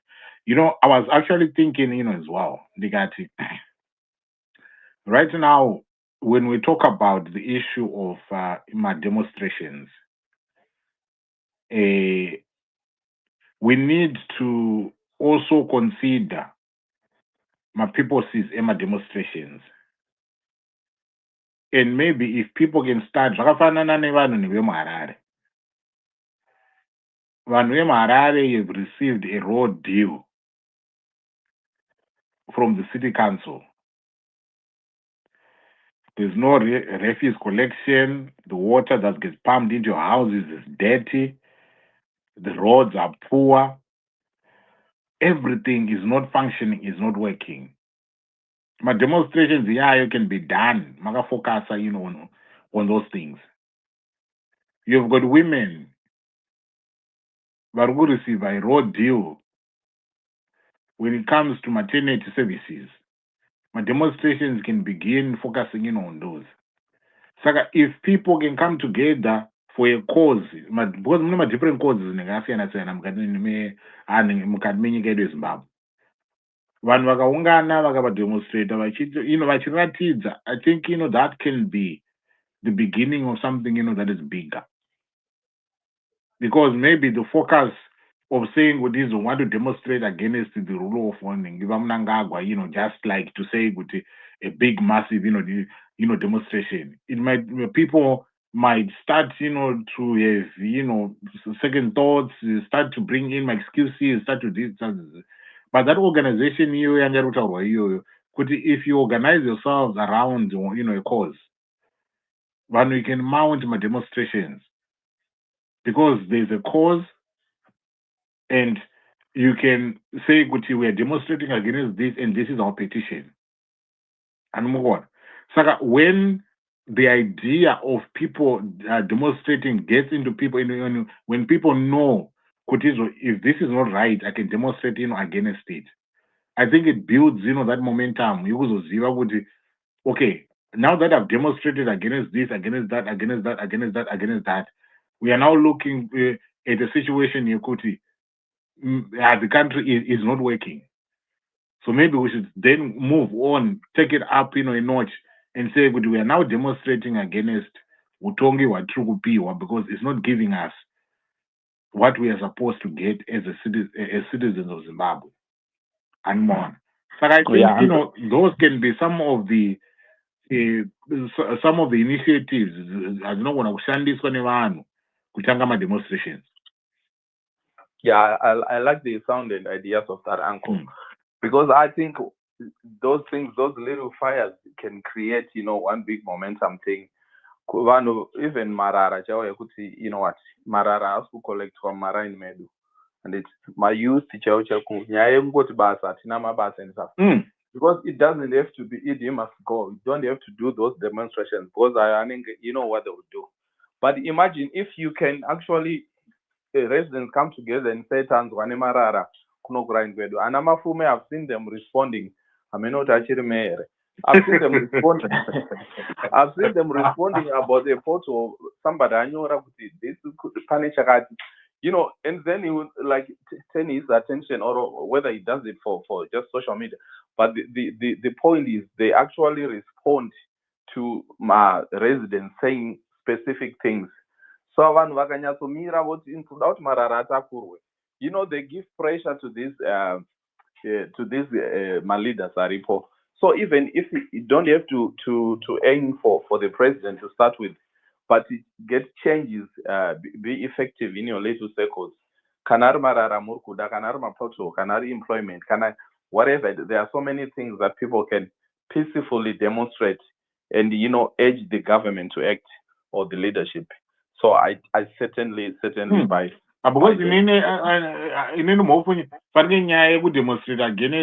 I was actually thinking, as well, Digati, right now, when we talk about the issue of demonstrations, we need to also consider my people sees Emma demonstrations. And maybe if people can start, Harare have received a road deal from the city council. There's no refuse collection. The water that gets pumped into your houses is dirty. The roads are poor. Everything is not functioning, is not working. My demonstrations, you can be done. Maga focus, on those things. You've got women that will receive a raw deal when it comes to maternity services. My demonstrations can begin focusing in on those. So if people can come together for a cause, because mune different causes nekasiyana-siyana mukati menyika yedu yeZimbabwe, vanhu vakaungana vakavademonstrata vachiratidza, I think that can be the beginning of something that is bigger, because maybe the focus of saying what is want to demonstrate against the rule of funding, MNANGAGWA, just like to say a big massive demonstration. It might, people might start to have second thoughts, start to bring in my excuses, start to do this. But that organization if you organize yourselves around a cause, when we can mount my demonstrations, because there's a cause, and you can say, we are demonstrating against this, and this is our petition. And move on. So when the idea of people demonstrating gets into people, when people know, if this is not right, I can demonstrate against it. I think it builds that momentum. Okay, now that I've demonstrated against this, against that, against that, against that, against that, we are now looking at a situation the country is not working. So maybe we should then move on, take it up a notch, and say, we are now demonstrating against Utongi wa Trukupiwa, because it's not giving us what we are supposed to get as citizens of Zimbabwe, and more on. But I think those can be some of the initiatives azinogona kushandiswa nevanhu kuchanga demonstrations. Yeah, I like the sound and ideas of that, uncle, because I think those things, those little fires, can create one big momentum thing. Even Marara, what Marara has to collect from Marine Medu, and it's my youth teacher and stuff. Because it doesn't have to be it, you must go. You don't have to do those demonstrations, because I think what they would do. But imagine if you can actually residents come together and say Marara, Kuno grind Bedu. And Amafume, I've seen them responding. I may not actually mayor. I've seen them responding. I've seen them responding about a photo of somebody I know this panic, and then he would like turn his attention, or whether he does it for just social media. But the point is, they actually respond to my residents saying specific things. So vanhu vakanyatsomirira voti inkuda kuti Marara atakurwe. They give pressure to these my leaders aripo. So even if you don't have to aim for the president to start with, but get changes, be effective in your little circles. Kanari Marara Murkuda, Kanari Mapoto, Kanari employment, whatever. There are so many things that people can peacefully demonstrate and urge the government to act, or the leadership. So I certainly buy. Because in any demonstrate against